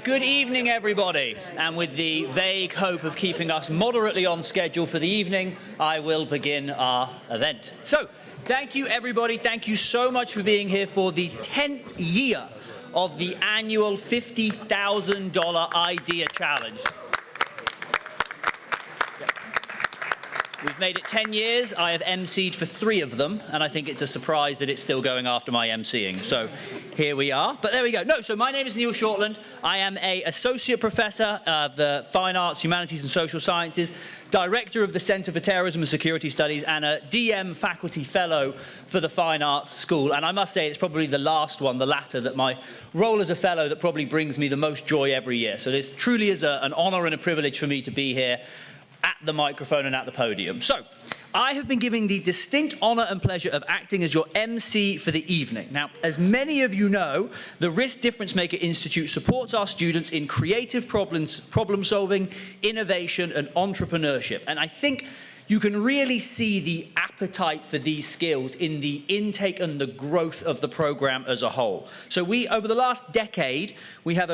good evening, everybody. And with the vague hope of keeping us moderately on schedule for the evening, I will begin our event. So, thank you, everybody. Thank you so much for being here for the 10th year of the annual $50,000 Idea Challenge. We've made it 10 years. I have emceed for 3 of them, and I think it's a surprise that it's still going after my emceeing. So here we are. But there we go. No, so my name is Neil Shortland. I am an associate professor of the Fine Arts, Humanities and Social Sciences, director of the Center for Terrorism and Security Studies, and a DM faculty fellow for the Fine Arts School. And I must say, it's probably the last one, the latter, that my role as a fellow that probably brings me the most joy every year. So this truly is an honor and a privilege for me to be here at the microphone and at the podium. So, I have been given the distinct honor and pleasure of acting as your MC for the evening. Now, as many of you know, the Risk Difference Maker Institute supports our students in creative problem solving, innovation, and entrepreneurship. And I think you can really see the appetite for these skills in the intake and the growth of the program as a whole. So over the last decade, we have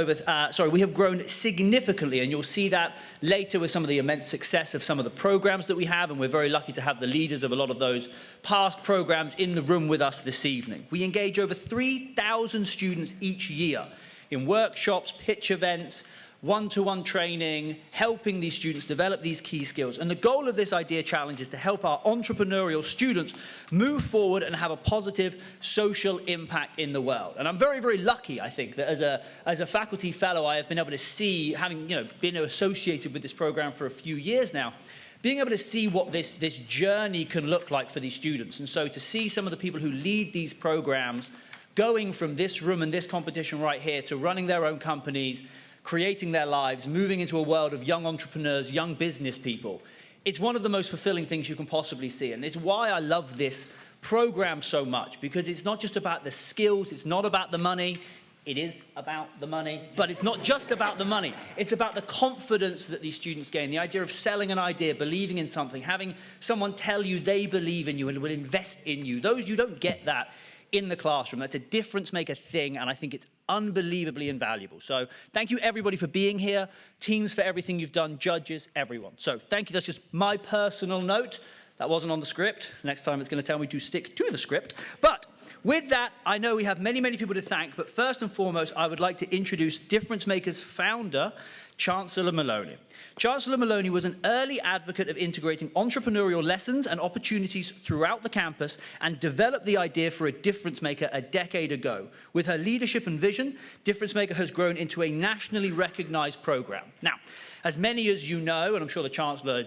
grown significantly, and you'll see that later with some of the immense success of some of the programs that we have, and we're very lucky to have the leaders of a lot of those past programs in the room with us this evening. We engage over 3,000 students each year in workshops, pitch events, one-to-one training, helping these students develop these key skills. And the goal of this Idea Challenge is to help our entrepreneurial students move forward and have a positive social impact in the world. And I'm very, very lucky, I think, that as a faculty fellow, I have been able to see, having been associated with this program for a few years now, being able to see what this journey can look like for these students. And so to see some of the people who lead these programs going from this room and this competition right here to running their own companies, creating their lives, moving into a world of young entrepreneurs, young business people. It's one of the most fulfilling things you can possibly see. And it's why I love this program so much, because it's not just about the skills, it's not about the money. It is about the money, but it's not just about the money. It's about the confidence that these students gain, the idea of selling an idea, believing in something, having someone tell you they believe in you and will invest in you. You don't get that in the classroom. That's a difference maker thing, and I think it's unbelievably invaluable. So thank you, everybody, for being here. Teams, for everything you've done. Judges, everyone. So thank you. That's just my personal note. That wasn't on the script. Next time it's going to tell me to stick to the script. But with that, I know we have many, many people to thank. But first and foremost, I would like to introduce Difference Makers founder, Chancellor Maloney. Chancellor Maloney was an early advocate of integrating entrepreneurial lessons and opportunities throughout the campus and developed the idea for a Difference Maker a decade ago. With her leadership and vision, Difference Maker has grown into a nationally recognized program. Now, as many as you know, and I'm sure the Chancellor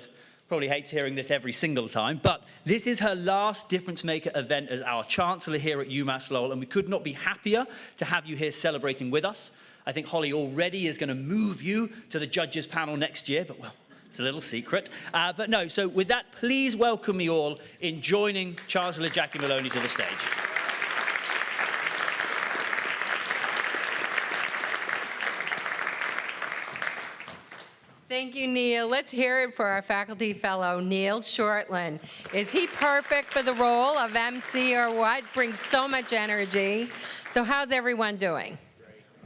probably hates hearing this every single time, but this is her last Difference Maker event as our Chancellor here at UMass Lowell, and we could not be happier to have you here celebrating with us. I think Holly already is going to move you to the judges panel next year, but well, it's a little secret. But no, so with that, please welcome me all in joining Chancellor Jackie Maloney to the stage. Thank you, Neil. Let's hear it for our faculty fellow, Neil Shortland. Is he perfect for the role of MC or what? Brings so much energy. So how's everyone doing?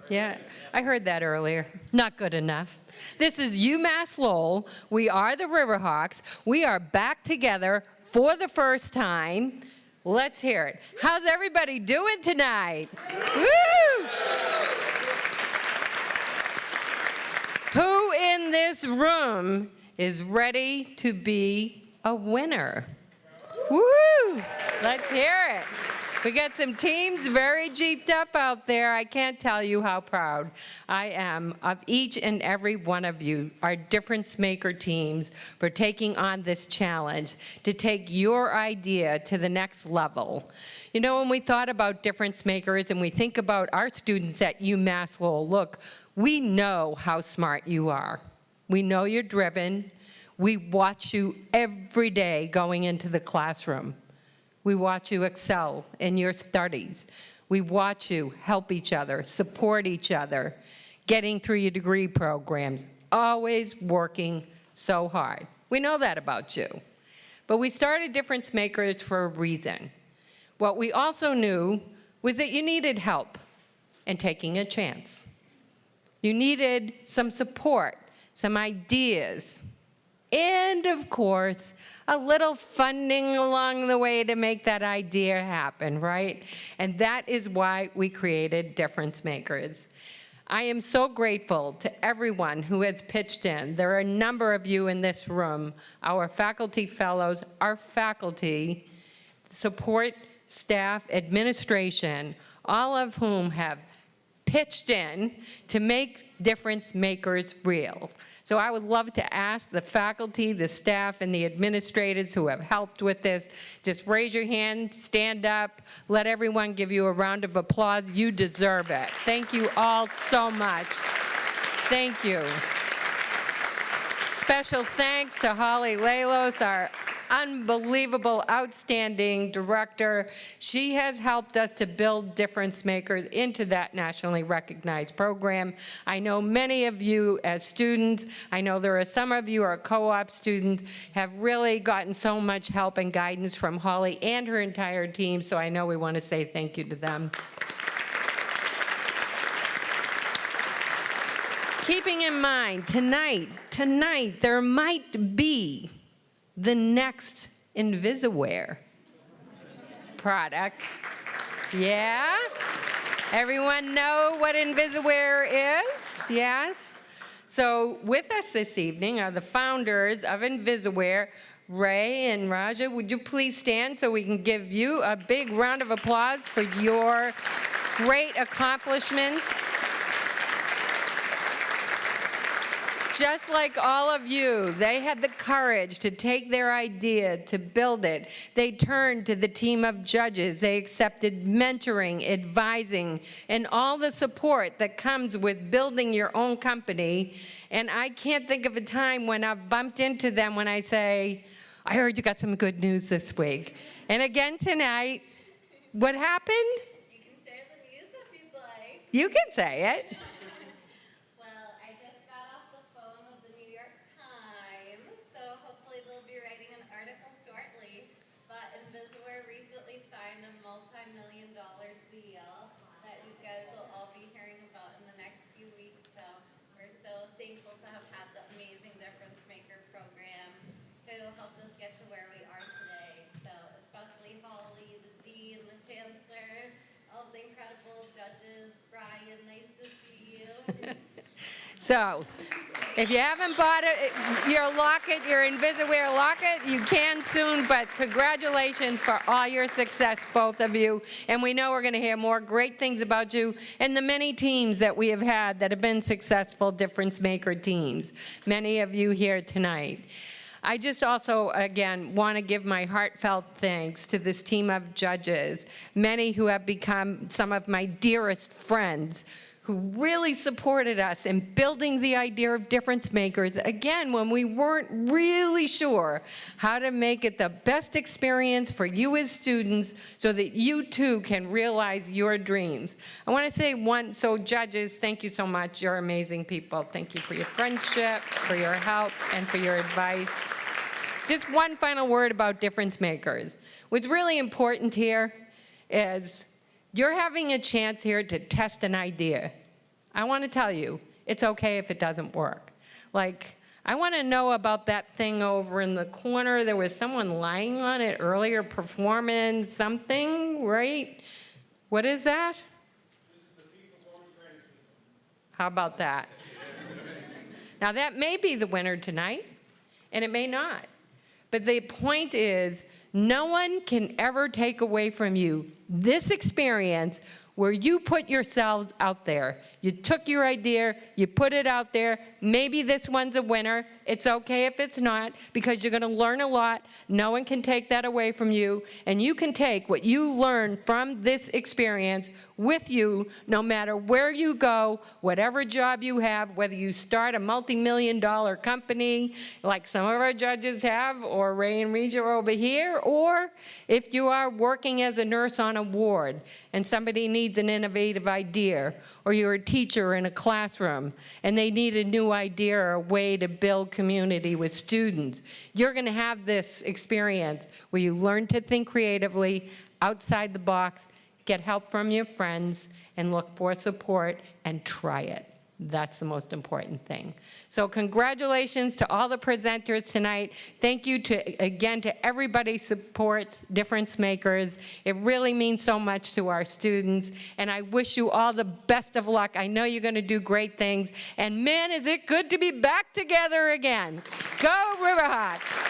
Yeah, I heard that earlier. Not good enough. This is UMass Lowell. We are the Riverhawks. We are back together for the first time. Let's hear it. How's everybody doing tonight? Woo! Who in this room is ready to be a winner? Woo! Let's hear it. We got some teams very jeeped up out there. I can't tell you how proud I am of each and every one of you, our Difference Maker teams, for taking on this challenge to take your idea to the next level. You know, when we thought about Difference Makers and we think about our students at UMass Lowell, look, we know how smart you are. We know you're driven. We watch you every day going into the classroom. We watch you excel in your studies. We watch you help each other, support each other, getting through your degree programs, always working so hard. We know that about you. But we started Difference Makers for a reason. What we also knew was that you needed help in taking a chance. You needed some support, some ideas, and of course, a little funding along the way to make that idea happen, right? And that is why we created Difference Makers. I am so grateful to everyone who has pitched in. There are a number of you in this room, our faculty fellows, our faculty, support staff, administration, all of whom have pitched in to make Difference Makers real. So I would love to ask the faculty, the staff, and the administrators who have helped with this, just raise your hand, stand up, let everyone give you a round of applause. You deserve it. Thank you all so much. Thank you. Special thanks to Holly Lalos, our unbelievable, outstanding director. She has helped us to build Difference Makers into that nationally recognized program. I know many of you as students, I know there are some of you who are co-op students, have really gotten so much help and guidance from Holly and her entire team, so I know we want to say thank you to them. Keeping in mind, tonight, there might be the next Invisaware product. Yeah? Everyone know what Invisaware is? Yes? So with us this evening are the founders of Invisaware, Ray and Raja. Would you please stand so we can give you a big round of applause for your great accomplishments? Just like all of you, they had the courage to take their idea, to build it. They turned to the team of judges. They accepted mentoring, advising, and all the support that comes with building your own company. And I can't think of a time when I've bumped into them when I say, I heard you got some good news this week. And again tonight, what happened? You can share the news if you'd like. You can say it. multi-million-dollar deal that you guys will all be hearing about in the next few weeks. So we're so thankful to have had the amazing Difference Maker program who helped us get to where we are today. So especially Holly, the dean, the chancellor, all the incredible judges. Brian, nice to see you. So, if you haven't bought your locket, your Invisaware locket, you can soon, but congratulations for all your success, both of you. And we know we're going to hear more great things about you and the many teams that we have had that have been successful Difference Maker teams, many of you here tonight. I just also, again, want to give my heartfelt thanks to this team of judges, many who have become some of my dearest friends, who really supported us in building the idea of Difference Makers, again, when we weren't really sure how to make it the best experience for you as students so that you too can realize your dreams. I want to say so judges, thank you so much. You're amazing people. Thank you for your friendship, for your help, and for your advice. Just one final word about Difference Makers. What's really important here is you're having a chance here to test an idea. I want to tell you, it's okay if it doesn't work. Like, I want to know about that thing over in the corner. There was someone lying on it earlier performing something, right? What is that? This is the peak performance rating system. How about that? Now, that may be the winner tonight, and it may not. But the point is, no one can ever take away from you this experience where you put yourselves out there. You took your idea, you put it out there. Maybe this one's a winner. It's okay if it's not, because you're going to learn a lot. No one can take that away from you. And you can take what you learn from this experience with you no matter where you go, whatever job you have, whether you start a multi-million-dollar company like some of our judges have, or Ray and Regia over here, or if you are working as a nurse on a ward and somebody needs an innovative idea, or you're a teacher in a classroom and they need a new idea or a way to build community with students. You're going to have this experience where you learn to think creatively, outside the box, get help from your friends, and look for support and try it. That's the most important thing. So congratulations to all the presenters tonight. Thank you again to everybody who supports Difference Makers. It really means so much to our students, and I wish you all the best of luck. I know you're going to do great things, and man, is it good to be back together again. Go Riverhawks!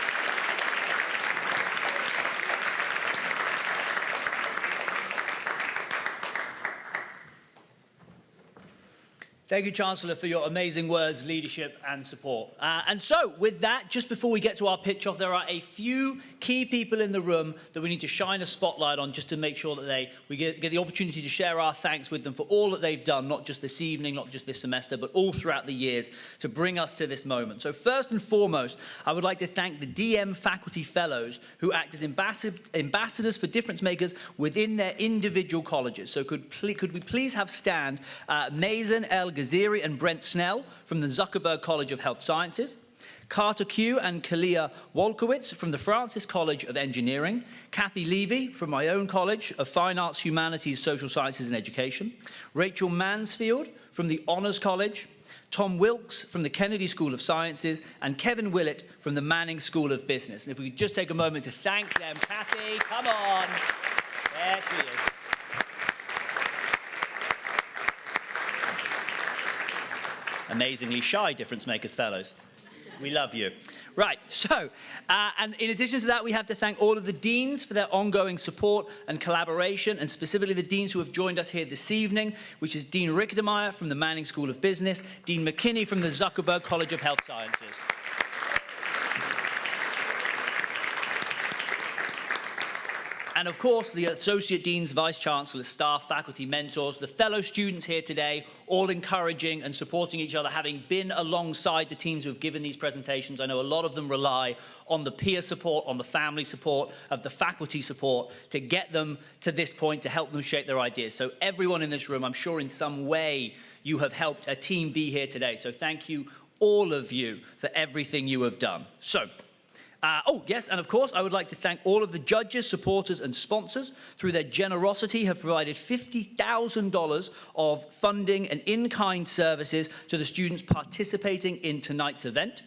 Thank you, Chancellor, for your amazing words, leadership, and support. And so, with that, just before we get to our pitch-off, there are a few key people in the room that we need to shine a spotlight on just to make sure that we get the opportunity to share our thanks with them for all that they've done, not just this evening, not just this semester, but all throughout the years to bring us to this moment. So first and foremost, I would like to thank the DM Faculty Fellows who act as ambassadors for difference makers within their individual colleges. So could we please have stand Mazen El Ghaziri and Brent Snell from the Zuckerberg College of Health Sciences, Carter Q and Kalia Wolkowitz from the Francis College of Engineering, Kathy Levy from my own College of Fine Arts, Humanities, Social Sciences and Education, Rachel Mansfield from the Honors College, Tom Wilkes from the Kennedy School of Sciences, and Kevin Willett from the Manning School of Business. And if we could just take a moment to thank them. Kathy, come on. There she is. Amazingly shy Difference Makers Fellows. We love you. Right, so, and in addition to that, we have to thank all of the deans for their ongoing support and collaboration, and specifically the deans who have joined us here this evening, which is Dean Richtermeyer from the Manning School of Business, Dean McKinney from the Zuckerberg College of Health Sciences. And of course, the Associate Deans, Vice Chancellors, staff, faculty, mentors, the fellow students here today, all encouraging and supporting each other, having been alongside the teams who have given these presentations. I know a lot of them rely on the peer support, on the family support, of the faculty support to get them to this point, to help them shape their ideas. So everyone in this room, I'm sure in some way you have helped a team be here today. So thank you, all of you, for everything you have done. So. Yes, and of course, I would like to thank all of the judges, supporters, and sponsors. Through their generosity, have provided $50,000 of funding and in-kind services to the students participating in tonight's event.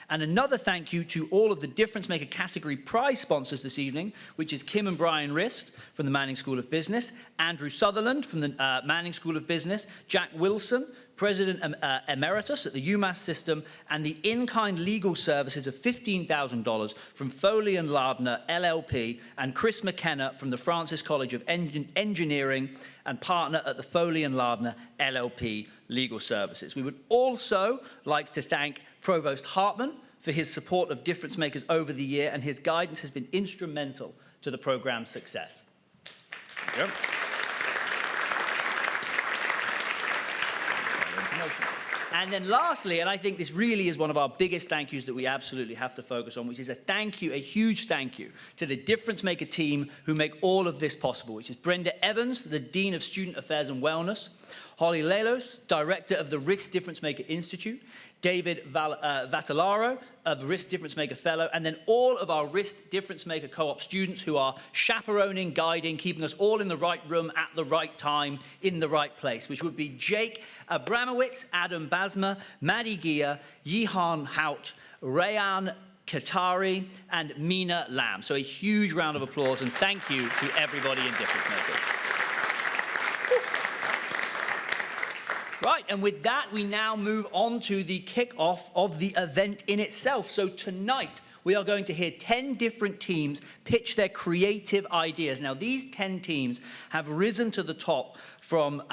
And another thank you to all of the Difference Maker category prize sponsors this evening, which is Kim and Brian Rist from the Manning School of Business, Andrew Sutherland from the Manning School of Business, Jack Wilson, President Emeritus at the UMass system, and the in-kind legal services of $15,000 from Foley and Lardner, LLP, and Chris McKenna from the Francis College of Engineering and partner at the Foley and Lardner, LLP Legal Services. We would also like to thank Provost Hartman for his support of Difference Makers over the year, and his guidance has been instrumental to the program's success. Thank you. And then lastly, and I think this really is one of our biggest thank yous that we absolutely have to focus on, which is a thank you, a huge thank you to the Difference Maker team who make all of this possible, which is Brenda Evans, the Dean of Student Affairs and Wellness, Holly Lelos, Director of the RISC Difference Maker Institute, David Vattalaro, of RISC Difference Maker Fellow, and then all of our RISC Difference Maker Co-op students who are chaperoning, guiding, keeping us all in the right room at the right time, in the right place, which would be Jake Abramowitz, Adam Basma, Maddie Gia, Yihan Hout, Rayan Katari, and Mina Lam. So a huge round of applause, and thank you to everybody in Difference Makers. Right, and with that, we now move on to the kick-off of the event in itself. So tonight, we are going to hear 10 different teams pitch their creative ideas. Now, these 10 teams have risen to the top from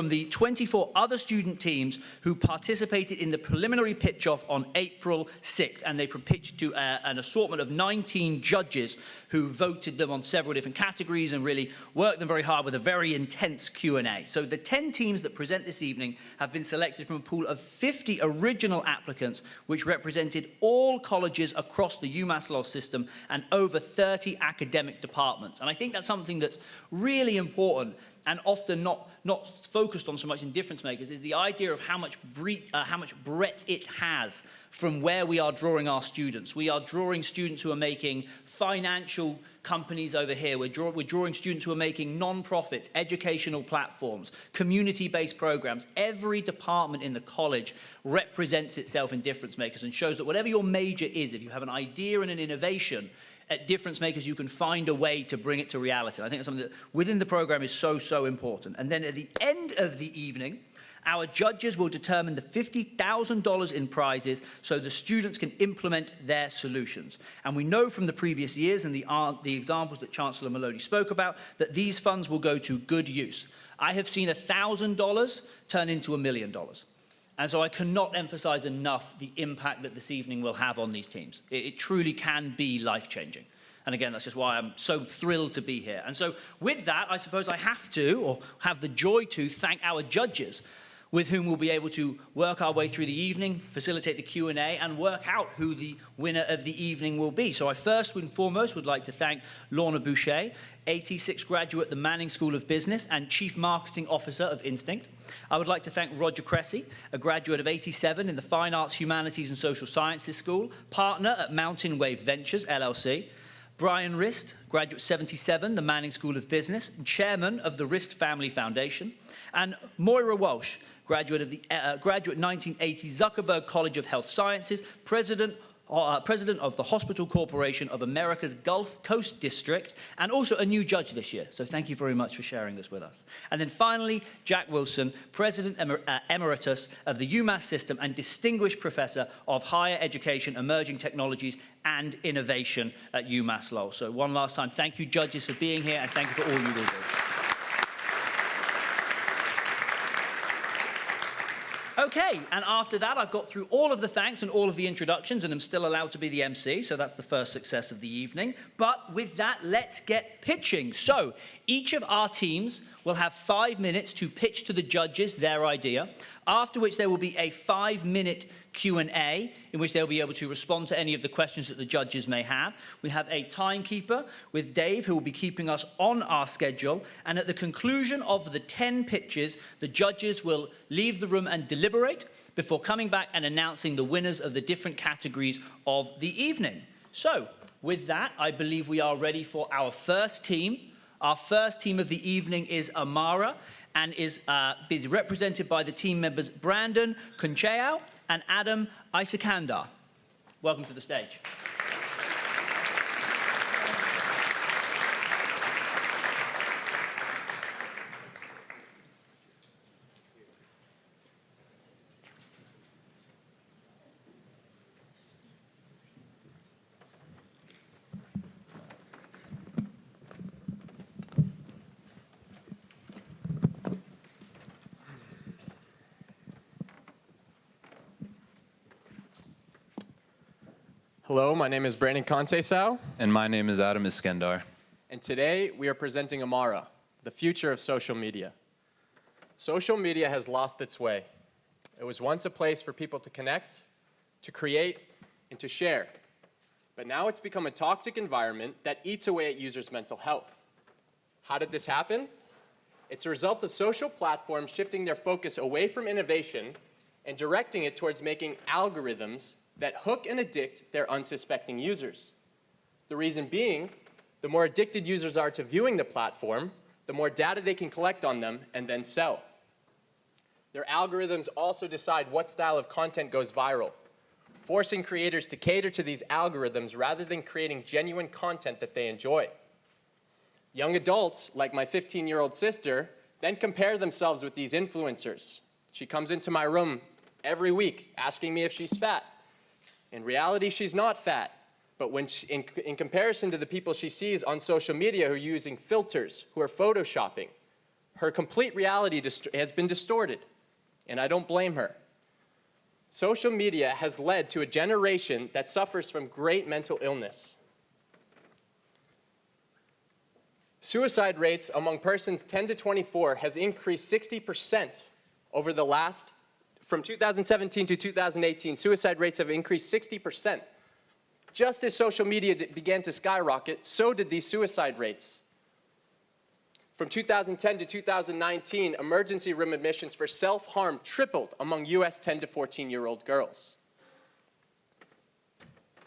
the 24 other student teams who participated in the preliminary pitch-off on April 6th, and they pitched to an assortment of 19 judges who voted them on several different categories and really worked them very hard with a very intense Q&A. So the 10 teams that present this evening have been selected from a pool of 50 original applicants, which represented all colleges across the UMass Law system and over 30 academic departments. And I think that's something that's really important and often not not focused on so much in Difference Makers is the idea of how much breadth it has from where we are drawing our students. We are drawing students who are making financial companies over here. We're drawing students who are making non-profits, educational platforms, community-based programs. Every department in the college represents itself in Difference Makers and shows that whatever your major is, if you have an idea and an innovation, at Difference Makers, you can find a way to bring it to reality. I think that's something that within the program is so, so important. And then at the end of the evening, our judges will determine the $50,000 in prizes so the students can implement their solutions. And we know from the previous years and the examples that Chancellor Maloney spoke about that these funds will go to good use. I have seen $1,000 turn into $1 million. And so I cannot emphasize enough the impact that this evening will have on these teams. It truly can be life-changing. And again, that's just why I'm so thrilled to be here. And so with that, I suppose I have to, or have the joy to, thank our judges, with whom we'll be able to work our way through the evening, facilitate the Q&A, and work out who the winner of the evening will be. So I first and foremost would like to thank Lorna Boucher, 86 graduate at the Manning School of Business and Chief Marketing Officer of Instinct. I would like to thank Roger Cressy, a graduate of 87 in the Fine Arts, Humanities and Social Sciences School, partner at Mountain Wave Ventures, LLC. Brian Rist, graduate 77, the Manning School of Business, and chairman of the Rist Family Foundation. And Moira Walsh, graduate of the 1980 Zuckerberg College of Health Sciences, president of the Hospital Corporation of America's Gulf Coast District, and also a new judge this year. So thank you very much for sharing this with us. And then finally, Jack Wilson, President Emeritus of the UMass System and Distinguished Professor of Higher Education, Emerging Technologies and Innovation at UMass Lowell. So one last time, thank you judges for being here and thank you for all you will do. Okay, and after that, I've got through all of the thanks and all of the introductions, and I'm still allowed to be the MC, so that's the first success of the evening. But with that, let's get pitching. So each of our teams will have 5 minutes to pitch to the judges their idea, after which there will be a 5-minute Q&A in which they'll be able to respond to any of the questions that the judges may have. We have a timekeeper with Dave who will be keeping us on our schedule, and at the conclusion of the 10 pitches, the judges will leave the room and deliberate before coming back and announcing the winners of the different categories of the evening. So with that, I believe we are ready for our first team. Our first team of the evening is Amara and is represented by the team members Brandon Kuncheau and Adam Isakandar. Welcome to the stage. Hello, my name is Brandon Conceicao, And my name is Adam Iskandar. and today we are presenting Amara, the future of social media. Social media has lost its way. It was once a place for people to connect, to create, and to share. But now it's become a toxic environment that eats away at users' mental health. How did this happen? It's a result of social platforms shifting their focus away from innovation and directing it towards making algorithms that hook and addict their unsuspecting users. The reason being, the more addicted users are to viewing the platform, the more data they can collect on them and then sell. Their algorithms also decide what style of content goes viral, forcing creators to cater to these algorithms rather than creating genuine content that they enjoy. Young adults, like my 15-year-old sister, then compare themselves with these influencers. She comes into my room every week asking me if she's fat. In reality, she's not fat, but when in comparison to the people she sees on social media who are using filters, who are photoshopping, her complete reality has been distorted, and I don't blame her. Social media has led to a generation that suffers from great mental illness. Suicide rates among persons 10 to 24 has increased 60% over the last. From 2017 to 2018, suicide rates have increased 60%. Just as social media began to skyrocket, so did these suicide rates. From 2010 to 2019, emergency room admissions for self-harm tripled among US 10 to 14-year-old girls.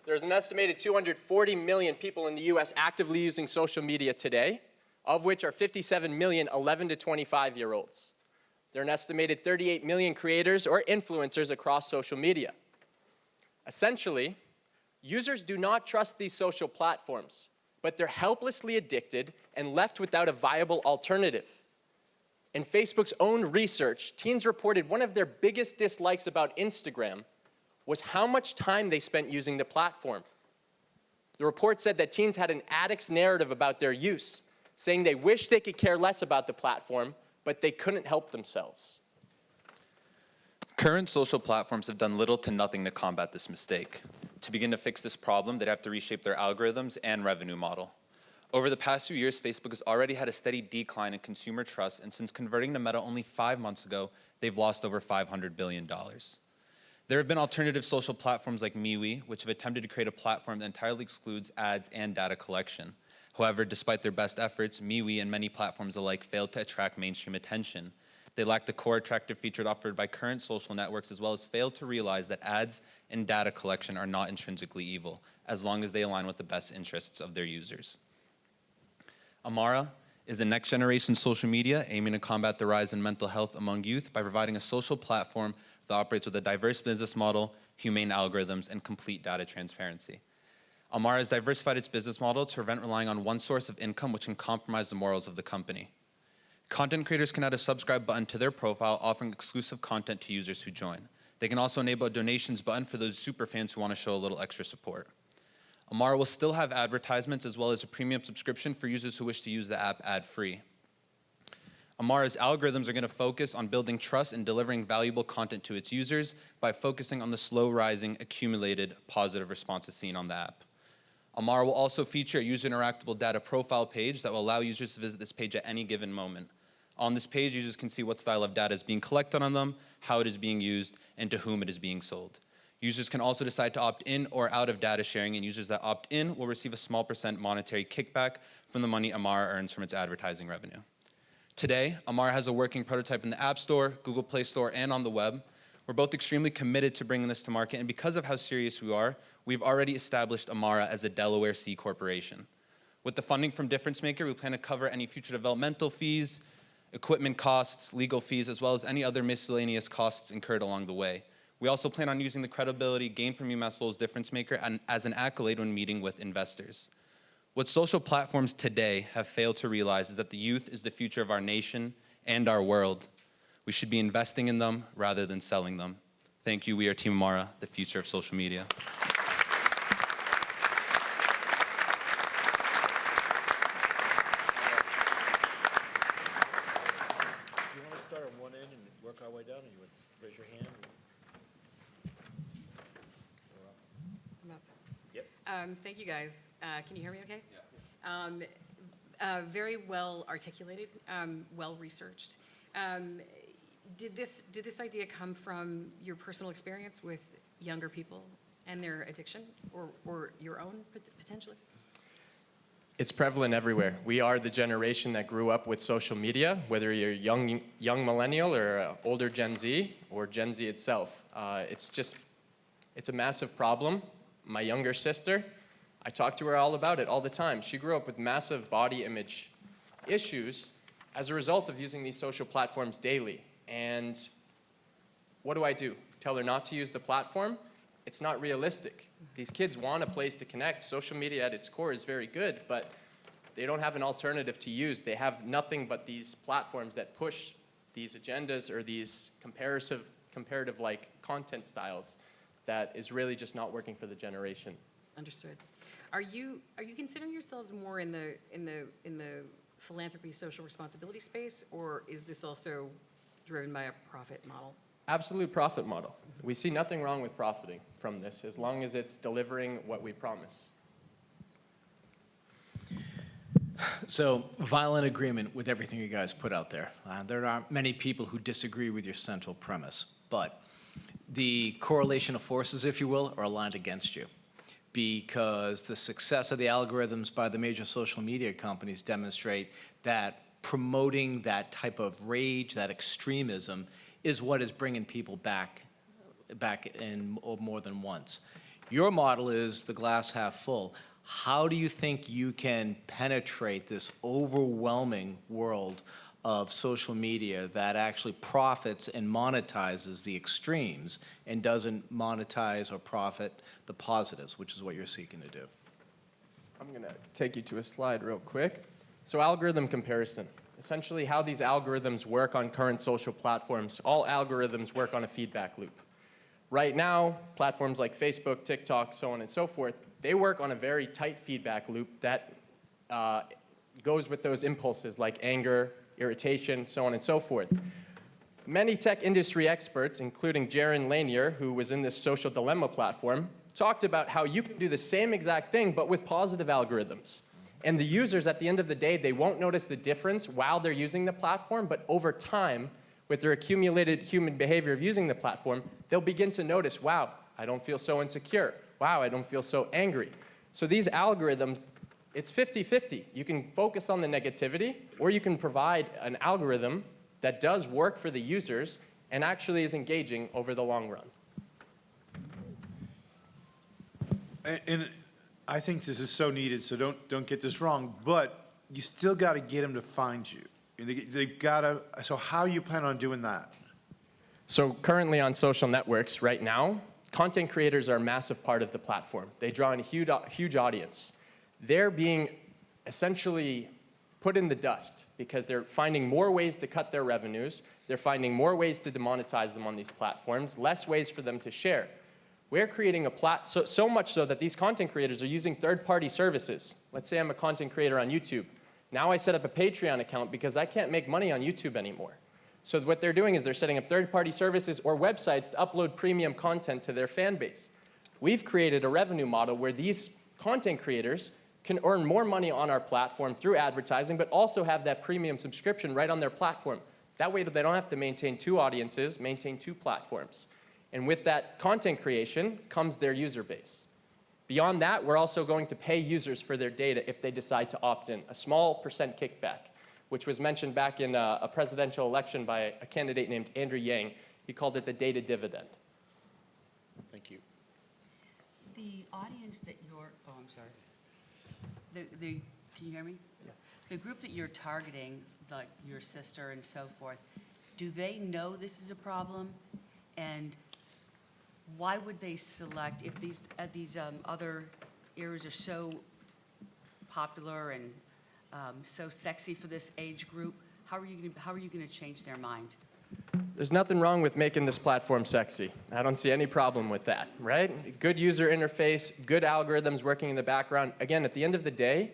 There's an estimated 240 million people in the US actively using social media today, of which are 57 million 11 to 25-year-olds. There are an estimated 38 million creators or influencers across social media. Essentially, users do not trust these social platforms, but they're helplessly addicted and left without a viable alternative. In Facebook's own research, teens reported one of their biggest dislikes about Instagram was how much time they spent using the platform. The report said that teens had an addict's narrative about their use, saying they wish they could care less about the platform, but they couldn't help themselves. Current social platforms have done little to nothing to combat this mistake. To begin to fix this problem, they'd have to reshape their algorithms and revenue model. Over the past few years, Facebook has already had a steady decline in consumer trust, and since converting to Meta only 5 months ago, they've lost over $500 billion. There have been alternative social platforms like MeWe, which have attempted to create a platform that entirely excludes ads and data collection. However, despite their best efforts, MeWe and many platforms alike failed to attract mainstream attention. They lack the core attractive features offered by current social networks, as well as failed to realize that ads and data collection are not intrinsically evil, as long as they align with the best interests of their users. Amara is a next-generation social media aiming to combat the rise in mental health among youth by providing a social platform that operates with a diverse business model, humane algorithms, and complete data transparency. Amara has diversified its business model to prevent relying on one source of income, which can compromise the morals of the company. Content creators can add a subscribe button to their profile, offering exclusive content to users who join. They can also enable a donations button for those superfans who want to show a little extra support. Amara will still have advertisements as well as a premium subscription for users who wish to use the app ad-free. Amara's algorithms are going to focus on building trust and delivering valuable content to its users by focusing on the slow-rising, accumulated positive responses seen on the app. Amara will also feature a user-interactable data profile page that will allow users to visit this page at any given moment. On this page, users can see what style of data is being collected on them, how it is being used, and to whom it is being sold. Users can also decide to opt in or out of data sharing, and users that opt in will receive a small % monetary kickback from the money Amara earns from its advertising revenue. Today, Amara has a working prototype in the App Store, Google Play Store, and on the web. We're both extremely committed to bringing this to market, and because of how serious we are, we've already established Amara as a Delaware C corporation. With the funding from Difference Maker, we plan to cover any future developmental fees, equipment costs, legal fees, as well as any other miscellaneous costs incurred along the way. We also plan on using the credibility gained from UMass Lowell's Difference Maker as an accolade when meeting with investors. What social platforms today have failed to realize is that the youth is the future of our nation and our world. We should be investing in them rather than selling them. Thank you. We are Team Amara, the future of social media. Do you want to start on one end and work our way down, or you want to just raise your hand? I'm up. Yep. Thank you, guys. Can you hear me okay? Yeah. Very well articulated, well researched. Did this idea come from your personal experience with younger people and their addiction, or your own potentially? It's prevalent everywhere. We are the generation that grew up with social media, whether you're young millennial or older Gen Z or Gen Z itself. It's a massive problem. My younger sister, I talk to her all about it all the time. She grew up with massive body image issues as a result of using these social platforms daily. And what do? Tell her not to use the platform? It's not realistic. These kids want a place to connect. Social media at its core is very good, but they don't have an alternative to use. They have nothing but these platforms that push these agendas or these comparative-like content styles that is really just not working for the generation. Understood. Are you considering yourselves more in the philanthropy, social responsibility space, or is this also driven by a profit model? Absolute profit model. We see nothing wrong with profiting from this as long as it's delivering what we promise. So, violent agreement with everything you guys put out there. There aren't many people who disagree with your central premise, but the correlation of forces, if you will, are aligned against you, because the success of the algorithms by the major social media companies demonstrate that promoting that type of rage, that extremism, is what is bringing people back in more than once. Your model is the glass half full. How do you think you can penetrate this overwhelming world of social media that actually profits and monetizes the extremes and doesn't monetize or profit the positives, which is what you're seeking to do? I'm going to take you to a slide real quick. So algorithm comparison. Essentially how these algorithms work on current social platforms. All algorithms work on a feedback loop. Right now, platforms like Facebook, TikTok, so on and so forth, they work on a very tight feedback loop that goes with those impulses like anger, irritation, so on and so forth. Many tech industry experts, including Jaron Lanier, who was in this Social Dilemma platform, talked about how you can do the same exact thing but with positive algorithms. And the users, at the end of the day, they won't notice the difference while they're using the platform, but over time, with their accumulated human behavior of using the platform, they'll begin to notice, wow, I don't feel so insecure. Wow, I don't feel so angry. So these algorithms, it's 50-50. You can focus on the negativity, or you can provide an algorithm that does work for the users and actually is engaging over the long run. And I think this is so needed, so don't get this wrong, but you still got to get them to find you. And they've got to, so how you plan on doing that? So currently on social networks right now, content creators are a massive part of the platform. They draw in a huge audience. They're being essentially put in the dust because they're finding more ways to cut their revenues. They're finding more ways to demonetize them on these platforms, less ways for them to share. We're creating so much so that these content creators are using third-party services. Let's say I'm a content creator on YouTube. Now I set up a Patreon account because I can't make money on YouTube anymore. So what they're doing is they're setting up third-party services or websites to upload premium content to their fan base. We've created a revenue model where these content creators can earn more money on our platform through advertising, but also have that premium subscription right on their platform. That way they don't have to maintain 2 audiences, maintain 2 platforms. And with that content creation comes their user base. Beyond that, we're also going to pay users for their data if they decide to opt in, a small percent kickback, which was mentioned back in a presidential election by a candidate named Andrew Yang. He called it the data dividend. Thank you. The audience that you're, oh, I'm sorry. Can you hear me? Yeah. The group that you're targeting, like your sister and so forth, do they know this is a problem? And why would they select, if these other areas are so popular and so sexy for this age group, how are you going to change their mind? There's nothing wrong with making this platform sexy. I don't see any problem with that, right? Good user interface, good algorithms working in the background. Again, at the end of the day,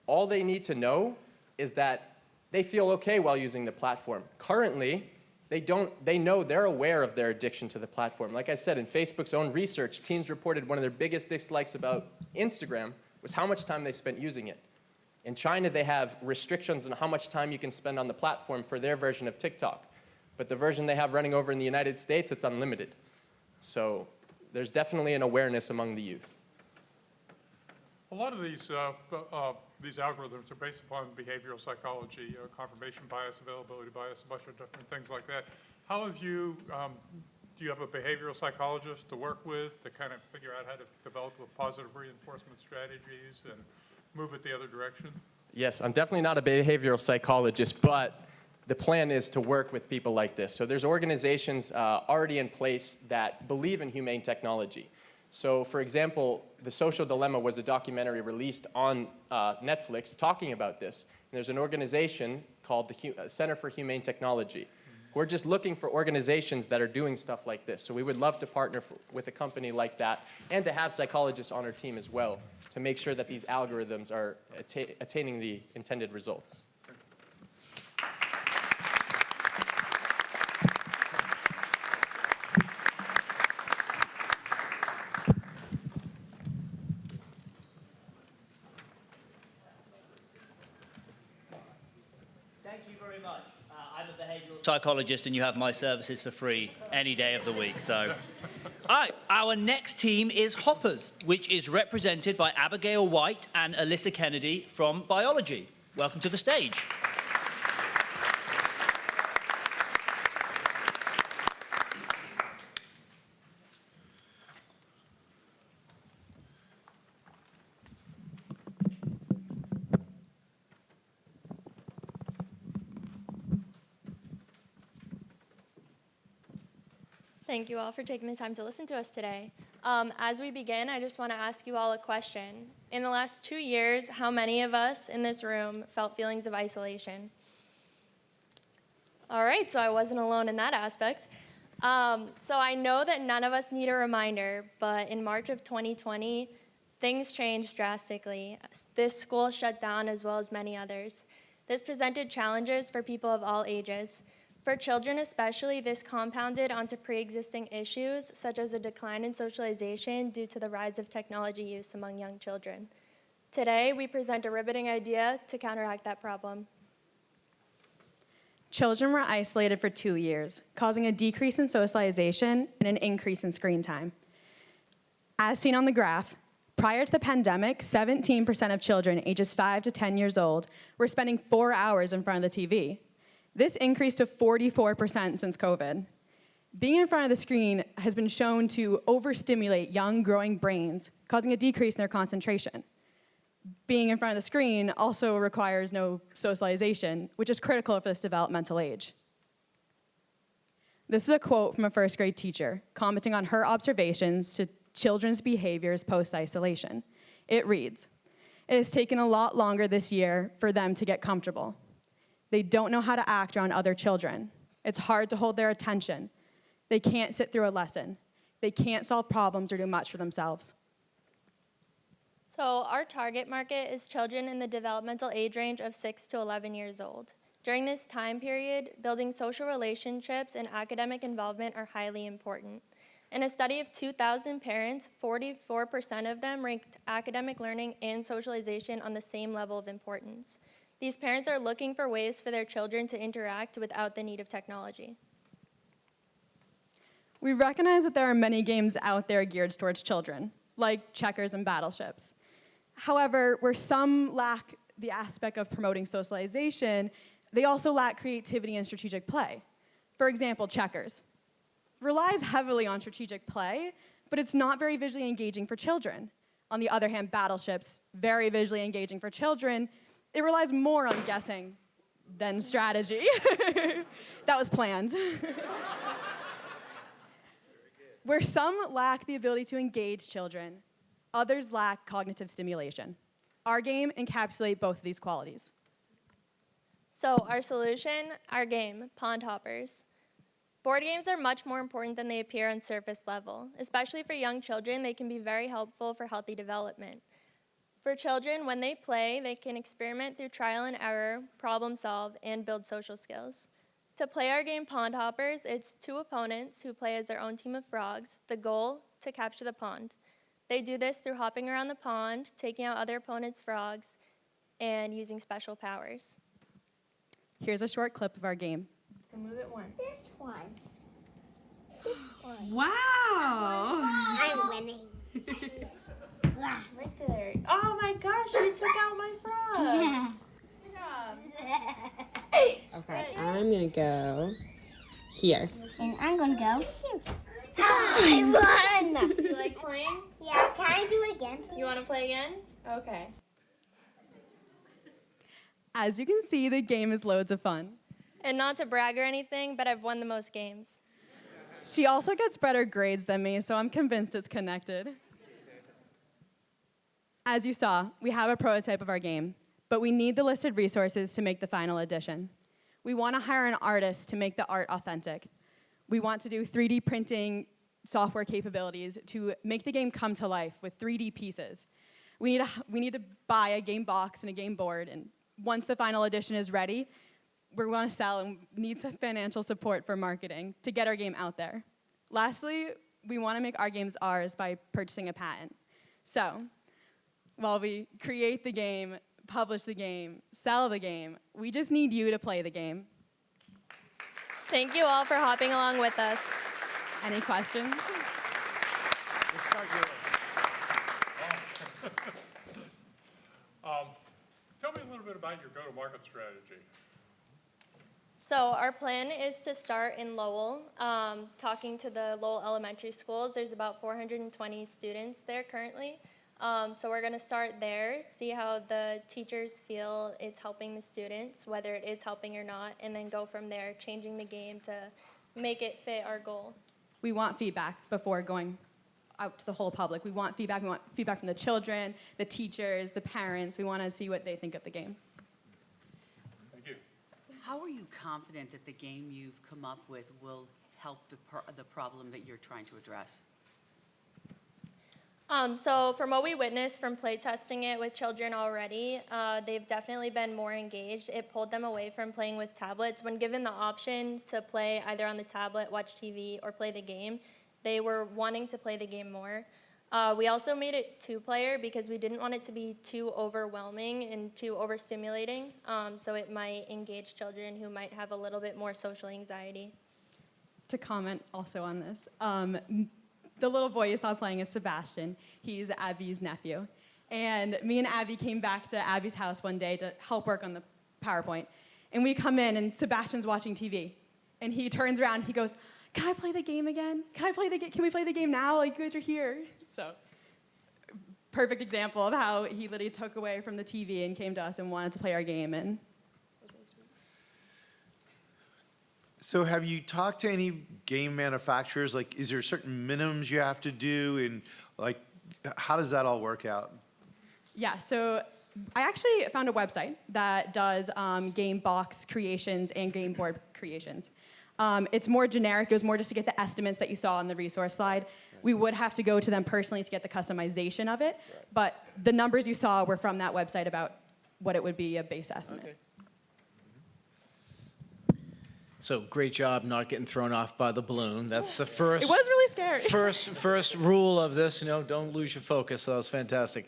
all they need to know is that they feel okay while using the platform. Currently, they're aware of their addiction to the platform. Like I said, in Facebook's own research, teens reported one of their biggest dislikes about Instagram was how much time they spent using it. In China, they have restrictions on how much time you can spend on the platform for their version of TikTok. But the version they have running over in the United States, it's unlimited. So there's definitely an awareness among the youth. A lot of these algorithms are based upon behavioral psychology, confirmation bias, availability bias, a bunch of different things like that. How have you, do you have a behavioral psychologist to work with to kind of figure out how to develop positive reinforcement strategies and move it the other direction? Yes, I'm definitely not a behavioral psychologist, but the plan is to work with people like this. So there's organizations already in place that believe in humane technology. So for example, The Social Dilemma was a documentary released on Netflix talking about this. And there's an organization called the Center for Humane Technology. We're just looking for organizations that are doing stuff like this. So we would love to partner with a company like that and to have psychologists on our team as well to make sure that these algorithms are attaining the intended results. Thank you very much. I'm a behavioral psychologist and you have my services for free any day of the week. So, all right, our next team is Hoppers, which is represented by Abigail White and Alyssa Kennedy from biology. Welcome to the stage. Thank you all for taking the time to listen to us today. As we begin, I just want to ask you all a question. In the last 2 years, how many of us in this room felt feelings of isolation? All right, so I wasn't alone in that aspect. So I know that none of us need a reminder, but in March of 2020, things changed drastically. This school shut down as well as many others. This presented challenges for people of all ages. For children especially, this compounded onto pre-existing issues such as a decline in socialization due to the rise of technology use among young children. Today, we present a riveting idea to counteract that problem. Children were isolated for 2 years, causing a decrease in socialization and an increase in screen time. As seen on the graph, prior to the pandemic, 17% of children ages 5 to 10 years old were spending 4 hours in front of the TV. This increased to 44% since COVID. Being in front of the screen has been shown to overstimulate young, growing brains, causing a decrease in their concentration. Being in front of the screen also requires no socialization, which is critical for this developmental age. This is a quote from a first grade teacher commenting on her observations to children's behaviors post-isolation. It reads, "It has taken a lot longer this year for them to get comfortable. They don't know how to act around other children. It's hard to hold their attention. They can't sit through a lesson. They can't solve problems or do much for themselves." So our target market is children in the developmental age range of 6 to 11 years old. During this time period, building social relationships and academic involvement are highly important. In a study of 2,000 parents, 44% of them ranked academic learning and socialization on the same level of importance. These parents are looking for ways for their children to interact without the need of technology. We recognize that there are many games out there geared towards children, like checkers and battleships. However, where some lack the aspect of promoting socialization, they also lack creativity and strategic play. For example, checkers relies heavily on strategic play, but it's not very visually engaging for children. On the other hand, battleships, very visually engaging for children, it relies more on guessing than strategy. That was planned. Where some lack the ability to engage children, others lack cognitive stimulation. Our game encapsulates both of these qualities. So our solution, our game, Pond Hoppers. Board games are much more important than they appear on surface level. Especially for young children, they can be very helpful for healthy development. For children, when they play, they can experiment through trial and error, problem solve, and build social skills. To play our game Pond Hoppers, it's 2 opponents who play as their own team of frogs, the goal to capture the pond. They do this through hopping around the pond, taking out other opponents' frogs, and using special powers. Here's a short clip of our game. Move it once. This one. This one. Wow. I'm winning. Right there. Oh my gosh, you took out my frog. Good job. Okay, I'm gonna go here. And I'm gonna go here. I won! You like playing? Yeah, can I do it again? You want to play again? Okay. As you can see, the game is loads of fun. And not to brag or anything, but I've won the most games. She also gets better grades than me, so I'm convinced it's connected. As you saw, we have a prototype of our game, but we need the listed resources to make the final edition. We want to hire an artist to make the art authentic. We want to do 3D printing software capabilities to make the game come to life with 3D pieces. We need to buy a game box and a game board, and once the final edition is ready, we're going to sell and need some financial support for marketing to get our game out there. Lastly, we want to make our games ours by purchasing a patent. So, while we create the game, publish the game, sell the game, we just need you to play the game. Thank you all for hopping along with us. Any questions? Tell me a little bit about your go-to-market strategy. So our plan is to start in Lowell, talking to the Lowell elementary schools. There's about 420 students there currently. So we're going to start there, see how the teachers feel it's helping the students, whether it is helping or not, and then go from there, changing the game to make it fit our goal. We want feedback before going out to the whole public. We want feedback. We want feedback from the children, the teachers, the parents. We want to see what they think of the game. Thank you. How are you confident that the game you've come up with will help the problem that you're trying to address? So from what we witnessed from playtesting it with children already, they've definitely been more engaged. It pulled them away from playing with tablets. When given the option to play either on the tablet, watch TV, or play the game, they were wanting to play the game more. We also made it two-player because we didn't want it to be too overwhelming and too overstimulating, so it might engage children who might have a little bit more social anxiety. To comment also on this, the little boy you saw playing is Sebastian. He's Abby's nephew. And me and Abby came back to Abby's house one day to help work on the PowerPoint. And we come in, and Sebastian's watching TV. And he turns around, and he goes, "Can I play the game again? Can we play the game now? Like, you guys are here." So, perfect example of how he literally took away from the TV and came to us and wanted to play our game. And So have you talked to any game manufacturers? Like, is there certain minimums you have to do? And like, how does that all work out? yeah, so I actually found a website that does game box creations and game board creations. It's more generic. It was more just to get the estimates that you saw on the resource slide. We would have to go to them personally to get the customization of it, but the numbers you saw were from that website about what it would be a base estimate. Okay. So great job not getting thrown off by the balloon. That's the first. It was really scary. First rule of this, don't lose your focus. So that was fantastic.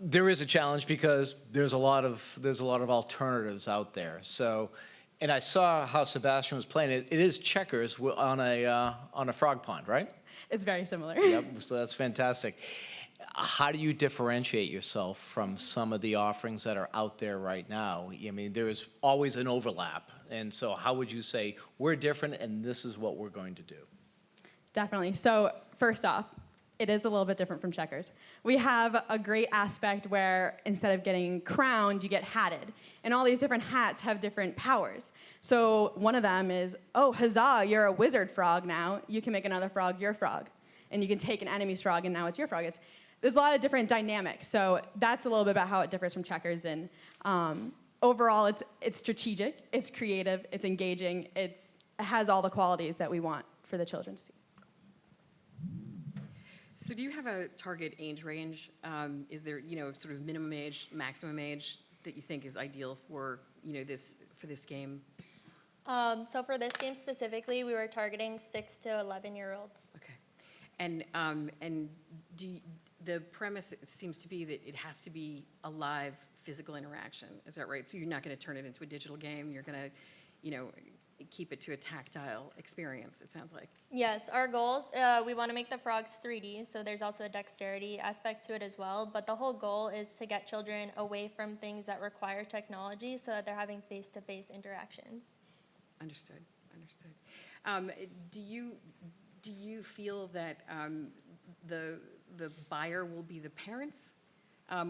There is a challenge because there's a lot of alternatives out there. So, and I saw how Sebastian was playing it. It is checkers on a frog pond, right? It's very similar. Yep. So that's fantastic. How do you differentiate yourself from some of the offerings that are out there right now? I mean, there is always an overlap. And so how would you say, we're different and this is what we're going to do? Definitely. So first off, it is a little bit different from checkers. We have a great aspect where instead of getting crowned, you get hatted. And all these different hats have different powers. So one of them is, oh, huzzah, you're a wizard frog now. You can make another frog your frog. And you can take an enemy's frog and now it's your frog. There's a lot of different dynamics. So that's a little bit about how it differs from checkers. And overall, it's strategic, it's creative, it's engaging, it has all the qualities that we want for the children to see. So do you have a target age range? Is there, sort of minimum age, maximum age that you think is ideal for, this game? So for this game specifically, we were targeting 6 to 11-year-olds. Okay. And the premise seems to be that it has to be a live physical interaction. Is that right? So you're not going to turn it into a digital game. You're going to, keep it to a tactile experience, it sounds like. Yes, our goal, we want to make the frogs 3D, so there's also a dexterity aspect to it as well. But the whole goal is to get children away from things that require technology so that they're having face-to-face interactions. Understood. Do you feel that the buyer will be the parents,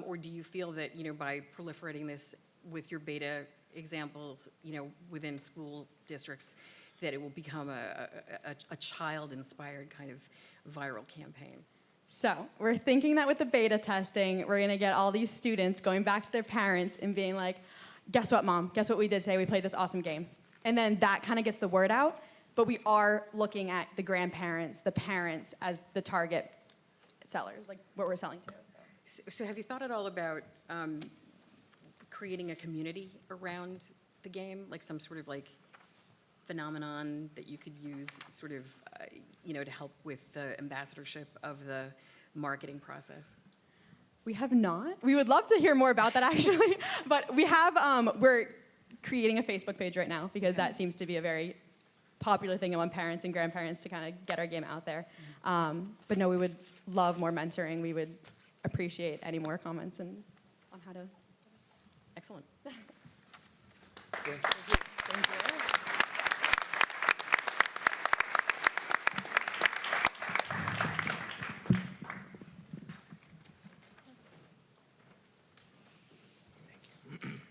or do you feel that by proliferating this with your beta examples within school districts, that it will become a child-inspired kind of viral campaign? So we're thinking that with the beta testing, we're going to get all these students going back to their parents and being like, "Guess what, Mom? Guess what we did today? We played this awesome game." And then that kind of gets the word out. But we are looking at the grandparents, the parents as the target sellers, like what we're selling to. So have you thought at all about creating a community around the game, like some sort of phenomenon that you could use sort of, to help with the ambassadorship of the marketing process? We have not. We would love to hear more about that, actually. But we have, we're creating a Facebook page right now because that seems to be a very popular thing among parents and grandparents to kind of get our game out there. But no, we would love more mentoring. We would appreciate any more comments on how to. Excellent. Thank you.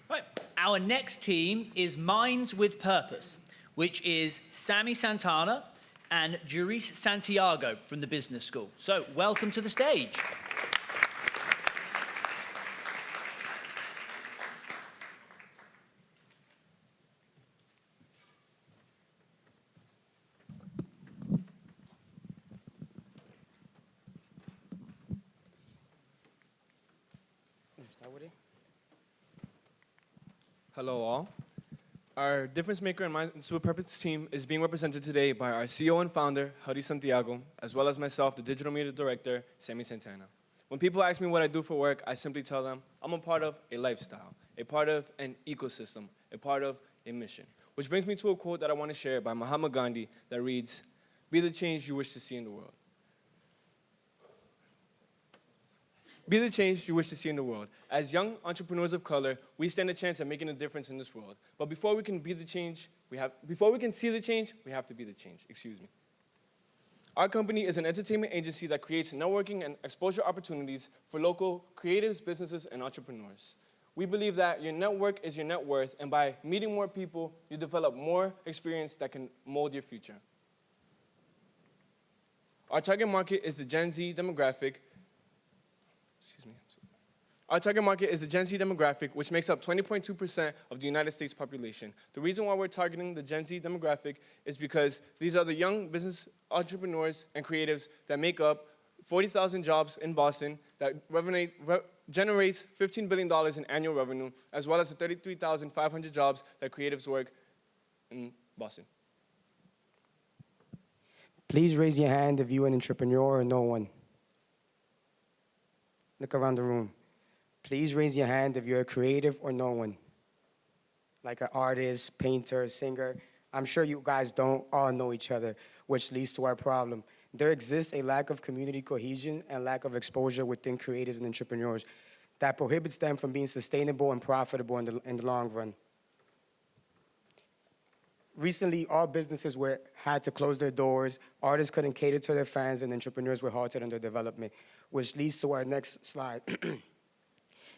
Right. Our next team is Minds with Purpose, which is Sammy Santana, and Jurice Santiago from the Business School. So welcome to the stage. Hello all. Our Difference Maker and Mind Super Purpose team is being represented today by our CEO and founder, Huddy Santiago, as well as myself, the digital media director, Sammy Santana. When people ask me what I do for work, I simply tell them I'm a part of a lifestyle, a part of an ecosystem, a part of a mission. Which brings me to a quote that I want to share by Mahatma Gandhi that reads, "Be the change you wish to see in the world." Be the change you wish to see in the world. As young entrepreneurs of color, we stand a chance at making a difference in this world. But before we can be the change, before we can see the change, we have to be the change. Excuse me. Our company is an entertainment agency that creates networking and exposure opportunities for local creatives, businesses, and entrepreneurs. We believe that your network is your net worth, and by meeting more people, you develop more experience that can mold your future. Our target market is the Gen Z demographic. Our target market is the Gen Z demographic, which makes up 20.2% of the United States population. The reason why we're targeting the Gen Z demographic is because these are the young business entrepreneurs and creatives that make up 40,000 jobs in Boston that generates $15 billion in annual revenue, as well as the 33,500 jobs that creatives work in Boston. Please raise your hand if you're an entrepreneur or no one. Look around the room. Please raise your hand if you're a creative or no one. Like an artist, painter, singer. I'm sure you guys don't all know each other, which leads to our problem. There exists a lack of community cohesion and lack of exposure within creatives and entrepreneurs that prohibits them from being sustainable and profitable in the long run. Recently, all businesses had to close their doors, artists couldn't cater to their fans, and entrepreneurs were halted in their development, which leads to our next slide.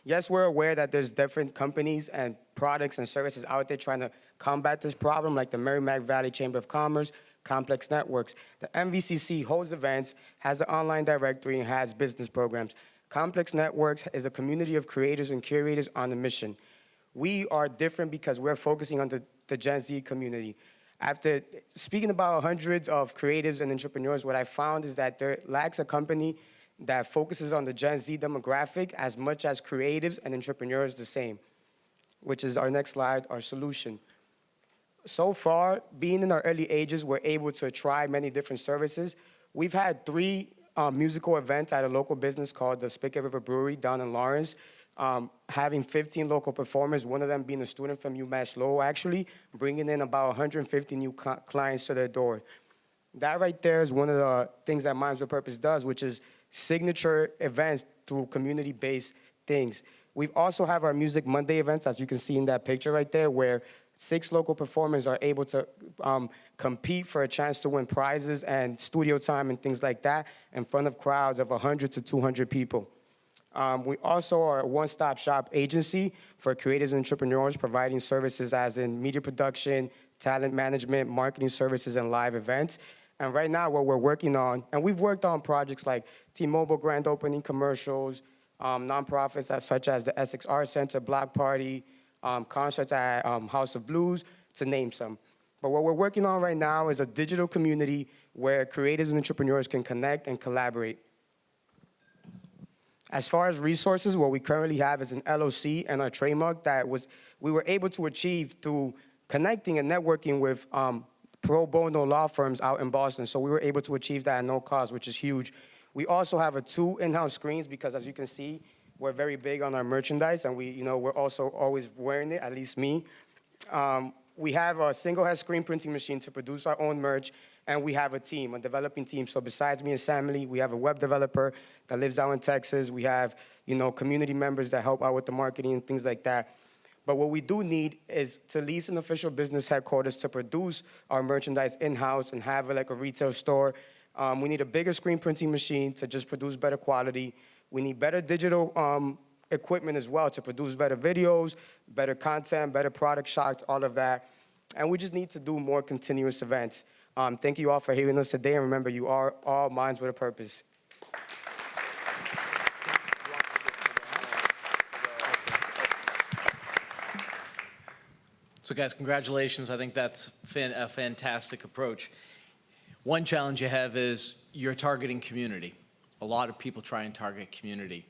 Yes, we're aware that there's different companies and products and services out there trying to combat this problem, like the Merrimack Valley Chamber of Commerce, Complex Networks. The MVCC holds events, has an online directory, and has business programs. Complex Networks is a community of creators and curators on a mission. We are different because we're focusing on the Gen Z community. After speaking about hundreds of creatives and entrepreneurs, what I found is that there lacks a company that focuses on the Gen Z demographic as much as creatives and entrepreneurs the same, which is our next slide, our solution. So far, being in our early ages, we're able to try many different services. We've had 3 musical events at a local business called the Spicket River Brewery down in Lawrence, having 15 local performers, one of them being a student from UMass Lowell, actually, bringing in about 150 new clients to their door. That right there is one of the things that Minds with Purpose does, which is signature events through community-based things. We also have our Music Monday events, as you can see in that picture right there, where 6 local performers are able to compete for a chance to win prizes and studio time and things like that in front of crowds of 100 to 200 people. We also are a one-stop shop agency for creators and entrepreneurs, providing services as in media production, talent management, marketing services, and live events. And right now, what we're working on, and we've worked on projects like T-Mobile grand opening commercials, nonprofits such as the Essex Arts Center, Block Party, concerts at House of Blues, to name some. But what we're working on right now is a digital community where creators and entrepreneurs can connect and collaborate. As far as resources, what we currently have is an LOC and our trademark that we were able to achieve through connecting and networking with pro bono law firms out in Boston. So we were able to achieve that at no cost, which is huge. We also have 2 in-house screens because, as you can see, we're very big on our merchandise, and we're also always wearing it, at least me. We have a single-head screen printing machine to produce our own merch, and we have a team, a developing team. So besides me and Sammy, we have a web developer that lives out in Texas. We have, community members that help out with the marketing and things like that. But what we do need is to lease an official business headquarters to produce our merchandise in-house and have it like a retail store. We need a bigger screen printing machine to just produce better quality. We need better digital equipment as well to produce better videos, better content, better product shots, all of that. And we just need to do more continuous events. Thank you all for hearing us today, and remember, you are all minds with a purpose. So guys, congratulations. I think that's a fantastic approach. One challenge you have is you're targeting community. A lot of people try and target community.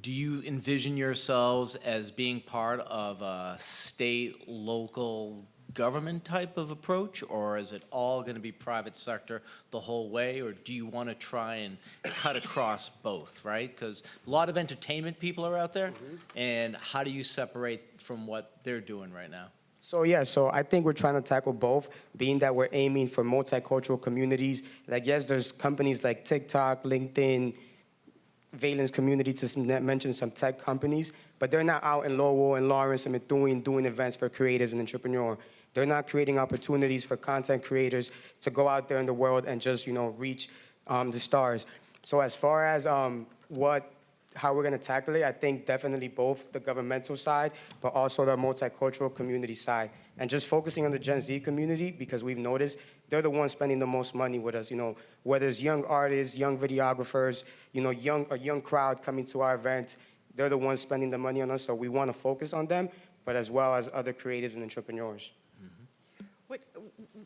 Do you envision yourselves as being part of a state, local government type of approach, or is it all going to be private sector the whole way, or do you want to try and cut across both, right? Because a lot of entertainment people are out there, and how do you separate from what they're doing right now? So yeah, so I think we're trying to tackle both, being that we're aiming for multicultural communities. Like, yes, there's companies like TikTok, LinkedIn, Valence Community, to mention some tech companies, but they're not out in Lowell and Lawrence and doing events for creatives and entrepreneurs. They're not creating opportunities for content creators to go out there in the world and just, reach the stars. So as far as how we're going to tackle it, I think definitely both the governmental side, but also the multicultural community side. And just focusing on the Gen Z community, because we've noticed they're the ones spending the most money with us, whether it's young artists, young videographers, a young crowd coming to our events, they're the ones spending the money on us, so we want to focus on them, but as well as other creatives and entrepreneurs.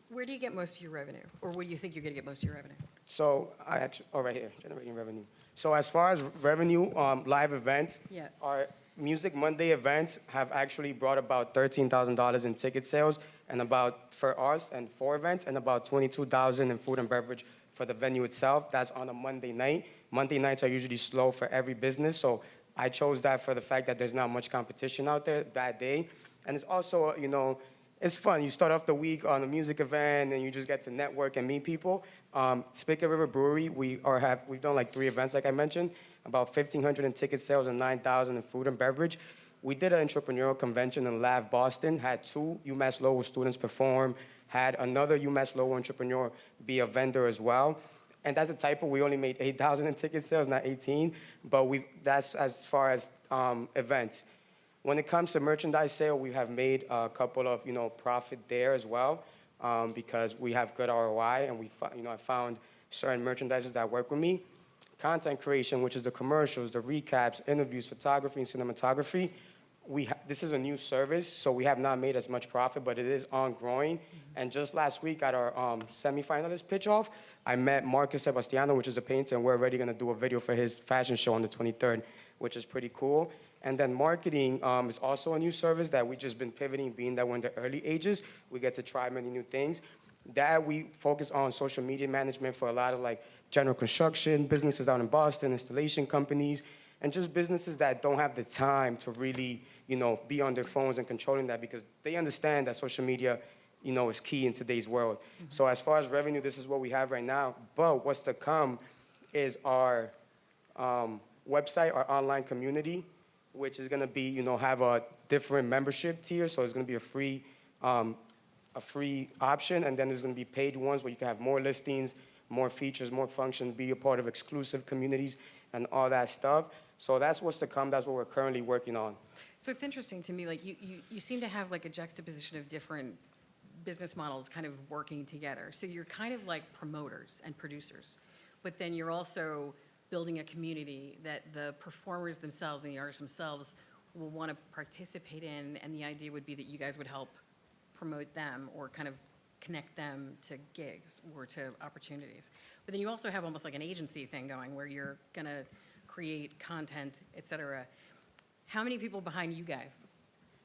Where do you get most of your revenue? Or where do you think you're going to get most of your revenue? So right here, generating revenue. So as far as revenue, live events, Yeah. our Music Monday events have actually brought about $13,000 in ticket sales, and for us and 4 events, and about $22,000 in food and beverage for the venue itself. That's on a Monday night. Monday nights are usually slow for every business, so I chose that for the fact that there's not much competition out there that day. And it's also, it's fun. You start off the week on a music event, and you just get to network and meet people. Spigot River Brewery, we've done like 3 events, like I mentioned, about 1,500 in ticket sales and 9,000 in food and beverage. We did an entrepreneurial convention in Lav Boston, had 2 UMass Lowell students perform, had another UMass Lowell entrepreneur be a vendor as well. And that's a typo. We only made 8,000 in ticket sales, not 18. But that's as far as events. When it comes to merchandise sale, we have made a couple of profit there as well, because we have good ROI, and I found certain merchandisers that work with me. Content creation, which is the commercials, the recaps, interviews, photography, and cinematography. This is a new service, so we have not made as much profit, but it is on growing. And just last week at our semifinalist pitch-off, I met Marcus Sebastiano, which is a painter, and we're already going to do a video for his fashion show on the 23rd, which is pretty cool. And then marketing is also a new service that we've just been pivoting, being that we're in the early ages. We get to try many new things. That we focus on social media management for a lot of general construction, businesses out in Boston, installation companies, and just businesses that don't have the time to really, be on their phones and controlling that, because they understand that social media, is key in today's world. Mm-hmm. So as far as revenue, this is what we have right now. But what's to come is our website, our online community, which is going to be, have a different membership tier. So it's going to be a free option, and then there's going to be paid ones where you can have more listings, more features, more functions, be a part of exclusive communities, and all that stuff. So that's what's to come. That's what we're currently working on. So it's interesting to me, you seem to have a juxtaposition of different business models kind of working together. So you're kind of like promoters and producers, but then you're also building a community that the performers themselves and the artists themselves will want to participate in, and the idea would be that you guys would help promote them or kind of connect them to gigs or to opportunities. But then you also have almost like an agency thing going where you're going to create content, et cetera. How many people behind you guys?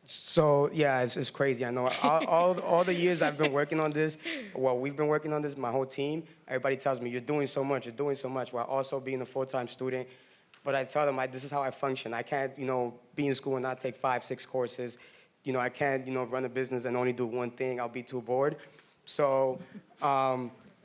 So yeah, it's crazy. I know all the years I've been working on this, we've been working on this, my whole team, everybody tells me, you're doing so much, while also being a full-time student. But I tell them, this is how I function. I can't, be in school and not take 5, 6 courses. I can't, run a business and only do one thing. I'll be too bored. So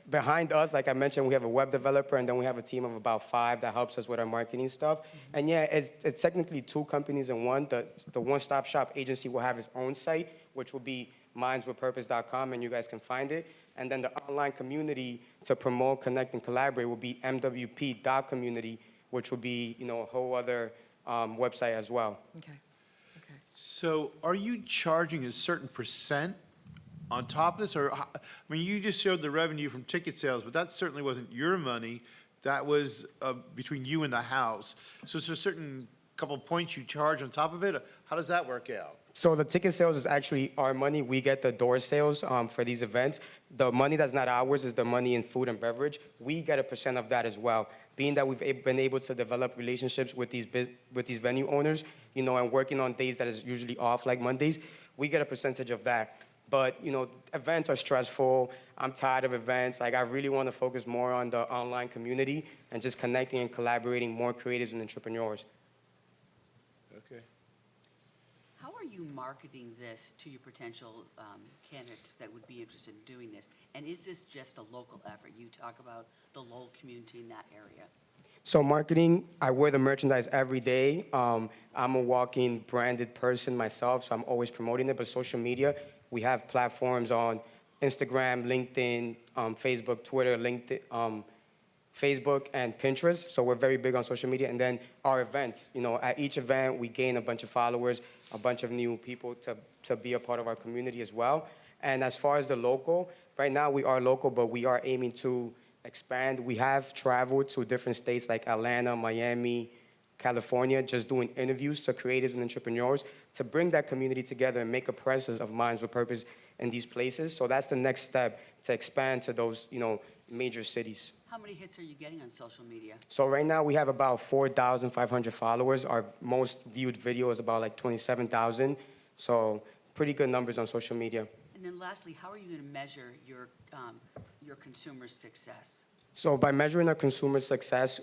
behind us, like I mentioned, we have a web developer, and then we have a team of about 5 that helps us with our marketing stuff. And yeah, it's technically 2 companies in one. The one-stop shop agency will have its own site, which will be mindswithpurpose.com, and you guys can find it. And then the online community to promote, connect, and collaborate will be mwp.community, which will be, a whole other website as well. Okay. So are you charging a certain percent on top of this? Or, I mean, you just showed the revenue from ticket sales, but that certainly wasn't your money. That was between you and the house. So is there a certain couple points you charge on top of it? How does that work out? So the ticket sales is actually our money. We get the door sales for these events. The money that's not ours is the money in food and beverage. We get a % of that as well. Being that we've been able to develop relationships with these venue owners, you know, and working on days that is usually off, like Mondays, we get a percentage of that. But, you know, events are stressful. I'm tired of events. Like, I really want to focus more on the online community and just connecting and collaborating more creatives and entrepreneurs. Okay. How are you marketing this to your potential candidates that would be interested in doing this? And is this just a local effort? You talk about the local community in that area. So marketing, I wear the merchandise every day. I'm a walking branded person myself, so I'm always promoting it. But social media, we have platforms on Instagram, LinkedIn, Facebook, Twitter, LinkedIn, Facebook, and Pinterest. So we're very big on social media. And then our events, you know, at each event, we gain a bunch of followers, a bunch of new people to be a part of our community as well. And as far as the local, right now we are local, but we are aiming to expand. We have traveled to different states like Atlanta, Miami, California, just doing interviews to creatives and entrepreneurs to bring that community together and make a presence of Minds with Purpose in these places. So that's the next step, to expand to those, you know, major cities. How many hits are you getting on social media? So right now we have about 4,500 followers. Our most viewed video is about like 27,000. So pretty good numbers on social media. And then lastly, how are you going to measure your consumers' success? So by measuring our consumer success,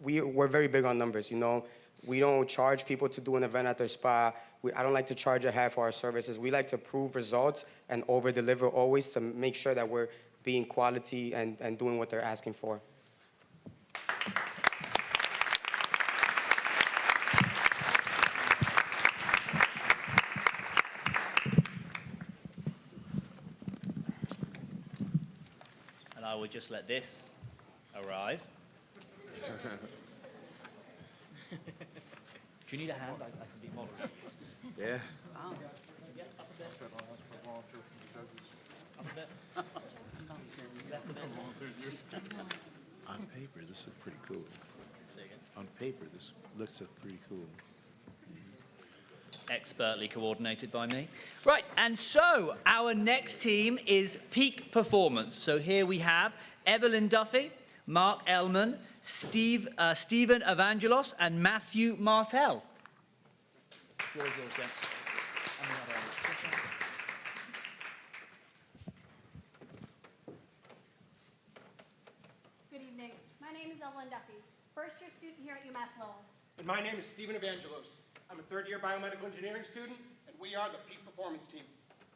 we're very big on numbers, you know. We don't charge people to do an event at their spa. I don't like to charge a half for our services. We like to prove results and over-deliver always to make sure that we're being quality and doing what they're asking for. And I will just let this arrive. Do you need a hand? I can be moderate. Yeah. Wow. Up a bit. Up a bit. Left a bit. On paper, this looks pretty cool. Say again. On paper, this looks pretty cool. Expertly coordinated by me. Right, and so our next team is Peak Performance. So here we have Evelyn Duffy, Mark Ellman, Stephen Evangelos, and Matthew Martell. The floor is yours, gents. Good evening. My name is Evelyn Duffy, first-year student here at UMass Lowell. And my name is Stephen Evangelos. I'm a third-year biomedical engineering student, and we are the Peak Performance Team.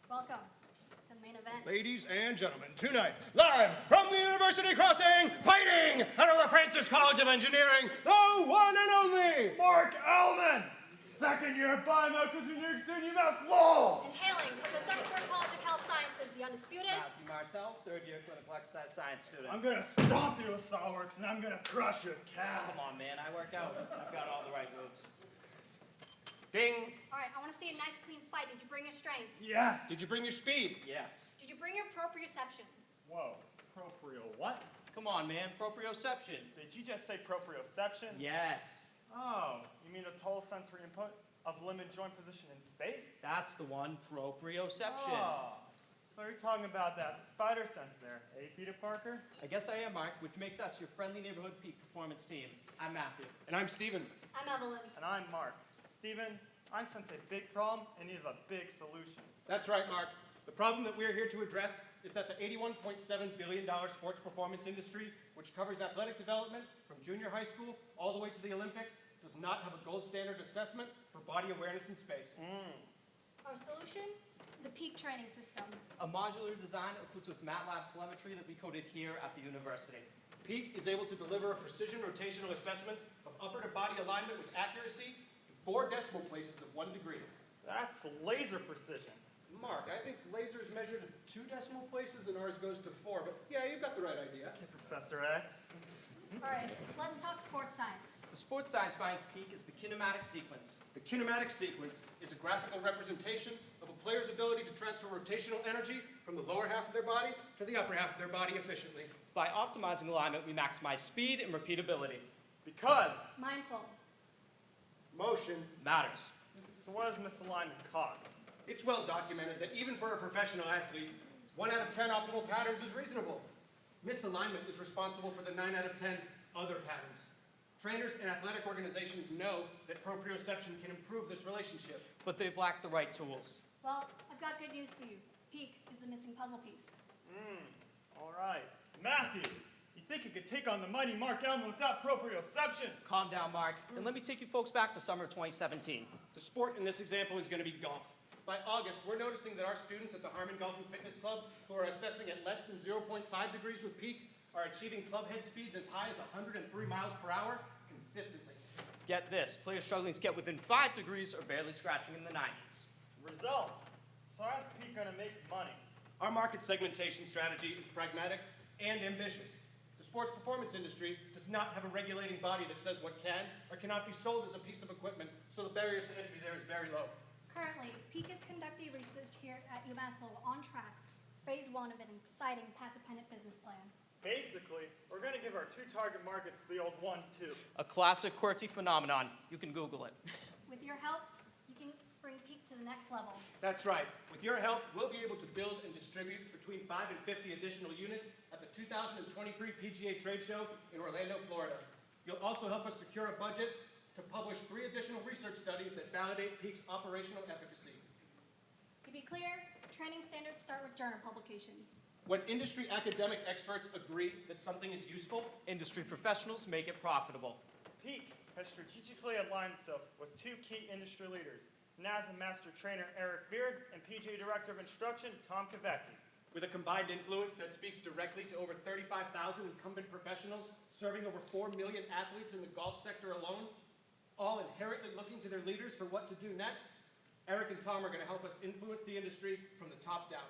Welcome to the main event. Ladies and gentlemen, tonight, live from the University Crossing, fighting out of the Francis College of Engineering, the one and only Mark Ellman, second-year biomedical engineering student, UMass Lowell. And hailing from the Southern College of Health Sciences, the undisputed Matthew Martell, third-year clinical exercise science student. I'm gonna stomp you with SolidWorks, and I'm gonna crush you with CAD. Come on, man, I work out. I've got all the right moves. Ding. All right, I want to see a nice, clean fight. Did you bring your strength? Yes. Did you bring your speed? Yes. Did you bring your proprioception? Whoa, proprio what? Come on, man, proprioception. Did you just say proprioception? Yes. Oh, you mean a total sensory input of limb and joint position in space? That's the one, proprioception. Oh, so you're talking about that spider sense there, eh, Peter Parker? I guess I am, Mark, which makes us your friendly neighborhood Peak Performance Team. I'm Matthew. And I'm Stephen. I'm Evelyn. And I'm Mark. Stephen, I sense a big problem and need a big solution. That's right, Mark. The problem that we're here to address is that the $81.7 billion sports performance industry, which covers athletic development from junior high school all the way to the Olympics, does not have a gold standard assessment for body awareness in space. Our solution? The Peak Training System. A modular design equipped with MATLAB telemetry that we coded here at the university. Peak is able to deliver a precision rotational assessment of upper to body alignment with accuracy in 4 decimal places of 1 degree. That's laser precision. Mark, I think lasers measured at 2 decimal places and ours goes to 4, but yeah, you've got the right idea. Okay, Professor X. All right, let's talk sports science. The sports science behind peak is the kinematic sequence. The kinematic sequence is a graphical representation of a player's ability to transfer rotational energy from the lower half of their body to the upper half of their body efficiently. By optimizing alignment, we maximize speed and repeatability. Because Mindful. motion Matters. So what does misalignment cost? It's well documented that even for a professional athlete, 1 out of 10 optimal patterns is reasonable. Misalignment is responsible for the 9 out of 10 other patterns. Trainers and athletic organizations know that proprioception can improve this relationship. But they've lacked the right tools. Well, I've got good news for you. Peak is the missing puzzle piece. All right. Matthew, you think you could take on the mighty Mark Elman without proprioception? Calm down, Mark, and let me take you folks back to summer 2017. The sport in this example is going to be golf. By August, we're noticing that our students at the Harmon Golf and Fitness Club, who are assessing at less than 0.5 degrees with peak, are achieving club head speeds as high as 103 miles per hour consistently. Get this, players struggling to get within 5 degrees are barely scratching in the 90s. Results. So how's Pete gonna make money? Our market segmentation strategy is pragmatic and ambitious. The sports performance industry does not have a regulating body that says what can or cannot be sold as a piece of equipment, so the barrier to entry there is very low. Currently, Peak is conducting research here at UMass Lowell on track for phase 1 of an exciting path-dependent business plan. Basically, we're gonna give our two target markets the old 1-2. A classic QWERTY phenomenon. You can Google it. With your help, you can bring Peak to the next level. That's right. With your help, we'll be able to build and distribute between 5 and 50 additional units at the 2023 PGA Trade Show in Orlando, Florida. You'll also help us secure a budget to publish 3 additional research studies that validate Peak's operational efficacy. To be clear, training standards start with journal publications. When industry academic experts agree that something is useful, industry professionals make it profitable. Peak has strategically aligned itself with 2 key industry leaders, NASM Master Trainer Eric Beard and PGA Director of Instruction Tom Kavecki. with a combined influence that speaks directly to over 35,000 incumbent professionals, serving over 4 million athletes in the golf sector alone, all inherently looking to their leaders for what to do next, Eric and Tom are going to help us influence the industry from the top down.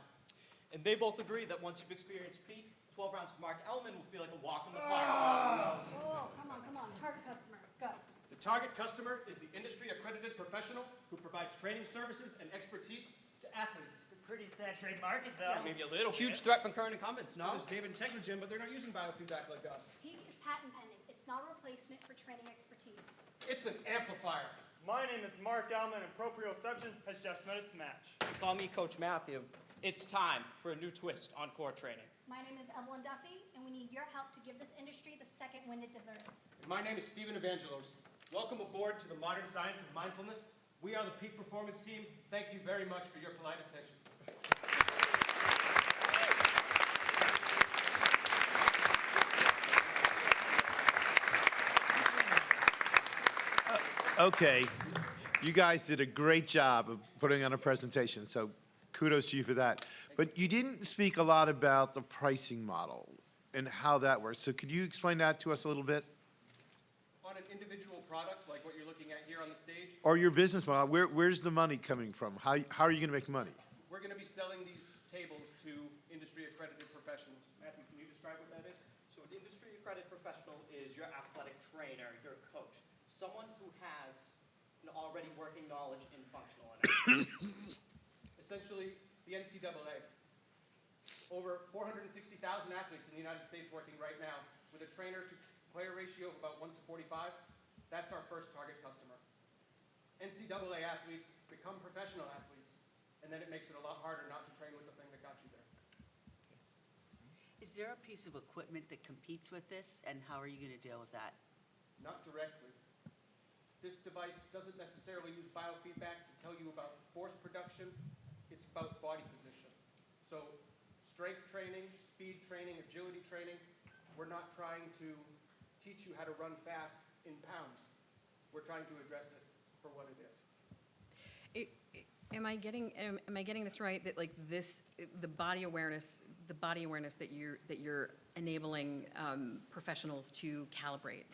And they both agree that once you've experienced peak, 12 rounds of Mark Elman will feel like a walk in the park. Whoa, come on. Target customer, go. The target customer is the industry-accredited professional who provides training services and expertise to athletes. It's a pretty saturated market, though. Yeah, maybe a little bit. Huge threat from current incumbents, no? There's David Technogen, but they're not using biofeedback like us. Peak is patent pending. It's not a replacement for training expertise. It's an amplifier. My name is Mark Elman, and proprioception has just met its match. Call me Coach Matthew. It's time for a new twist on core training. My name is Evelyn Duffy, and we need your help to give this industry the second wind it deserves. And my name is Stephen Evangelos. Welcome aboard to the modern science of mindfulness. We are the Peak Performance Team. Thank you very much for your polite attention. Okay, you guys did a great job of putting on a presentation, so kudos to you for that. But you didn't speak a lot about the pricing model and how that works. So could you explain that to us a little bit? On an individual product, like what you're looking at here on the stage, Or your business model, where's the money coming from? How are you going to make money? we're going to be selling these tables to industry-accredited professionals. Matthew, can you describe what that is? So an industry accredited professional is your athletic trainer, your coach, someone who has an already working knowledge in functional energy. Essentially, the NCAA. Over 460,000 athletes in the United States working right now with a trainer-to-player ratio of about 1 to 45. That's our first target customer. NCAA athletes become professional athletes, and then it makes it a lot harder not to train with the thing that got you there. Is there a piece of equipment that competes with this, and how are you going to deal with that? Not directly. This device doesn't necessarily use biofeedback to tell you about force production. It's about body position. So strength training, speed training, agility training, we're not trying to teach you how to run fast in pounds. We're trying to address it for what it is. Am I getting this right? That like this, the body awareness that you're enabling professionals to calibrate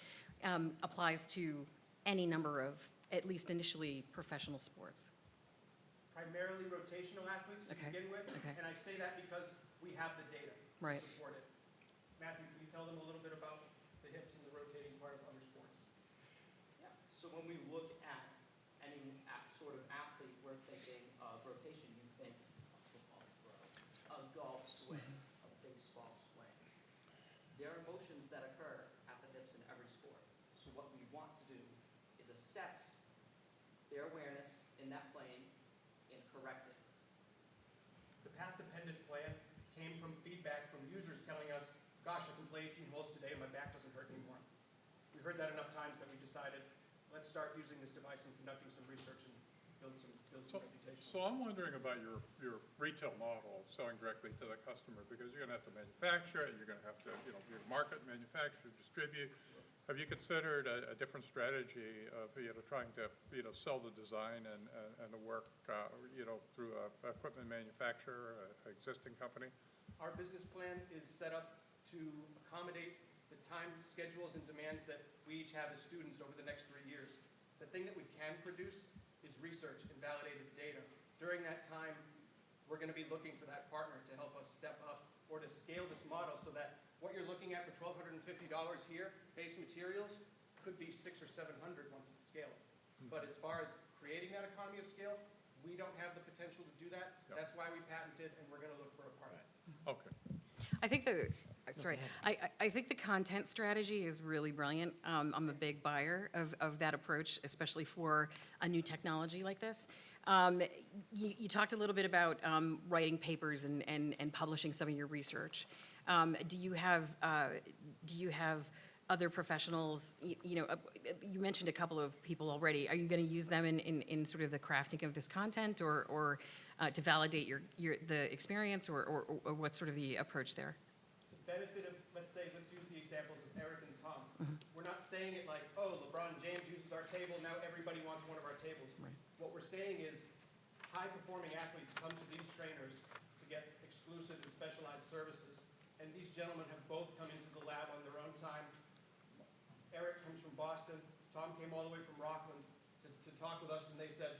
applies to any number of, at least initially, professional sports. Primarily rotational athletes to Okay. begin with, Okay. and I say that because we have the data Right. to support it. Matthew, can you tell them a little bit about the hips and the rotating part of other sports? So when we look at any sort of athlete, we're thinking of rotation. You think a football throw, a golf swing, a baseball swing. There are motions that occur at the hips in every sport. So what we want to do is assess their awareness in that plane and correct it. The path-dependent plan came from feedback from users telling us, gosh, I can play 18 holes today and my back doesn't hurt anymore. We heard that enough times that we decided, let's start using this device and conducting some research and build some reputation. So I'm wondering about your retail model, selling directly to the customer, because you're gonna have to manufacture it, you're gonna have to, you market, manufacture, distribute. Have you considered a different strategy of, trying to, sell the design and the work, through a equipment manufacturer, an existing company? Our business plan is set up to accommodate the time schedules and demands that we each have as students over the next 3 years. The thing that we can produce is research and validated data. During that time, we're going to be looking for that partner to help us step up or to scale this model so that what you're looking at for $1,250 here, base materials, could be $600 or $700 once it's scaled. But as far as creating that economy of scale, we don't have the potential to do that. Yep. That's why we patented, and we're going to look for a partner. Okay. I think I think the content strategy is really brilliant. I'm a big buyer of that approach, especially for a new technology like this. You talked a little bit about writing papers and publishing some of your research. Do you have other professionals? You mentioned a couple of people already. Are you going to use them in sort of the crafting of this content, or to validate the experience, or what's sort of the approach there? The benefit of, let's use the examples of Eric and Tom. We're not saying it like, oh, LeBron James uses our table, now everybody wants one of our tables. What we're saying is high-performing athletes come to these trainers to get exclusive and specialized services. And these gentlemen have both come into the lab on their own time. Eric comes from Boston. Tom came all the way from Rockland to talk with us, and they said,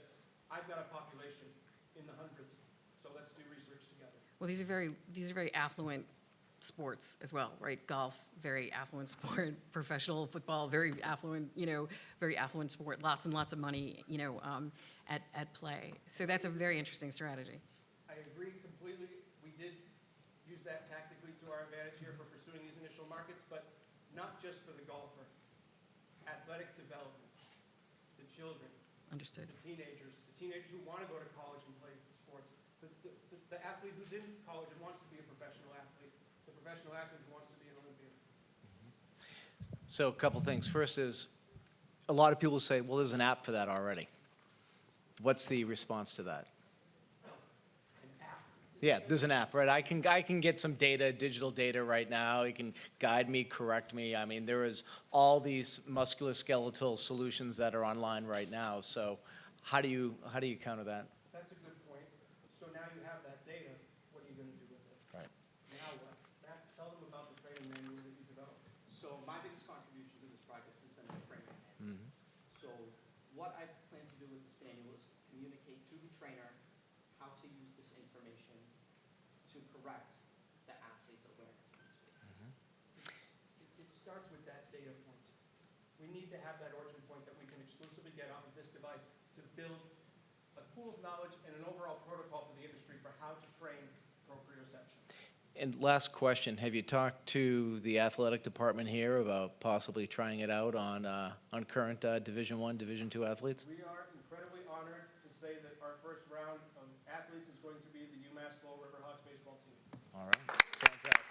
I've got a population in the hundreds, so let's do research together. Well, these are very affluent sports as well, right? Golf, very affluent sport. Professional football, very affluent sport. Lots and lots of money, at play. So that's a very interesting strategy. I agree completely. We did use that tactically to our advantage here for pursuing these initial markets, but not just for the golfer. Athletic development, the children. Understood. The teenagers who want to go to college and play sports. The athlete who's in college and wants to be a professional athlete. The professional athlete who wants to be an Olympian. So a couple things. First is, a lot of people say, well, there's an app for that already. What's the response to that? Yeah, there's an app, right? I can get some data, digital data right now. You can guide me, correct me. I mean, there is all these musculoskeletal solutions that are online right now. So how do you counter that? That's a good point. So now you have that data. What are you going to do with it? Right. Now what? Matt, tell them about the training manual that you developed. So my biggest contribution to this project has been a training manual. So what I plan to do with this manual is communicate to the trainer how to use this information to correct the athlete's awareness in the space. It starts with that data point. We need to have that origin point that we can exclusively get off of this device to build a pool of knowledge and an overall protocol for the industry for how to train proprioception. And last question, have you talked to the athletic department here about possibly trying it out on current Division I, Division II athletes? We are incredibly honored to say that our first round of athletes is going to be the UMass Lowell Riverhawks baseball team. All right, fantastic.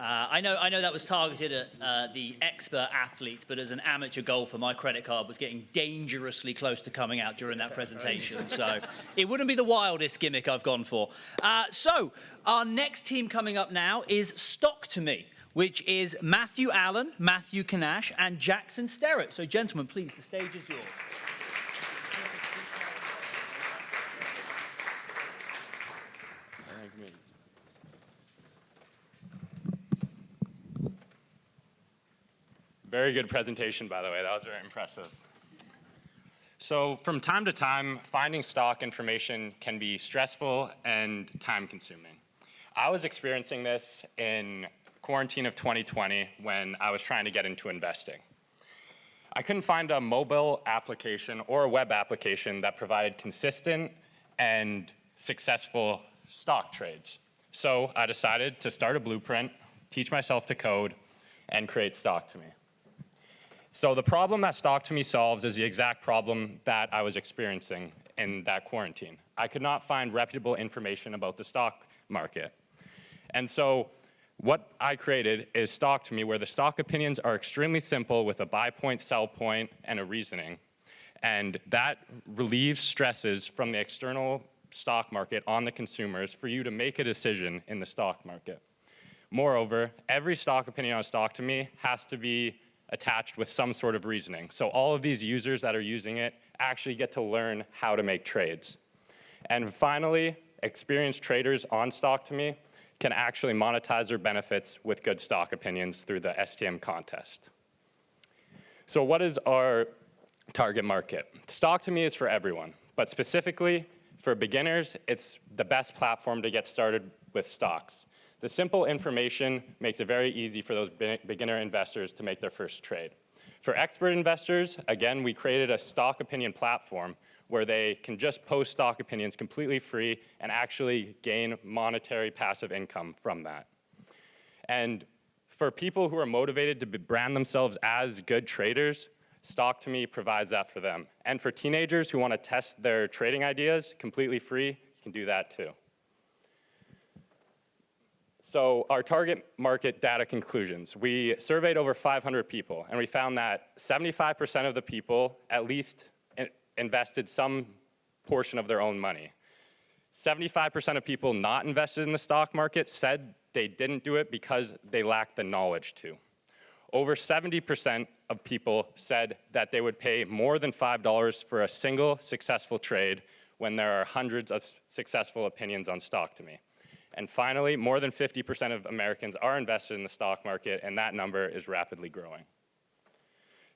I know that was targeted at the expert athletes, but as an amateur golfer, my credit card was getting dangerously close to coming out during that presentation. So it wouldn't be the wildest gimmick I've gone for. So our next team coming up now is Stock to Me, which is Matthew Allen, Matthew Kanash, and Jackson Sterrett. So gentlemen, please, the stage is yours. Very good presentation, by the way. That was very impressive. So from time to time, finding stock information can be stressful and time-consuming. I was experiencing this in quarantine of 2020 when I was trying to get into investing. I couldn't find a mobile application or a web application that provided consistent and successful stock trades. So I decided to start a blueprint, teach myself to code, and create Stock2Me. So the problem that Stock2Me solves is the exact problem that I was experiencing in that quarantine. I could not find reputable information about the stock market. And so what I created is Stock2Me, where the stock opinions are extremely simple with a buy point, sell point, and a reasoning. And that relieves stresses from the external stock market on the consumers for you to make a decision in the stock market. Moreover, every stock opinion on Stock2Me has to be attached with some sort of reasoning. So all of these users that are using it actually get to learn how to make trades. And finally, experienced traders on Stock2Me can actually monetize their benefits with good stock opinions through the STM contest. So what is our target market? Stock2Me is for everyone, but specifically for beginners, it's the best platform to get started with stocks. The simple information makes it very easy for those beginner investors to make their first trade. For expert investors, again, we created a stock opinion platform where they can just post stock opinions completely free and actually gain monetary passive income from that. And for people who are motivated to brand themselves as good traders, Stock2Me provides that for them. And for teenagers who want to test their trading ideas completely free, you can do that too. So our target market data conclusions. We surveyed over 500 people, and we found that 75% of the people at least invested some portion of their own money. 75% of people not invested in the stock market said they didn't do it because they lacked the knowledge to. Over 70% of people said that they would pay more than $5 for a single successful trade when there are hundreds of successful opinions on Stock2Me. And finally, more than 50% of Americans are invested in the stock market, and that number is rapidly growing.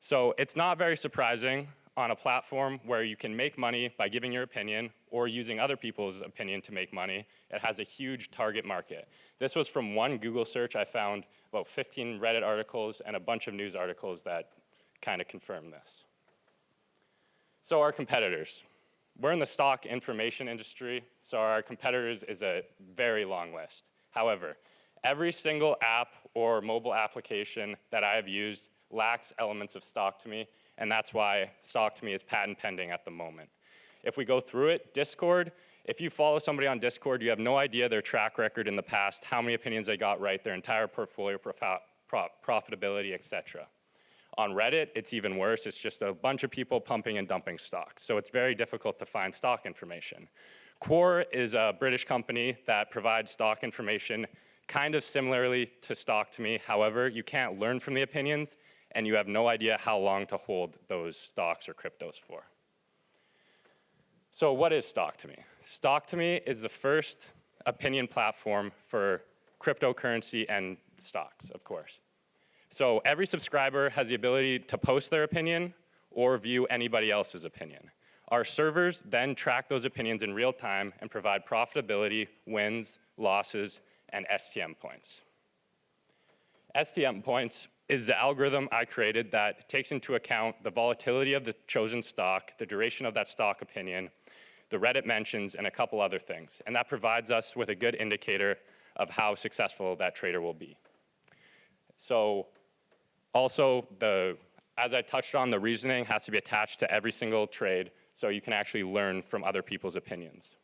So it's not very surprising on a platform where you can make money by giving your opinion or using other people's opinion to make money. It has a huge target market. This was from one Google search. I found about 15 Reddit articles and a bunch of news articles that kind of confirm this. So our competitors. We're in the stock information industry, so our competitors is a very long list. However, every single app or mobile application that I have used lacks elements of Stock2Me, and that's why Stock2Me is patent pending at the moment. If we go through it, Discord, if you follow somebody on Discord, you have no idea their track record in the past, how many opinions they got right, their entire portfolio profitability, etc. On Reddit, it's even worse. It's just a bunch of people pumping and dumping stocks. So it's very difficult to find stock information. Quora is a British company that provides stock information kind of similarly to Stock2Me. However, you can't learn from the opinions, and you have no idea how long to hold those stocks or cryptos for. So what is Stock2Me? Stock2Me is the first opinion platform for cryptocurrency and stocks, of course. So every subscriber has the ability to post their opinion or view anybody else's opinion. Our servers then track those opinions in real time and provide profitability, wins, losses, and STM points. STM points is the algorithm I created that takes into account the volatility of the chosen stock, the duration of that stock opinion, the Reddit mentions, and a couple other things. And that provides us with a good indicator of how successful that trader will be. So also, as I touched on, the reasoning has to be attached to every single trade so you can actually learn from other people's opinions.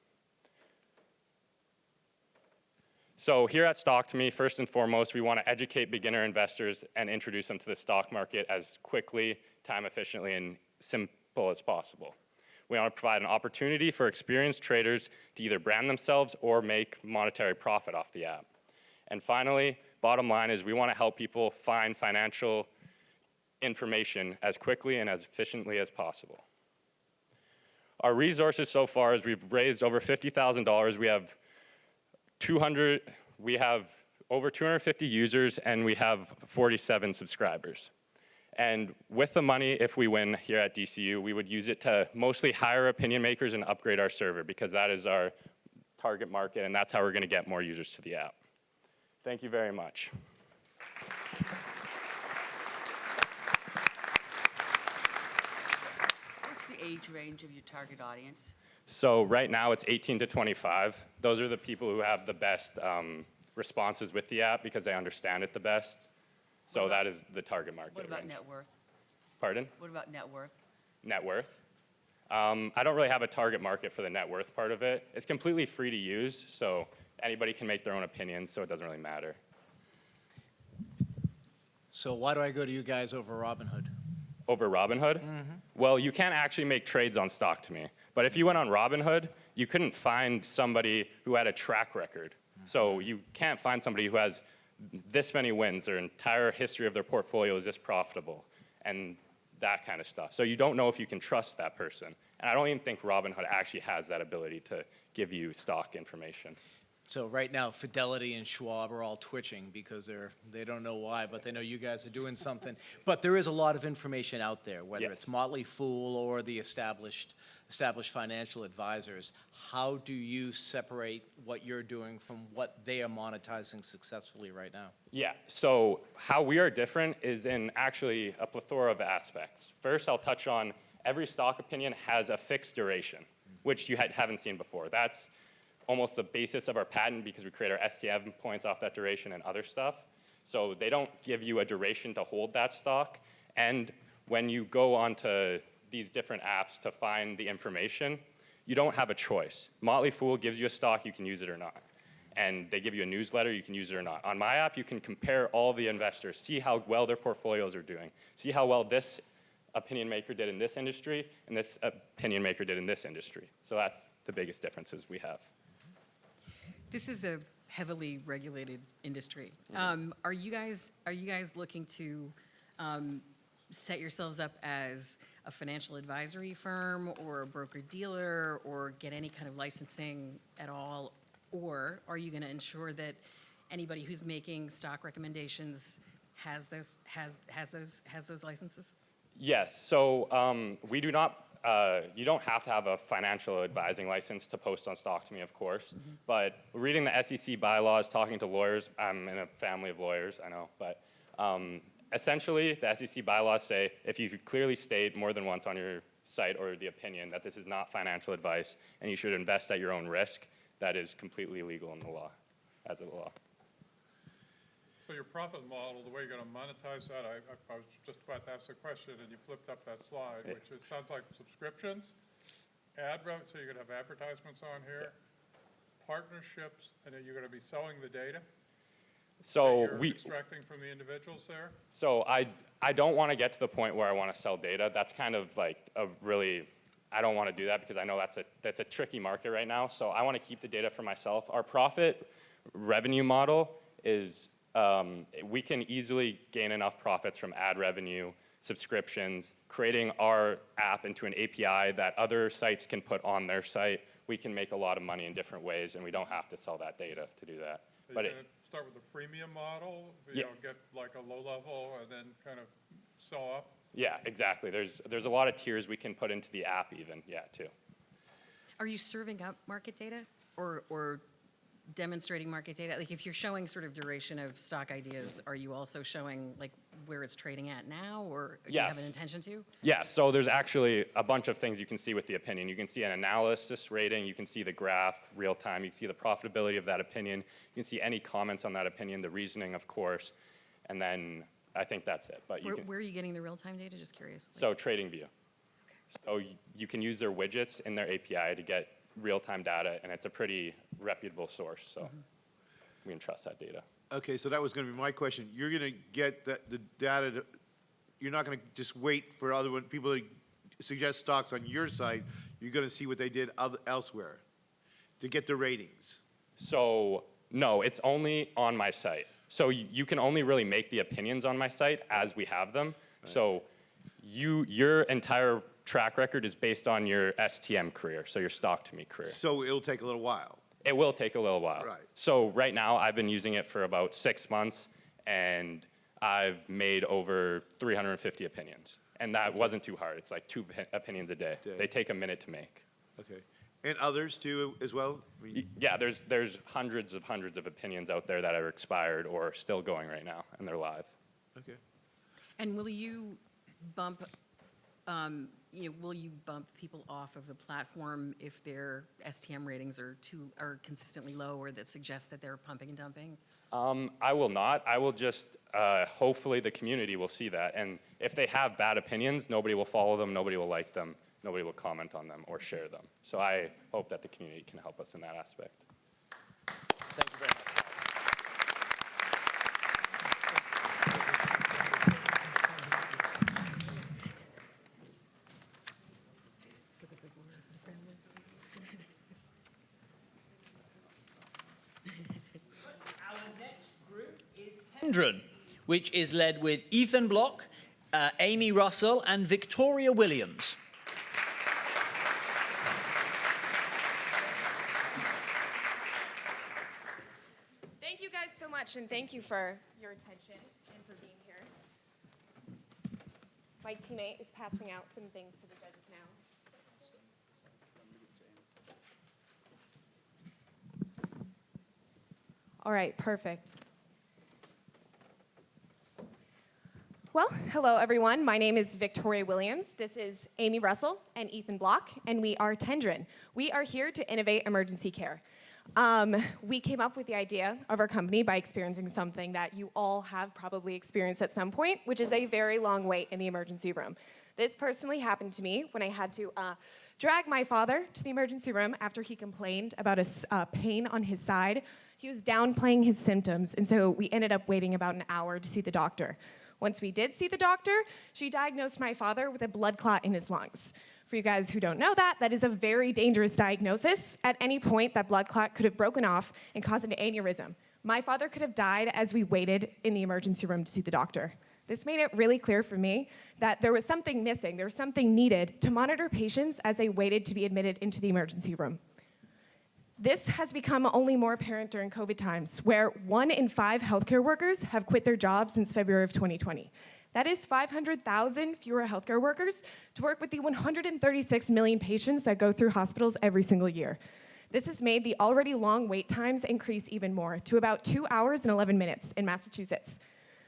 So here at Stock2Me, first and foremost, we want to educate beginner investors and introduce them to the stock market as quickly, time efficiently, and simple as possible. We want to provide an opportunity for experienced traders to either brand themselves or make monetary profit off the app. And finally, bottom line is we want to help people find financial information as quickly and as efficiently as possible. Our resources so far is we've raised over $50,000. We have over 250 users, and we have 47 subscribers. And with the money, if we win here at DCU, we would use it to mostly hire opinion makers and upgrade our server because that is our target market and that's how we're going to get more users to the app. Thank you very much. What's the age range of your target audience? So right now it's 18 to 25. Those are the people who have the best responses with the app because they understand it the best. So that is the target market. What about range. net worth? Pardon? What about net worth? Net worth. I don't really have a target market for the net worth part of it. It's completely free to use, so anybody can make their own opinions, so it doesn't really matter. So why do I go to you guys over Robinhood? Over Robinhood? Well, you can't actually make trades on Stock to Me. But if you went on Robinhood, you couldn't find somebody who had a track record. So you can't find somebody who has this many wins, their entire history of their portfolio is this profitable, and that kind of stuff. So you don't know if you can trust that person. And I don't even think Robinhood actually has that ability to give you stock information. So right now, Fidelity and Schwab are all twitching because they don't know why, but they know you guys are doing something. But there is a lot of information out there, whether it's Motley Fool or the established financial advisors. How do you separate what you're doing from what they are monetizing successfully right now? Yeah, so how we are different is in actually a plethora of aspects. First, I'll touch on every stock opinion has a fixed duration, which you haven't seen before. That's almost the basis of our patent because we create our STM points off that duration and other stuff. So they don't give you a duration to hold that stock. And when you go onto these different apps to find the information, you don't have a choice. Motley Fool gives you a stock, you can use it or not. And they give you a newsletter, you can use it or not. On my app, you can compare all the investors, see how well their portfolios are doing, see how well this opinion maker did in this industry and this opinion maker did in this industry. So that's the biggest differences we have. This is a heavily regulated industry. Are you guys looking to set yourselves up as a financial advisory firm or a broker-dealer or get any kind of licensing at all? Or are you going to ensure that anybody who's making stock recommendations has those licenses? Yes, so we do not, you don't have to have a financial advising license to post on Stock to Me, of course, but reading the SEC bylaws, talking to lawyers, I'm in a family of lawyers, I know, but essentially the SEC bylaws say if you clearly state more than once on your site or the opinion that this is not financial advice and you should invest at your own risk, that is completely legal in the law, as a law. So your profit model, the way you're going to monetize that, I was just about to ask the question, and you flipped up that slide, which is, sounds like subscriptions, ad revenue, so you're going to have advertisements on here, partnerships, and then you're going to be selling the data So that you're extracting from the individuals there? So I don't want to get to the point where I want to sell data. That's kind of like a really, I don't want to do that because I know that's a tricky market right now. So I want to keep the data for myself. Our profit revenue model is we can easily gain enough profits from ad revenue, subscriptions, creating our app into an API that other sites can put on their site. We can make a lot of money in different ways, and we don't have to sell that data to do that. So But you're going to start with a freemium model, you know, get like a low level and then kind of sell up? yeah, exactly. There's a lot of tiers we can put into the app even, too. Are you serving up market data or demonstrating market data? Like if you're showing sort of duration of stock ideas, are you also showing like where it's trading at now or do you have an intention to? Yeah, so there's actually a bunch of things you can see with the opinion. You can see an analysis rating, you can see the graph real time, you can see the profitability of that opinion, you can see any comments on that opinion, the reasoning, of course, and then I think that's it. But Where are you getting the real-time data? Just curious. So TradingView. So you can use their widgets in their API to get real-time data, and it's a pretty reputable source, so we can trust that data. Okay, so that was going to be my question. You're going to get the data, you're not going to just wait for people to suggest stocks on your site. You're going to see what they did elsewhere to get the ratings. So no, it's only on my site. So you can only really make the opinions on my site as we have them. Right. So your entire track record is based on your STM career, so your Stock to Me career. So it'll take a little while. It will take a little while. Right. So right now I've been using it for about 6 months, and I've made over 350 opinions. And that wasn't too hard. It's like 2 opinions a day. They take a minute to make. Okay. And others too as well? I mean, Yeah, there's hundreds of opinions out there that are expired or still going right now, and they're live. okay. And will you bump, will you bump people off of the platform if their STM ratings are consistently low or that suggest that they're pumping and dumping? I will not. I will just, hopefully the community will see that. And if they have bad opinions, nobody will follow them, nobody will like them, nobody will comment on them or share them. So I hope that the community can help us in that aspect. Thank you very much. Our next group is Tendron, which is led with Ethan Block, Amy Russell, and Victoria Williams. Thank you guys so much, and thank you for your attention and for being here. My teammate is passing out some things to the judges now. All right, perfect. Well, hello everyone. My name is Victoria Williams. This is Amy Russell and Ethan Block, and we are Tendron. We are here to innovate emergency care. We came up with the idea of our company by experiencing something that you all have probably experienced at some point, which is a very long wait in the emergency room. This personally happened to me when I had to drag my father to the emergency room after he complained about a pain on his side. He was downplaying his symptoms, and so we ended up waiting about an hour to see the doctor. Once we did see the doctor, she diagnosed my father with a blood clot in his lungs. For you guys who don't know that, that is a very dangerous diagnosis. At any point, that blood clot could have broken off and caused an aneurysm. My father could have died as we waited in the emergency room to see the doctor. This made it really clear for me that there was something missing, there was something needed to monitor patients as they waited to be admitted into the emergency room. This has become only more apparent during COVID times, where 1 in 5 healthcare workers have quit their jobs since February of 2020. That is 500,000 fewer healthcare workers to work with the 136 million patients that go through hospitals every single year. This has made the already long wait times increase even more, to about 2 hours and 11 minutes in Massachusetts,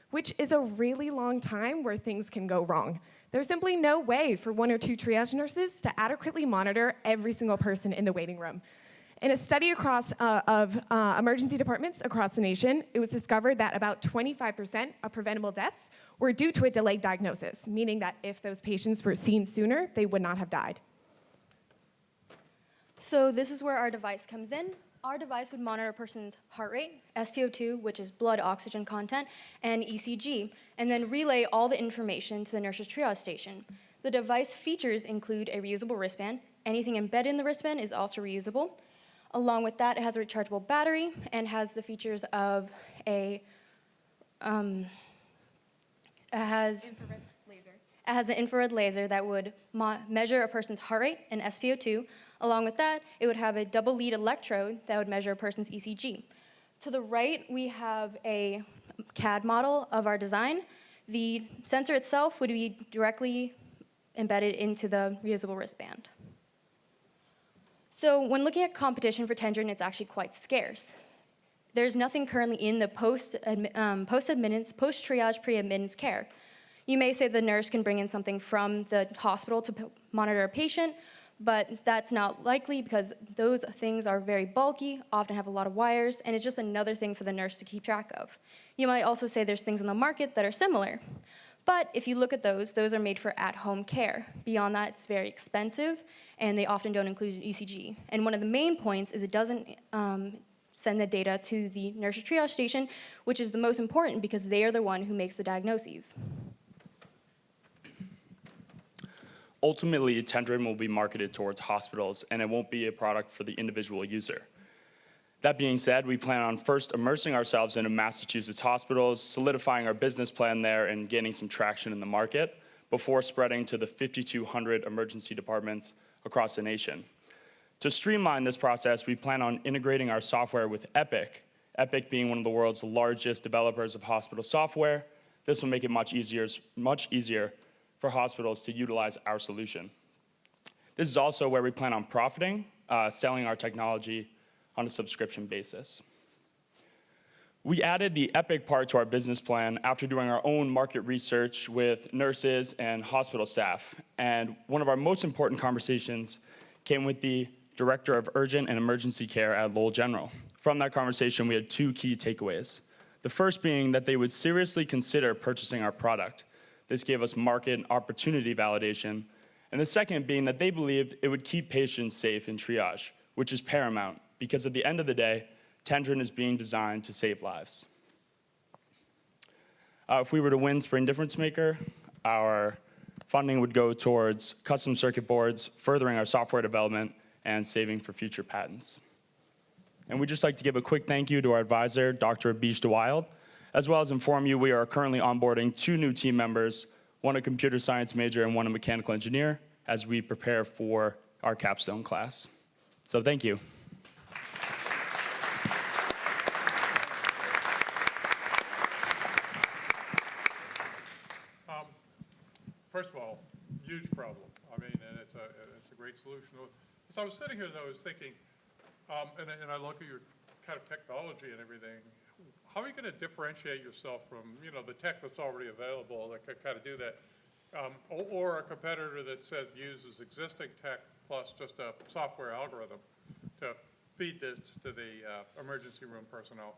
which is a really long time where things can go wrong. There's simply no way for 1 or 2 triage nurses to adequately monitor every single person in the waiting room. In a study of emergency departments across the nation, it was discovered that about 25% of preventable deaths were due to a delayed diagnosis, meaning that if those patients were seen sooner, they would not have died. So this is where our device comes in. Our device would monitor a person's heart rate, SpO2, which is blood oxygen content, and ECG, and then relay all the information to the nurse's triage station. The device features include a reusable wristband. Anything embedded in the wristband is also reusable. Along with that, it has a rechargeable battery and has the features of it has an infrared laser that would measure a person's heart rate and SpO2. Along with that, it would have a double lead electrode that would measure a person's ECG. To the right, we have a CAD model of our design. The sensor itself would be directly embedded into the reusable wristband. So when looking at competition for Tendron, it's actually quite scarce. There's nothing currently in the post-admittance, post-triage, pre-admittance care. You may say the nurse can bring in something from the hospital to monitor a patient, but that's not likely because those things are very bulky, often have a lot of wires, and it's just another thing for the nurse to keep track of. You might also say there's things on the market that are similar. But if you look at those are made for at-home care. Beyond that, it's very expensive, and they often don't include an ECG. And one of the main points is it doesn't send the data to the nurse's triage station, which is the most important because they are the one who makes the diagnoses. Ultimately, Tendron will be marketed towards hospitals, and it won't be a product for the individual user. That being said, we plan on first immersing ourselves into Massachusetts hospitals, solidifying our business plan there, and gaining some traction in the market before spreading to the 5,200 emergency departments across the nation. To streamline this process, we plan on integrating our software with Epic, Epic being one of the world's largest developers of hospital software. This will make it much easier for hospitals to utilize our solution. This is also where we plan on profiting, selling our technology on a subscription basis. We added the Epic part to our business plan after doing our own market research with nurses and hospital staff. And one of our most important conversations came with the Director of Urgent and Emergency Care at Lowell General. From that conversation, we had two key takeaways. The first being that they would seriously consider purchasing our product. This gave us market opportunity validation. And the second being that they believed it would keep patients safe in triage, which is paramount, because at the end of the day, Tendren is being designed to save lives. If we were to win Spring Difference Maker, our funding would go towards custom circuit boards, furthering our software development, and saving for future patents. And we'd just like to give a quick thank you to our advisor, Dr. Abish DeWild, as well as inform you we are currently onboarding 2 new team members, one a computer science major and one a mechanical engineer, as we prepare for our capstone class. So thank you. First of all, huge problem. I mean, and it's a great solution. As I was sitting here, though, I was thinking, and I look at your kind of technology and everything, how are you going to differentiate yourself from, the tech that's already available that could kind of do that, or a competitor that says uses existing tech plus just a software algorithm to feed this to the emergency room personnel?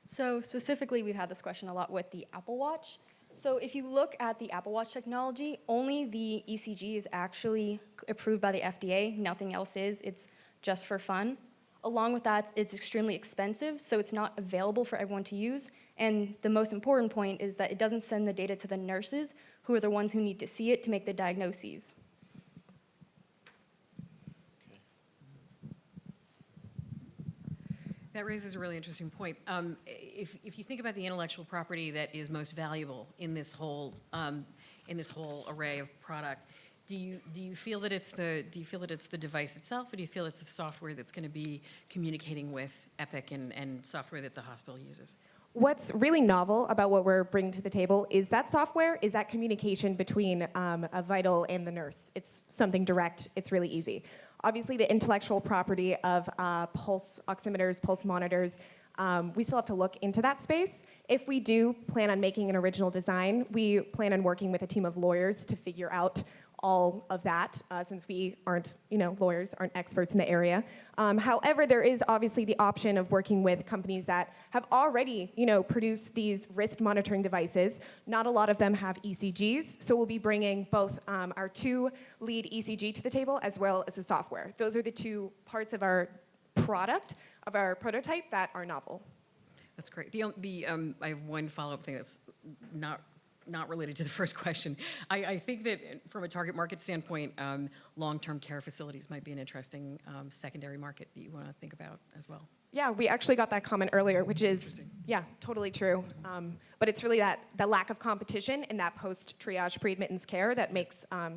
So specifically, we've had this question a lot with the Apple Watch. So if you look at the Apple Watch technology, only the ECG is actually approved by the FDA. Nothing else is. It's just for fun. Along with that, it's extremely expensive, so it's not available for everyone to use. And the most important point is that it doesn't send the data to the nurses, who are the ones who need to see it to make the diagnoses. That raises a really interesting point. If you think about the intellectual property that is most valuable in this whole array of product, do you feel that it's the device itself, or do you feel it's the software that's going to be communicating with Epic and software that the hospital uses? What's really novel about what we're bringing to the table is that software, is that communication between a vital and the nurse. It's something direct, it's really easy. Obviously, the intellectual property of pulse oximeters, pulse monitors, we still have to look into that space. If we do plan on making an original design, we plan on working with a team of lawyers to figure out all of that, since we aren't, lawyers aren't experts in the area. However, there is obviously the option of working with companies that have already, produced these wrist monitoring devices. Not a lot of them have ECGs, so we'll be bringing both our 2 lead ECG to the table as well as the software. Those are the 2 parts of our product, of our prototype, that are novel. That's great. I have one follow-up thing that's not related to the first question. I think that from a target market standpoint, long-term care facilities might be an interesting secondary market that you want to think about as well. Yeah, we actually got that comment earlier, which is, yeah, totally true. But it's really the lack of competition in that post-triage pre-admittance care that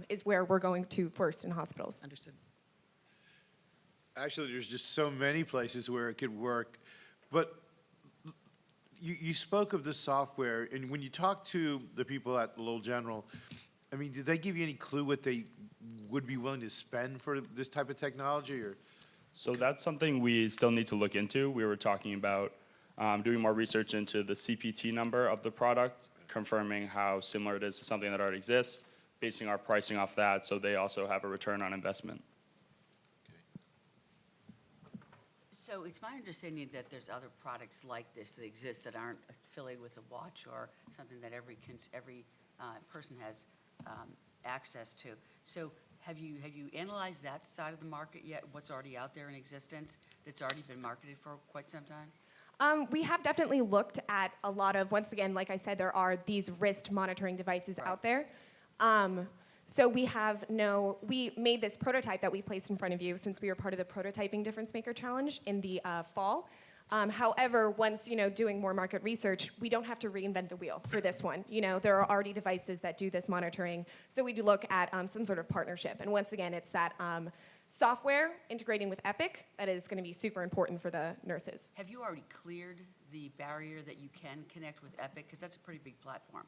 is where we're going to first in hospitals. Understood. Actually, there's just so many places where it could work. But you spoke of the software, and when you talk to the people at Lowell General, I mean, did they give you any clue what they would be willing to spend for this type of technology? Or So that's something we still need to look into. We were talking about doing more research into the CPT number of the product, confirming how similar it is to something that already exists, basing our pricing off that so they also have a return on investment. So it's my understanding that there's other products like this that exist that aren't affiliated with a watch or something that every person has access to. So have you analyzed that side of the market yet? What's already out there in existence that's already been marketed for quite some time? We have definitely looked at a lot of, once again, like I said, there are these wrist monitoring devices out there. So we made this prototype that we placed in front of you since we were part of the Prototyping Difference Maker Challenge in the fall. However, once doing more market research, we don't have to reinvent the wheel for this one. There are already devices that do this monitoring, so we do look at some sort of partnership. And once again, it's that software integrating with Epic that is going to be super important for the nurses. Have you already cleared the barrier that you can connect with Epic? Because that's a pretty big platform.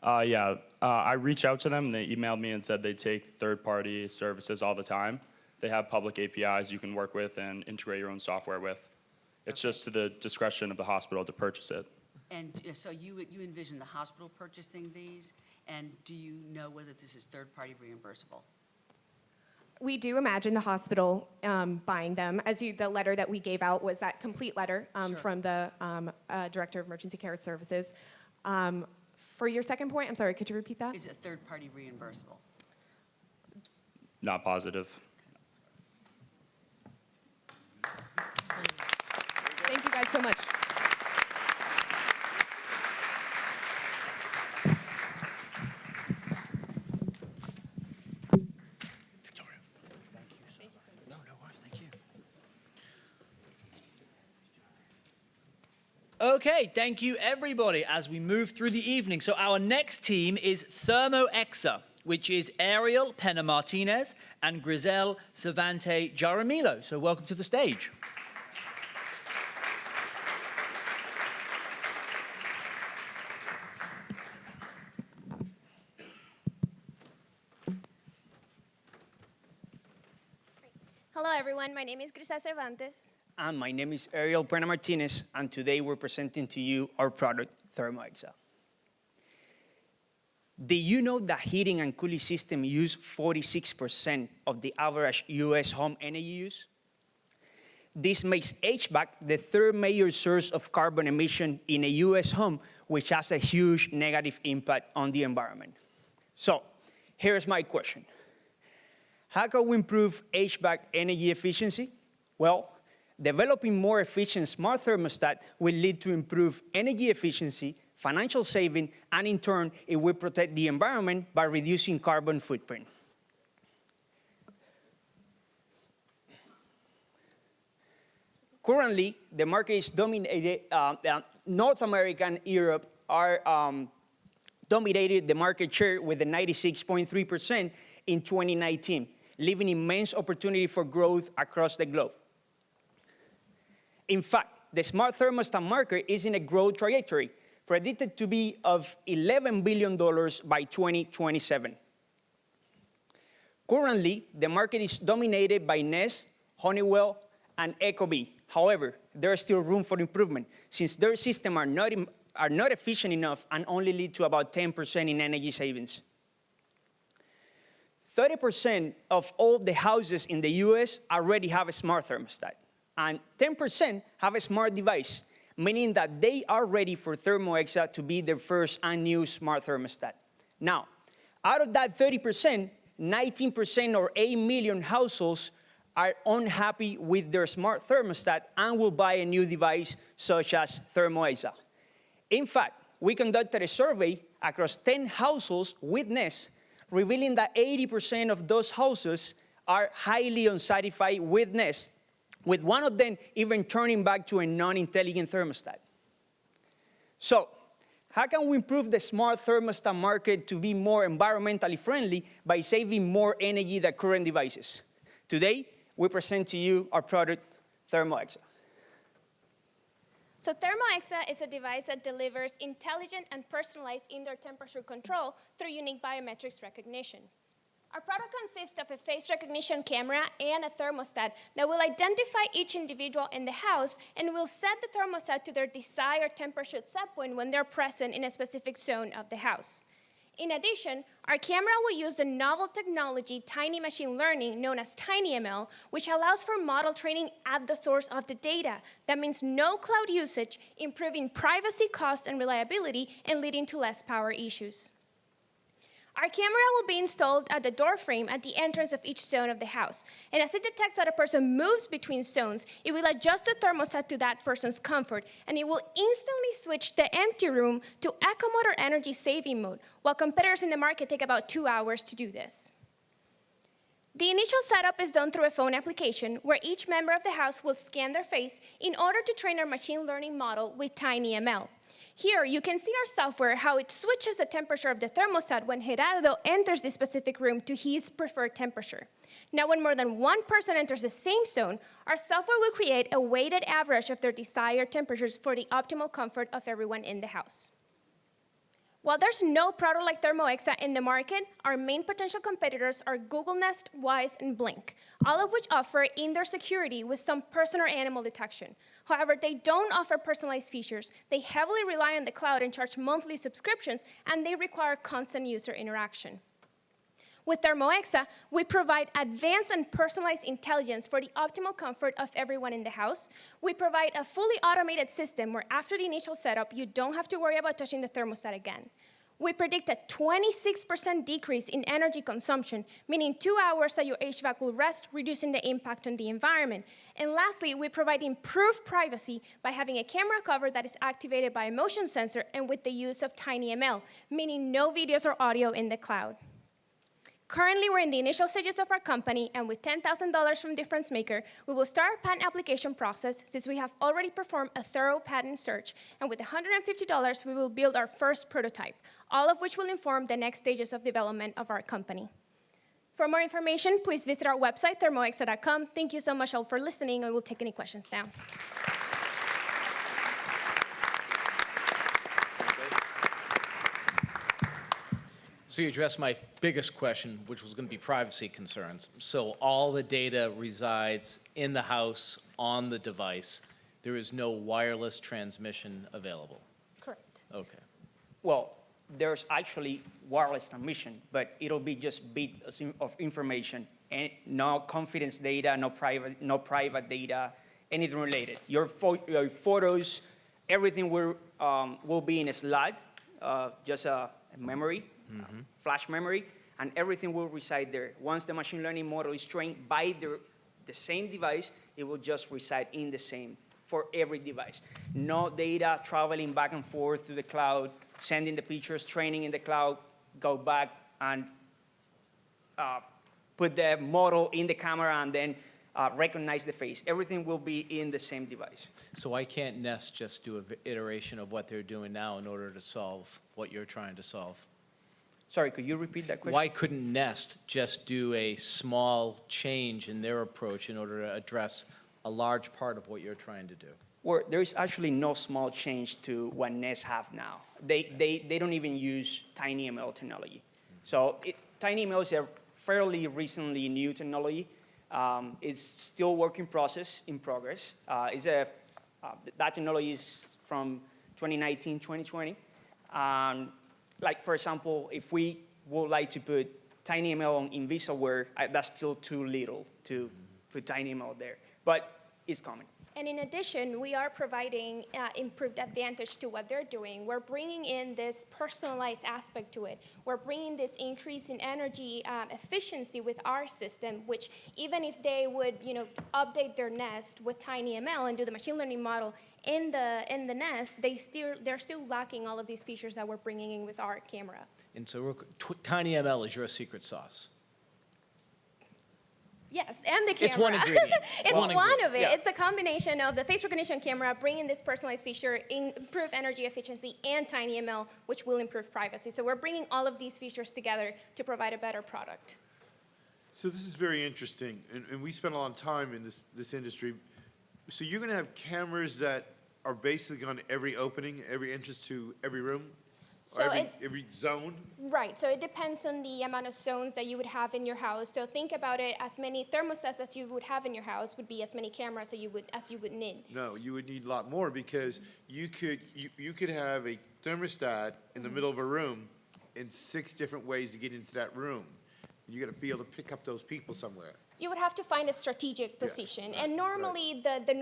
I reach out to them. They emailed me and said they take third-party services all the time. They have public APIs you can work with and integrate your own software with. It's just to the discretion of the hospital to purchase it. And so you envision the hospital purchasing these, and do you know whether this is third-party reimbursable? We do imagine the hospital buying them. The letter that we gave out was that complete letter from the Director of Emergency Care Services. For your second point, I'm sorry, could you repeat that? Is it third-party reimbursable? Not positive. Thank you guys so much. Okay, thank you everybody as we move through the evening. So our next team is ThermoExa, which is Ariel Pena Martinez and Grisel Cervante Jaramillo. So welcome to the stage. Hello everyone, my name is Grisel Cervantes. And my name is Ariel Pena Martinez, and today we're presenting to you our product, ThermoExa. Did you know that heating and cooling systems use 46% of the average US home energy use? This makes HVAC the third major source of carbon emission in a US home, which has a huge negative impact on the environment. So, here's my question. How can we improve HVAC energy efficiency? Well, developing more efficient smart thermostat will lead to improved energy efficiency, financial saving, and in turn, it will protect the environment by reducing carbon footprint. Currently, the market is dominated, North America and Europe are dominated the market share with a 96.3% in 2019, leaving immense opportunity for growth across the globe. In fact, the smart thermostat market is in a growth trajectory, predicted to be of $11 billion by 2027. Currently, the market is dominated by Nest, Honeywell, and Ecobee. However, there is still room for improvement, since their systems are not efficient enough and only lead to about 10% in energy savings. 30% of all the houses in the US already have a smart thermostat, and 10% have a smart device, meaning that they are ready for ThermoExa to be their first and new smart thermostat. Now, out of that 30%, 19% or 8 million households are unhappy with their smart thermostat and will buy a new device such as ThermoExa. In fact, we conducted a survey across 10 households with Nest, revealing that 80% of those houses are highly unsatisfied with Nest, with one of them even turning back to a non-intelligent thermostat. So, how can we improve the smart thermostat market to be more environmentally friendly by saving more energy than current devices? Today, we present to you our product, ThermoExa. So ThermoExa is a device that delivers intelligent and personalized indoor temperature control through unique biometrics recognition. Our product consists of a face recognition camera and a thermostat that will identify each individual in the house and will set the thermostat to their desired temperature set point when they're present in a specific zone of the house. In addition, our camera will use the novel technology Tiny Machine Learning, known as TinyML, which allows for model training at the source of the data. That means no cloud usage, improving privacy, cost, and reliability, and leading to less power issues. Our camera will be installed at the door frame at the entrance of each zone of the house. And as it detects that a person moves between zones, it will adjust the thermostat to that person's comfort, and it will instantly switch the empty room to Eco Mode or energy saving mode, while competitors in the market take about 2 hours to do this. The initial setup is done through a phone application where each member of the house will scan their face in order to train our machine learning model with TinyML. Here, you can see our software, how it switches the temperature of the thermostat when Gerardo enters the specific room to his preferred temperature. Now, when more than one person enters the same zone, our software will create a weighted average of their desired temperatures for the optimal comfort of everyone in the house. While there's no product like ThermoExa in the market, our main potential competitors are Google Nest, Wyze, and Blink, all of which offer indoor security with some person or animal detection. However, they don't offer personalized features. They heavily rely on the cloud and charge monthly subscriptions, and they require constant user interaction. With ThermoExa, we provide advanced and personalized intelligence for the optimal comfort of everyone in the house. We provide a fully automated system where after the initial setup, you don't have to worry about touching the thermostat again. We predict a 26% decrease in energy consumption, meaning 2 hours that your HVAC will rest, reducing the impact on the environment. And lastly, we provide improved privacy by having a camera cover that is activated by a motion sensor and with the use of TinyML, meaning no videos or audio in the cloud. Currently, we're in the initial stages of our company, and with $10,000 from Difference Maker, we will start our patent application process since we have already performed a thorough patent search. And with $150, we will build our first prototype, all of which will inform the next stages of development of our company. For more information, please visit our website, thermoexa.com. Thank you so much all for listening, and we'll take any questions now. So you addressed my biggest question, which was going to be privacy concerns. So all the data resides in the house on the device. There is no wireless transmission available. Correct. Okay. Well, there's actually wireless transmission, but it'll be just bits of information and no confidence data, no private data, anything related. Your photos, everything will be in a slide, just a memory. Flash memory, and everything will reside there. Once the machine learning model is trained by the same device, it will just reside in the same for every device. No data traveling back and forth to the cloud, sending the pictures, training in the cloud, go back and put the model in the camera and then recognize the face. Everything will be in the same device. So why can't Nest just do an iteration of what they're doing now in order to solve what you're trying to solve? Sorry, could you repeat that question? Why couldn't Nest just do a small change in their approach in order to address a large part of what you're trying to do? Well, there is actually no small change to what Nest have now. They don't even use TinyML technology. So TinyML is a fairly recently new technology. It's still work in progress. That technology is from 2019, 2020. Like, for example, if we would like to put TinyML on InvisiWare, that's still too little to put TinyML there. But it's coming. And in addition, we are providing improved advantage to what they're doing. We're bringing in this personalized aspect to it. We're bringing this increase in energy efficiency with our system, which even if they would, update their Nest with TinyML and do the machine learning model in the Nest, they're still lacking all of these features that we're bringing in with our camera. And so TinyML is your secret sauce. Yes, and the camera. It's one ingredient. It's one of it. Yeah. It's the combination of the face recognition camera, bringing this personalized feature, improve energy efficiency, and TinyML, which will improve privacy. So we're bringing all of these features together to provide a better product. So this is very interesting, and we spend a lot of time in this industry. So you're going to have cameras that are basically on every opening, every entrance to every room, So or every zone? Right, so it depends on the amount of zones that you would have in your house. So think about it, as many thermostats as you would have in your house would be as many cameras as you would need. No, you would need a lot more because you could have a thermostat in the middle of a room in 6 different ways to get into that room. You got to be able to pick up those people somewhere. You would have to find a strategic position, and normally the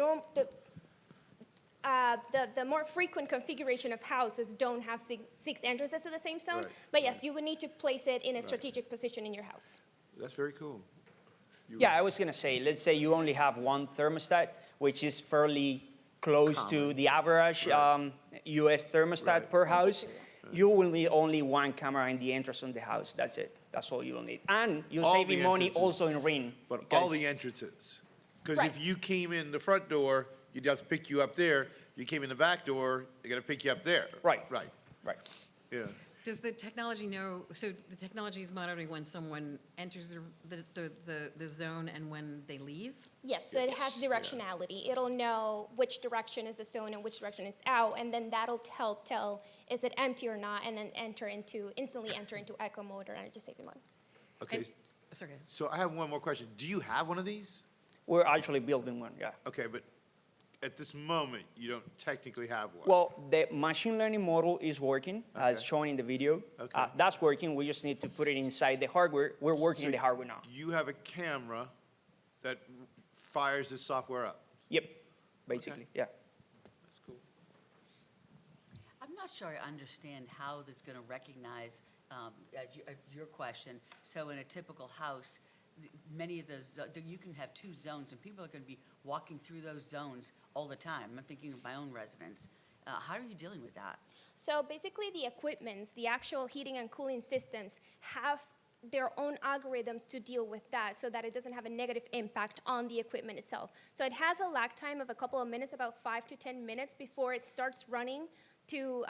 more frequent configuration of houses don't have 6 entrances to the same zone. Right, But yes, you would need to place it in a strategic position in your house. That's very cool. Yeah, I was going to say, let's say you only have one thermostat, which is fairly close to the average U.S. thermostat per house. You will need only one camera in the entrance of the house. That's it. That's all you will need. And you're saving money also in Ring. But all the entrances. Because if you came in the front door, you'd have to pick you up there. You came in the back door, they got to pick you up there. Right. Right. Right. Yeah. Does the technology know, so the technology is monitoring when someone enters the zone and when they leave? Yes, so it has directionality. It'll know which direction is the zone and which direction it's out, and then that'll help tell is it empty or not, and then instantly enter into echo mode or energy saving mode. Okay, Sorry. so I have one more question. Do you have one of these? We're actually building one, yeah. Okay, but at this moment, you don't technically have one. Well, the machine learning model is working, as Okay. shown in the video. Okay. That's working. We just need to put it inside the hardware. We're working So in the hardware now. You have a camera that fires this software up. Yep, basically, yeah. That's cool. I'm not sure I understand how this is going to recognize your question. So in a typical house, many of those, you can have two zones, and people are going to be walking through those zones all the time. I'm thinking of my own residence. How are you dealing with that? So basically the equipments, the actual heating and cooling systems have their own algorithms to deal with that so that it doesn't have a negative impact on the equipment itself. So it has a lag time of a couple of minutes, about 5 to 10 minutes before it starts running to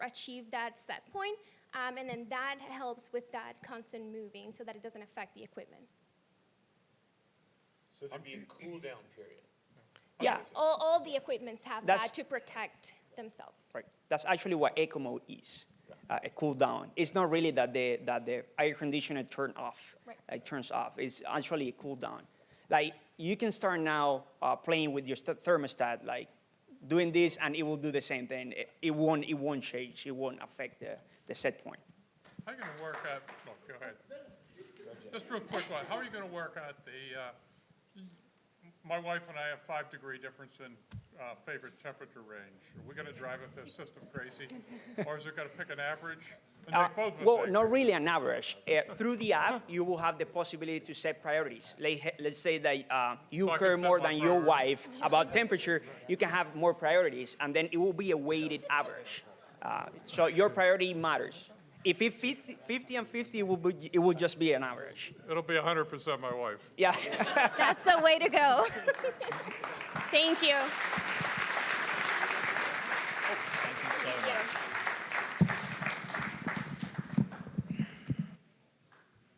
achieve that set point. And then that helps with that constant moving so that it doesn't affect the equipment. So there'd be a cool down period. Yeah, All the equipments have That's- that to protect themselves. right. That's actually what eco mode is, a cool down. It's not really that the air conditioner turns off. Right. It turns off. It's actually a cool down. Like, you can start now playing with your thermostat, like doing this, and it will do the same thing. It won't change. It won't affect the set point. How are you going to work at, no, go ahead. Just real quick one, how are you going to work at my wife and I have 5-degree difference in favorite temperature range. Are we going to drive the system crazy? Or is it going to pick an average? And make both of us Well, angry? not really an average. Through the app, you will have the possibility to set priorities. Let's say that you So I can care set more my than your priorities. wife about temperature, you can have more priorities, and then it will be a weighted average. So your priority matters. If it's 50 and 50, it will just be an average. It'll be 100% my wife. Yeah. That's the way to go. Thank you.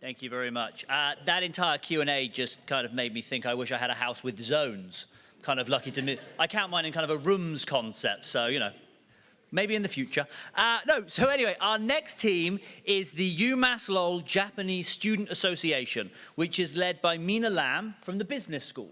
Thank you very much. That entire Q&A just kind of made me think I wish I had a house with zones. Kind of lucky to me. I count mine in kind of a rooms concept, so, you know, maybe in the future. So anyway, our next team is the UMass Lowell Japanese Student Association, which is led by Mina Lam from the business school.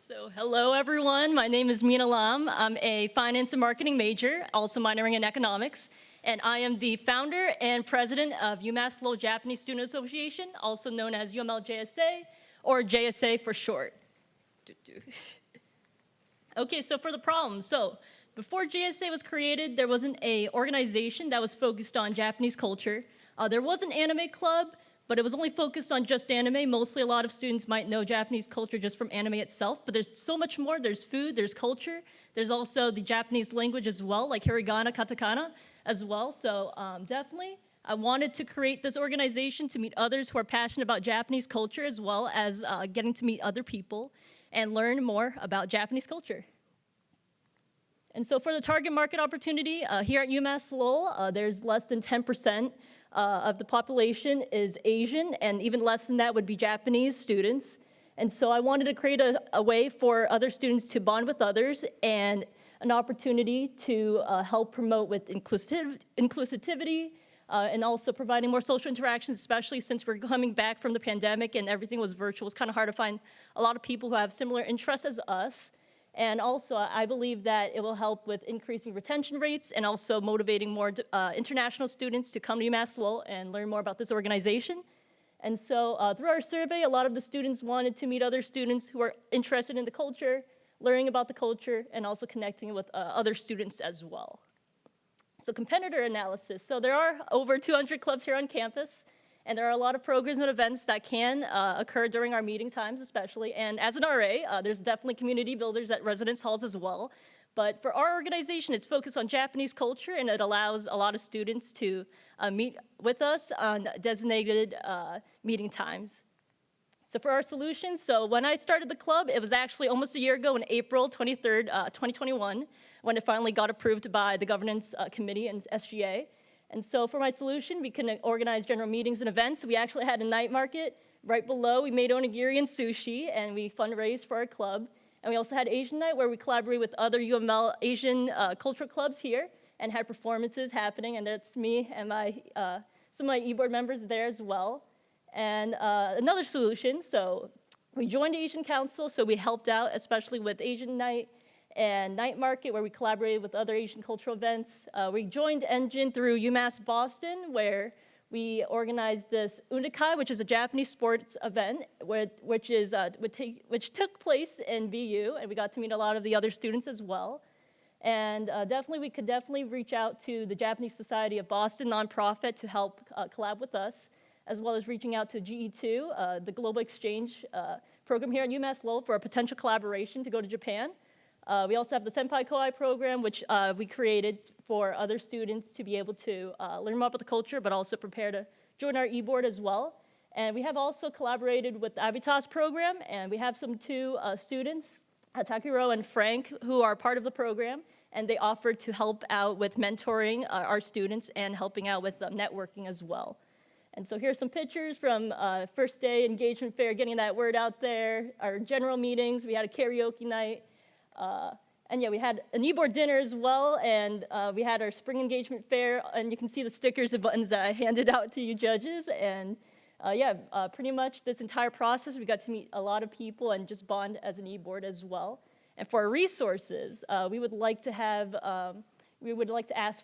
So hello, everyone. My name is Mina Lam. I'm a finance and marketing major, also minoring in economics. And I am the founder and president of UMass Lowell Japanese Student Association, also known as UMLJSA, or JSA for short. Okay, so for the problem. So before JSA was created, there wasn't an organization that was focused on Japanese culture. There was an anime club, but it was only focused on just anime. Mostly a lot of students might know Japanese culture just from anime itself, but there's so much more. There's food, there's culture. There's also the Japanese language as well, like hiragana, katakana as well. So definitely, I wanted to create this organization to meet others who are passionate about Japanese culture, as well as getting to meet other people and learn more about Japanese culture. And so for the target market opportunity, here at UMass Lowell, there's less than 10% of the population is Asian, and even less than that would be Japanese students. And so I wanted to create a way for other students to bond with others and an opportunity to help promote with inclusivity and also providing more social interactions, especially since we're coming back from the pandemic and everything was virtual. It's kind of hard to find a lot of people who have similar interests as us. And also, I believe that it will help with increasing retention rates and also motivating more international students to come to UMass Lowell and learn more about this organization. And so through our survey, a lot of the students wanted to meet other students who are interested in the culture, learning about the culture, and also connecting with other students as well. So competitor analysis. So there are over 200 clubs here on campus, And there are a lot of programs and events that can occur during our meeting times especially. And as an RA, there's definitely community builders at residence halls as well. But for our organization, it's focused on Japanese culture, and it allows a lot of students to meet with us on designated meeting times. So for our solutions, so when I started the club, it was actually almost a year ago on April 23rd, 2021, when it finally got approved by the governance committee and SGA. And so for my solution, we can organize general meetings and events. We actually had a night market right below. We made onigiri and sushi, and we fundraised for our club. And we also had Asian Night, where we collaborate with other UML Asian cultural clubs here and had performances happening. And that's me and some of my e-board members there as well. And another solution, so we joined Asian Council, so we helped out, especially with Asian Night and Night Market, where we collaborated with other Asian cultural events. We joined Engine through UMass Boston, where we organized this Undakai, which is a Japanese sports event, which took place in BU, and we got to meet a lot of the other students as well. And we could definitely reach out to the Japanese Society of Boston nonprofit to help collab with us, as well as reaching out to GE2, the Global Exchange program here at UMass Lowell for a potential collaboration to go to Japan. We also have the Senpai Koai program, which we created for other students to be able to learn more about the culture, but also prepare to join our e-board as well. And we have also collaborated with the Avitas program, and we have two students, Takiro and Frank, who are part of the program, and they offered to help out with mentoring our students and helping out with networking as well. And so here's some pictures from first day engagement fair, getting that word out there, our general meetings. We had a karaoke night. And yeah, we had an e-board dinner as well, and we had our spring engagement fair, and you can see the stickers and buttons that I handed out to you judges. And pretty much this entire process, we got to meet a lot of people and just bond as an e-board as well. And for our resources, we would like to ask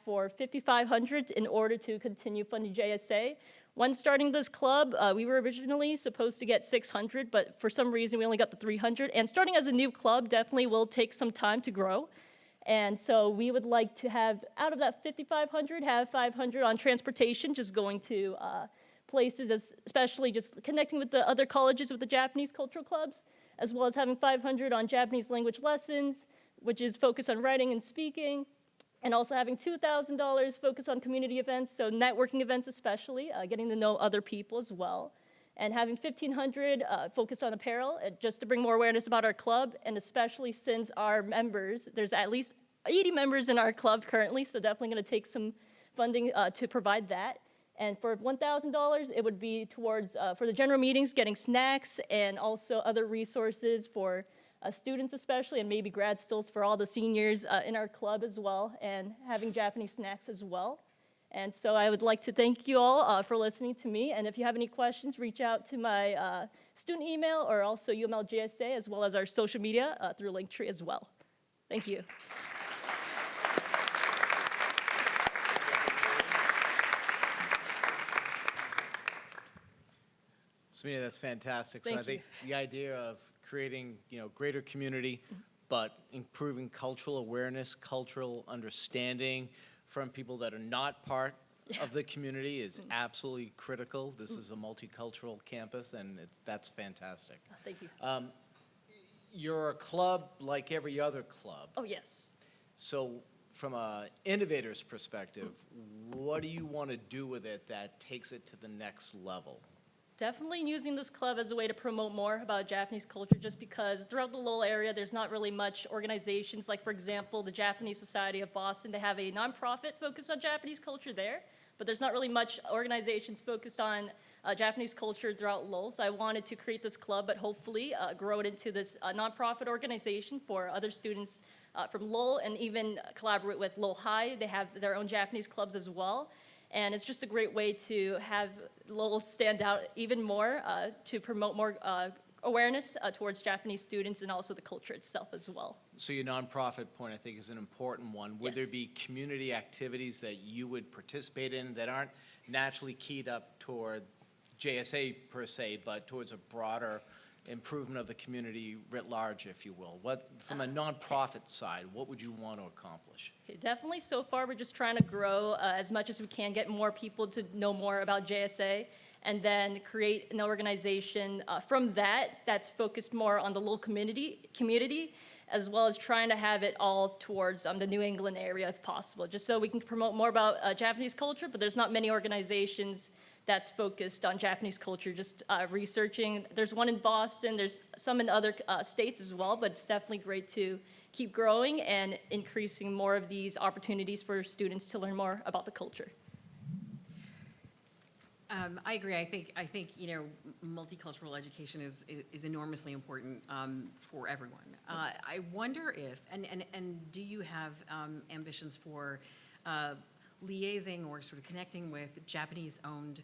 for $5,500 in order to continue funding JSA. When starting this club, we were originally supposed to get $600, but for some reason we only got the $300. And starting as a new club definitely will take some time to grow. And so we would like to have, out of that $5,500, have $500 on transportation, just going to places, especially just connecting with the other colleges with the Japanese cultural clubs, as well as having $500 on Japanese language lessons, which is focused on writing and speaking. And also having $2,000 focused on community events, so networking events especially, getting to know other people as well. And having $1,500 focused on apparel, just to bring more awareness about our club, and especially since our members, there's at least 80 members in our club currently, so definitely gonna take some funding to provide that. And for $1,000, it would be towards, for the general meetings, getting snacks and also other resources for students especially, and maybe grad stills for all the seniors in our club as well, and having Japanese snacks as well. And so I would like to thank you all for listening to me, and if you have any questions, reach out to my student email or also UML GSA, as well as our social media through Linktree as well. Thank you. Samina, that's fantastic. Thank So I think the idea of creating, greater community, but improving cultural awareness, cultural understanding from people that are not part of the community is absolutely critical. This is a multicultural campus, and that's fantastic. Thank you. You're a club like every other club. Oh, yes. So from an innovator's perspective, what do you want to do with it that takes it to the next level? Definitely using this club as a way to promote more about Japanese culture, just because throughout the Lowell area, there's not really much organizations. Like, for example, the Japanese Society of Boston, they have a nonprofit focused on Japanese culture there, but there's not really much organizations focused on Japanese culture throughout Lowell. So I wanted to create this club, but hopefully grow it into this nonprofit organization for other students from Lowell, and even collaborate with Lowell High. They have their own Japanese clubs as well. And it's just a great way to have Lowell stand out even more, to promote more awareness towards Japanese students and also the culture itself as well. So your nonprofit point, I think, is an important one. Would there be community activities that you would participate in that aren't naturally keyed up toward JSA per se, but towards a broader improvement of the community writ large, if you will? What, from a nonprofit side, what would you want to accomplish? Okay, definitely so far we're just trying to grow as much as we can, get more people to know more about JSA. and then create an organization from that's focused more on the local community, as well as trying to have it all towards the New England area if possible, just so we can promote more about Japanese culture, but there's not many organizations that's focused on Japanese culture, just researching. There's one in Boston, there's some in other states as well, but it's definitely great to keep growing and increasing more of these opportunities for students to learn more about the culture. I agree. I think multicultural education is enormously important for everyone. I wonder if and do you have ambitions for liaising or sort of connecting with Japanese-owned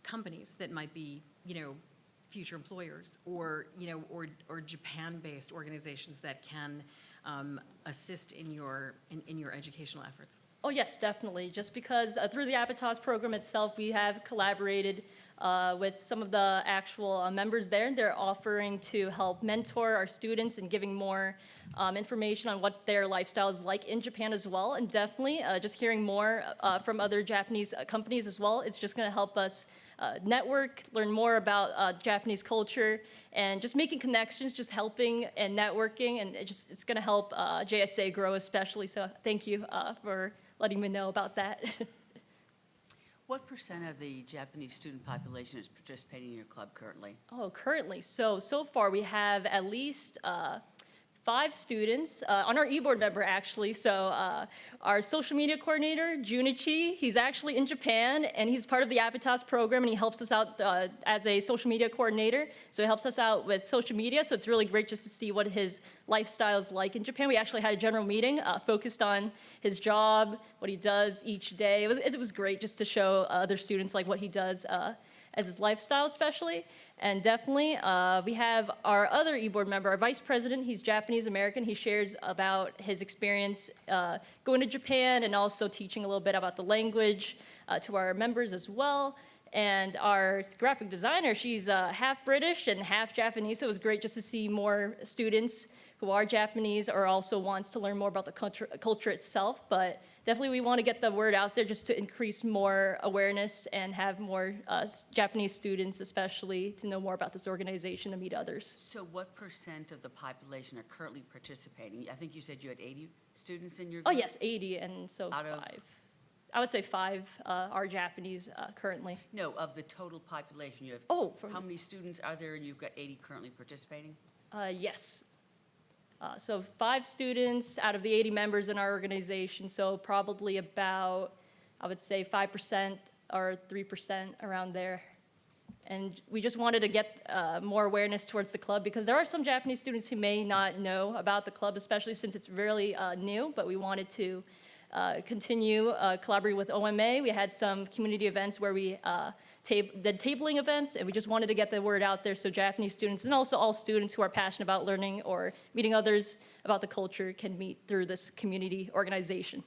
companies that might be future employers, or Japan-based organizations that can assist in your educational efforts? Oh yes, definitely. Just because through the APITAS program itself, we have collaborated with some of the actual members there. They're offering to help mentor our students and giving more information on what their lifestyle is like in Japan as well. And definitely just hearing more from other Japanese companies as well. It's just going to help us network, learn more about Japanese culture, and just making connections, just helping and networking. And it's going to help JSA grow especially. So thank you for letting me know about that. What percent of the Japanese student population is participating in your club currently? Oh, currently. So far we have at least 5 students on our e-board member, actually. So our social media coordinator, Junichi, he's actually in Japan, and he's part of the APITAS program, and he helps us out as a social media coordinator. So he helps us out with social media, so it's really great just to see what his lifestyle is like in Japan. We actually had a general meeting focused on his job, what he does each day. It was great just to show other students like what he does as his lifestyle especially. And definitely, we have our other e-board member, our vice president. He's Japanese American. He shares about his experience going to Japan and also teaching a little bit about the language to our members as well. And our graphic designer, she's half British and half Japanese, so it was great just to see more students who are Japanese or also wants to learn more about the culture itself. But definitely we want to get the word out there just to increase more awareness and have more Japanese students especially to know more about this organization and meet others. So what percent of the population are currently participating? I think you said you had 80 students in your Oh group? yes, 80, and so Out of- 5. I would say 5 are Japanese currently. No, of the total population, you have. Oh, How many students are there, and you've got 80 currently participating? Yes. So 5 students out of the 80 members in our organization, so probably about, I would say 5% or 3% around there. And we just wanted to get more awareness towards the club because there are some Japanese students who may not know about the club, especially since it's really new, but we wanted to continue collaborating with OMA. We had some community events where we did tabling events, and we just wanted to get the word out there so Japanese students and also all students who are passionate about learning or meeting others about the culture can meet through this community organization.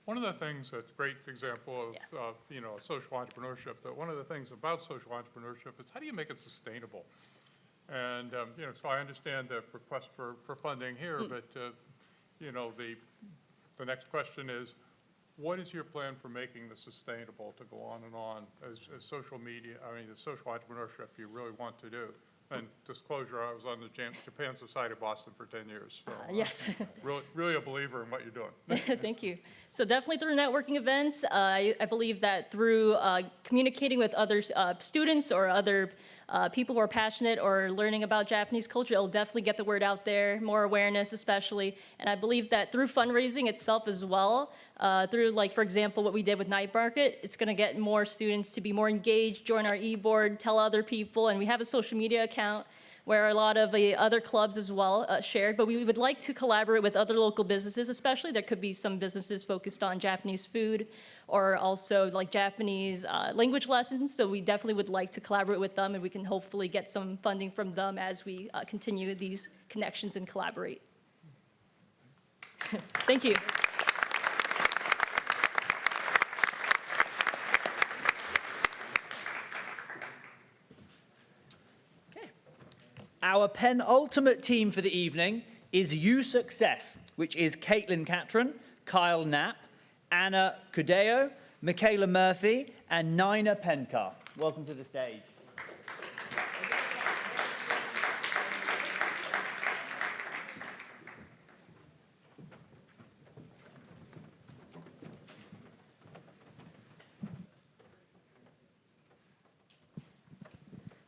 One of the things that's a great example of, social entrepreneurship, but one of the things about social entrepreneurship is how do you make it sustainable? And, so I understand the request for funding here, but, the next question is, what is your plan for making this sustainable to go on and on as social media, the social entrepreneurship you really want to do? And disclosure, I was on the Japan Society of Boston for 10 years. So, Yes. really a believer in what you're doing. Thank you. So definitely through networking events, I believe that through communicating with other students or other people who are passionate or learning about Japanese culture, it'll definitely get the word out there, more awareness especially. And I believe that through fundraising itself as well, through like, for example, what we did with Night Market, it's gonna get more students to be more engaged, join our e-board, tell other people, and we have a social media account where a lot of the other clubs as well shared, but we would like to collaborate with other local businesses, especially there could be some businesses focused on Japanese food or also like Japanese language lessons, so we definitely would like to collaborate with them and we can hopefully get some funding from them as we continue these connections and collaborate. Thank you. Our penultimate team for the evening is You Success, which is Caitlin Catron, Kyle Knapp, Anna Cudeo, Michaela Murphy, and Nina Penkar. welcome to the stage.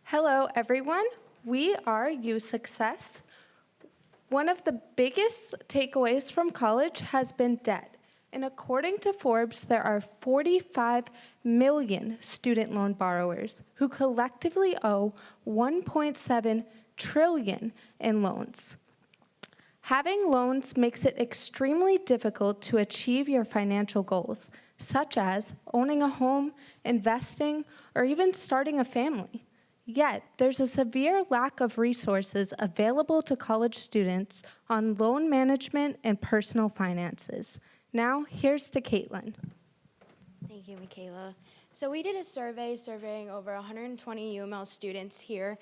Hello, everyone. We are Youth Success. One of the biggest takeaways from college has been debt. And according to Forbes, there are 45 million student loan borrowers who collectively owe 1.7 trillion in loans. Having loans makes it extremely difficult to achieve your financial goals, such as owning a home, investing, or even starting a family. Yet, there's a severe lack of resources available to college students on loan management and personal finances. Now, here's to Caitlin. Thank you, Michaela. So we did a survey surveying over 120 UML students here.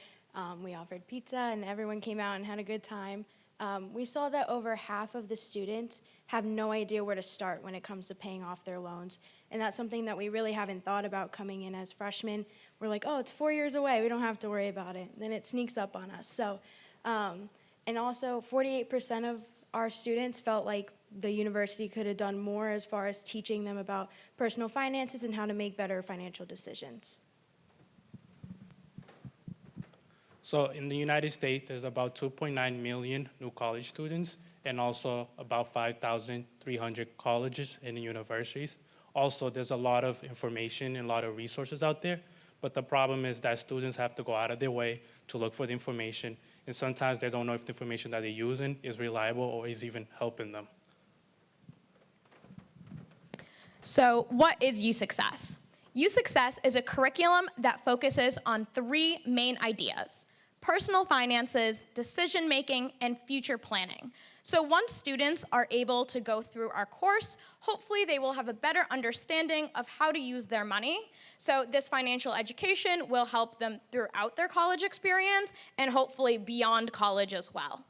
We offered pizza and everyone came out and had a good time. We saw that over half of the students have no idea where to start when it comes to paying off their loans. And that's something that we really haven't thought about coming in as freshmen. We're like, oh, it's 4 years away, we don't have to worry about it. Then it sneaks up on us. So, and also 48% of our students felt like the university could have done more as far as teaching them about personal finances and how to make better financial decisions. So in the United States, there's about 2.9 million new college students and also about 5,300 colleges and universities. Also, there's a lot of information and a lot of resources out there, but the problem is that students have to go out of their way to look for the information, and sometimes they don't know if the information that they're using is reliable or is even helping them. So what is Youth Success? Youth Success is a curriculum that focuses on 3 main ideas: personal finances, decision-making, and future planning. So once students are able to go through our course, hopefully they will have a better understanding of how to use their money. So this financial education will help them throughout their college experience and hopefully beyond college as well.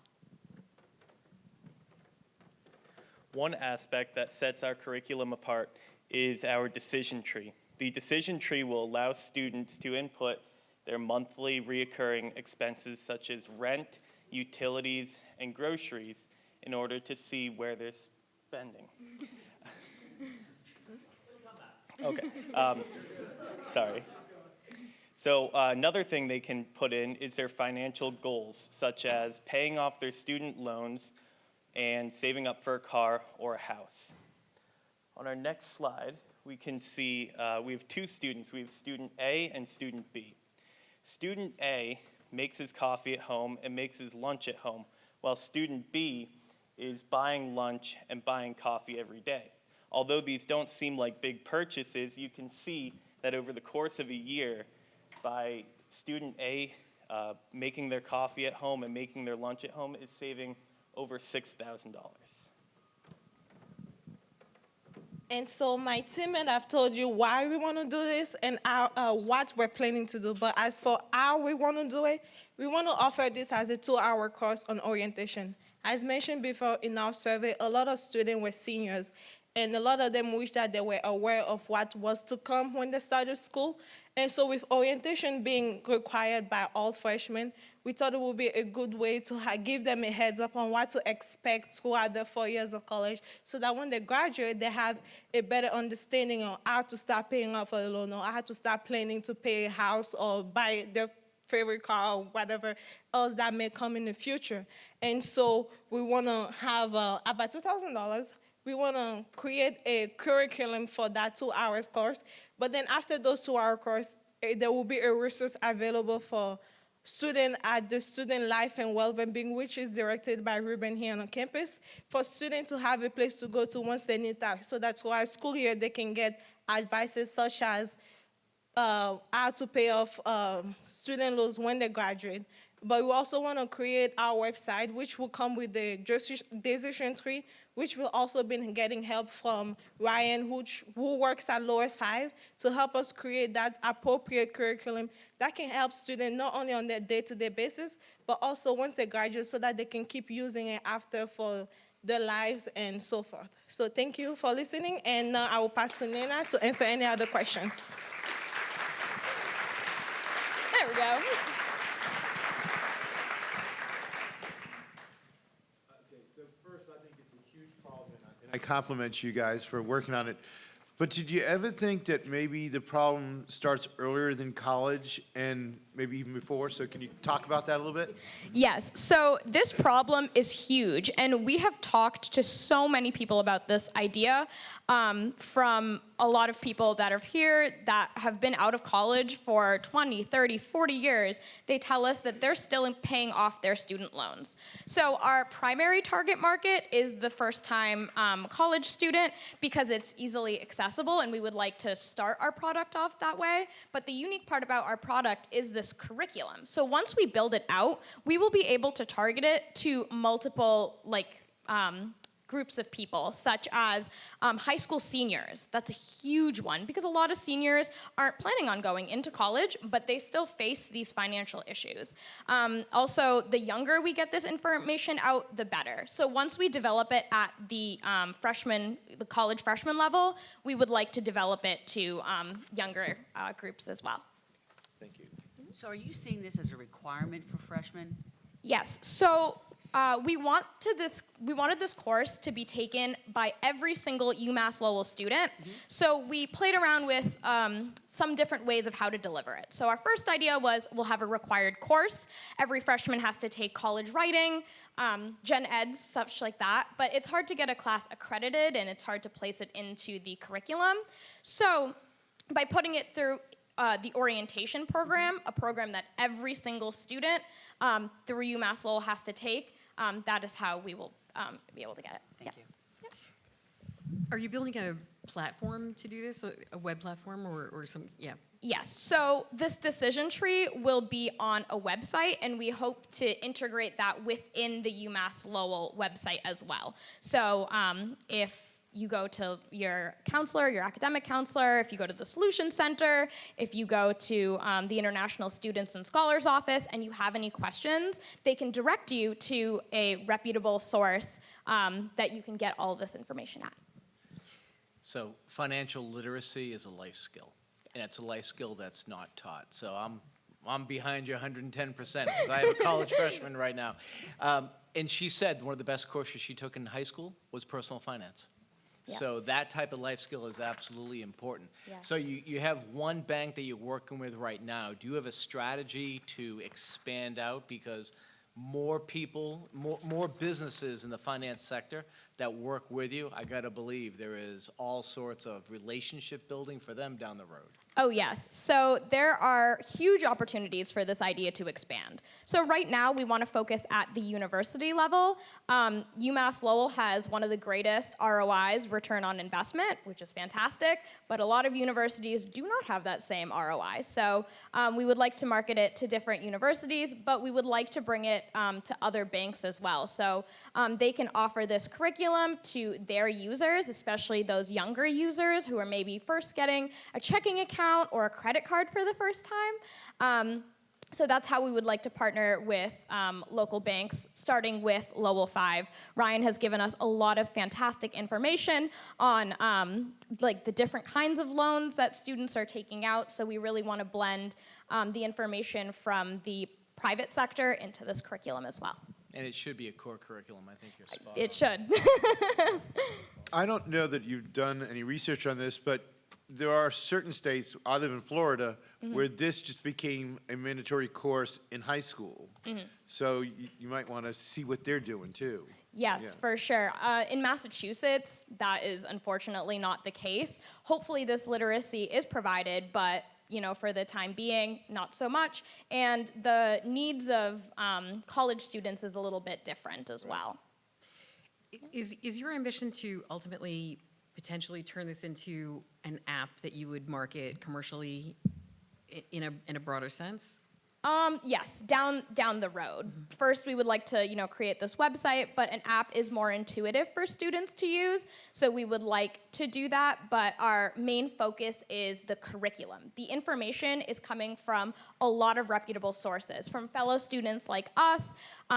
One aspect that sets our curriculum apart is our decision tree. The decision tree will allow students to input their monthly reoccurring expenses such as rent, utilities, and groceries in order to see where they're spending. Okay, sorry. So another thing they can put in is their financial goals, such as paying off their student loans and saving up for a car or a house. On our next slide, we can see we have 2 students. We have student A and student B. Student A makes his coffee at home and makes his lunch at home, while student B is buying lunch and buying coffee every day. Although these don't seem like big purchases, you can see that over the course of a year, by student A making their coffee at home and making their lunch at home, is saving over $6,000. And so my teammate have told you why we want to do this and what we're planning to do. But as for how we want to do it, we want to offer this as a 2-hour course on orientation. As mentioned before in our survey, a lot of students were seniors, and a lot of them wish that they were aware of what was to come when they started school. And so with orientation being required by all freshmen, we thought it would be a good way to give them a heads up on what to expect throughout their 4 years of college, so that when they graduate, they have a better understanding of how to start paying off a loan or how to start planning to pay a house or buy their favorite car or whatever else that may come in the future. And so we want to have about $2,000. We want to create a curriculum for that 2-hour course. But then after those 2-hour course, there will be a resource available for students at the Student Life and Wellbeing, which is directed by Ruben here on campus, for students to have a place to go to once they need that. So that's why school year they can get advices such as how to pay off student loans when they graduate. But we also want to create our website, which will come with the decision tree, which will also be getting help from Ryan, who works at Lower 5, to help us create that appropriate curriculum that can help students not only on their day-to-day basis, but also once they graduate so that they can keep using it after for their lives and so forth. So thank you for listening, and now I will pass to Nina to answer any other questions. we go. So first, I think it's a huge problem, and I compliment you guys for working on it. But did you ever think that maybe the problem starts earlier than college and maybe even before? So can you talk about that a little bit? Yes, so this problem is huge, and we have talked to so many people about this idea, from a lot of people that are here that have been out of college for 20, 30, 40 years. They tell us that they're still paying off their student loans. So our primary target market is the first-time college student because it's easily accessible, and we would like to start our product off that way. But the unique part about our product is this curriculum. So once we build it out, we will be able to target it to multiple groups of people, such as high school seniors. That's a huge one because a lot of seniors aren't planning on going into college, but they still face these financial issues. Also, the younger we get this information out, the better. So once we develop it at the college freshman level, we would like to develop it to younger groups as well. Thank you. So are you seeing this as a requirement for freshmen? Yes. So we wanted this course to be taken by every single UMass Lowell student. So we played around with some different ways of how to deliver it. So our first idea was we'll have a required course. Every freshman has to take college writing, gen eds, such like that. But it's hard to get a class accredited, and it's hard to place it into the curriculum. So by putting it through the orientation program, a program that every single student through UMass Lowell has to take, that is how we will be able to get it. Thank you. Are you building a platform to do this, a web platform or some, yeah? Yes, so this decision tree will be on a website, and we hope to integrate that within the UMass Lowell website as well. So if you go to your counselor, your academic counselor, if you go to the Solution Center, if you go to the International Students and Scholars Office and you have any questions, they can direct you to a reputable source that you can get all of this information at. So financial literacy is a life skill, and it's a life skill that's not taught. So I'm behind you 110% because I have a college freshman right now. And she said one of the best courses she took in high school was personal finance. Yes. So that type of life skill is absolutely important. Yes. So you have one bank that you're working with right now. Do you have a strategy to expand out? Because more people, more businesses in the finance sector that work with you, I gotta believe there is all sorts of relationship building for them down the road. Oh, yes. So there are huge opportunities for this idea to expand. So right now, we want to focus at the university level. UMass Lowell has one of the greatest ROIs, return on investment, which is fantastic, but a lot of universities do not have that same ROI. So we would like to market it to different universities, but we would like to bring it to other banks as well. So they can offer this curriculum to their users, especially those younger users who are maybe first getting a checking account or a credit card for the first time. So that's how we would like to partner with local banks, starting with Lowell 5. Ryan has given us a lot of fantastic information on like the different kinds of loans that students are taking out. So we really want to blend the information from the private sector into this curriculum as well. And it should be a core curriculum. I think you're spot It should. I don't know that you've done any research on this, but there are certain states, I live in Florida, where this just became a mandatory course in high school. So you might want to see what they're doing too. Yes, Yeah. for sure. In Massachusetts, that is unfortunately not the case. Hopefully this literacy is provided, but for the time being, not so much. And the needs of college students is a little bit different as well. Is your ambition to ultimately potentially turn this into an app that you would market commercially in a broader sense? Yes, down the road. First, we would like to, create this website, but an app is more intuitive for students to use, so we would like to do that, but our main focus is the curriculum. The information is coming from a lot of reputable sources, from fellow students like us,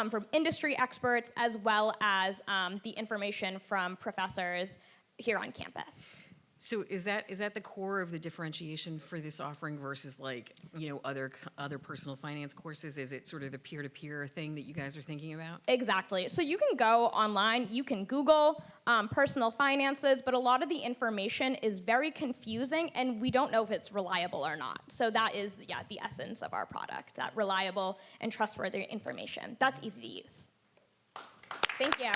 from industry experts, as well as the information from professors here on campus. So is that the core of the differentiation for this offering versus like, other personal finance courses? Is it sort of the peer-to-peer thing that you guys are thinking about? Exactly. So you can go online, you can Google personal finances, but a lot of the information is very confusing and we don't know if it's reliable or not. So that is, the essence of our product, that reliable and trustworthy information. That's easy to use. Thank you.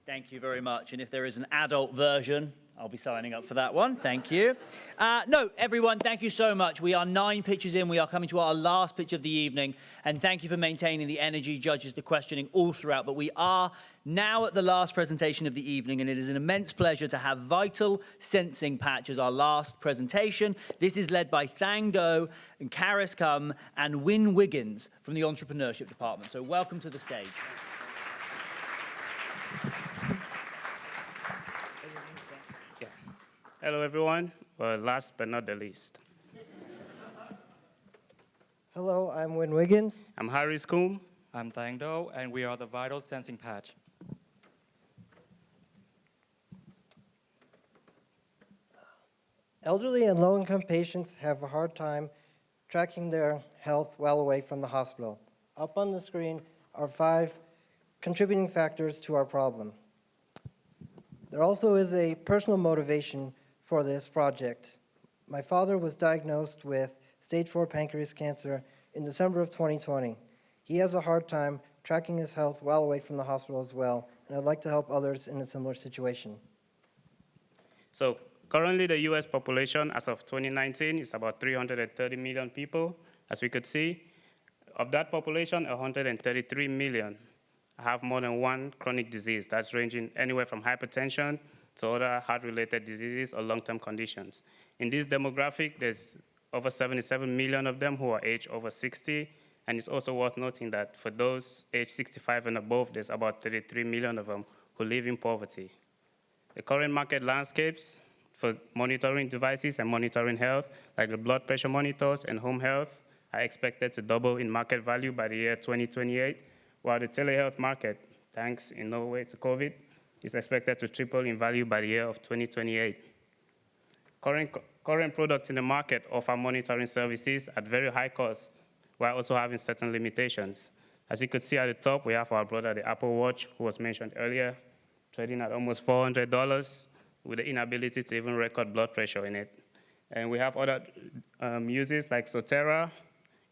Thank you very much. And if there is an adult version, I'll be signing up for that one. Thank you. No, everyone, thank you so much. We are 9 pitches in. We are coming to our last pitch of the evening. And thank you for maintaining the energy, judges, the questioning all throughout. But we are now at the last presentation of the evening, and it is an immense pleasure to have Vital Sensing Patch as our last presentation. This is led by Thang Do and Karis Kum and Win Wiggins from the Entrepreneurship Department. So welcome to the stage. Hello, everyone. Well, last but not the least. Hello, I'm Win Wiggins. I'm Harris Kum. I'm Thang Do, and we are the Vital Sensing Patch. Elderly and low-income patients have a hard time tracking their health well away from the hospital. Up on the screen are 5 contributing factors to our problem. There also is a personal motivation for this project. My father was diagnosed with stage 4 pancreas cancer in December of 2020. He has a hard time tracking his health well away from the hospital as well, and I'd like to help others in a similar situation. So currently, the U.S. population as of 2019 is about 330 million people, as we could see. Of that population, 133 million have more than one chronic disease. That's ranging anywhere from hypertension to other heart-related diseases or long-term conditions. In this demographic, there's over 77 million of them who are aged over 60, and it's also worth noting that for those aged 65 and above, there's about 33 million of them who live in poverty. The current market landscapes for monitoring devices and monitoring health, like the blood pressure monitors and home health, are expected to double in market value by the year 2028, while the telehealth market, thanks in no way to COVID, is expected to triple in value by the year of 2028. Current products in the market offer monitoring services at very high cost, while also having certain limitations. As you could see at the top, we have our brother, the Apple Watch, who was mentioned earlier, trading at almost $400 with the inability to even record blood pressure in it. And we have other uses like Sotera.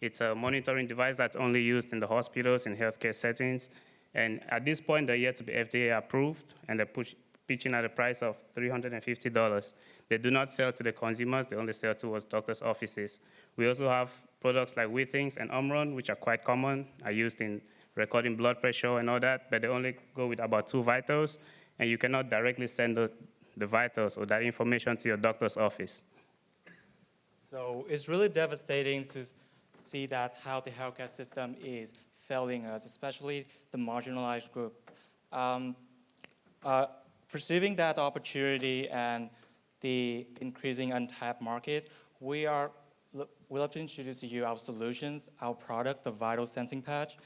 It's a monitoring device that's only used in the hospitals in healthcare settings. And at this point, they're yet to be FDA approved, and they're pitching at a price of $350. They do not sell to the consumers, they only sell towards doctors' offices. We also have products like Withings and Omron, which are quite common, are used in recording blood pressure and all that, but they only go with about 2 vitals, and you cannot directly send the vitals or that information to your doctor's office. So it's really devastating to see that how the healthcare system is failing us, especially the marginalized group. Perceiving that opportunity and the increasing untapped market, we'd love to introduce to you our solutions, our product, the Vital Sensing Patch.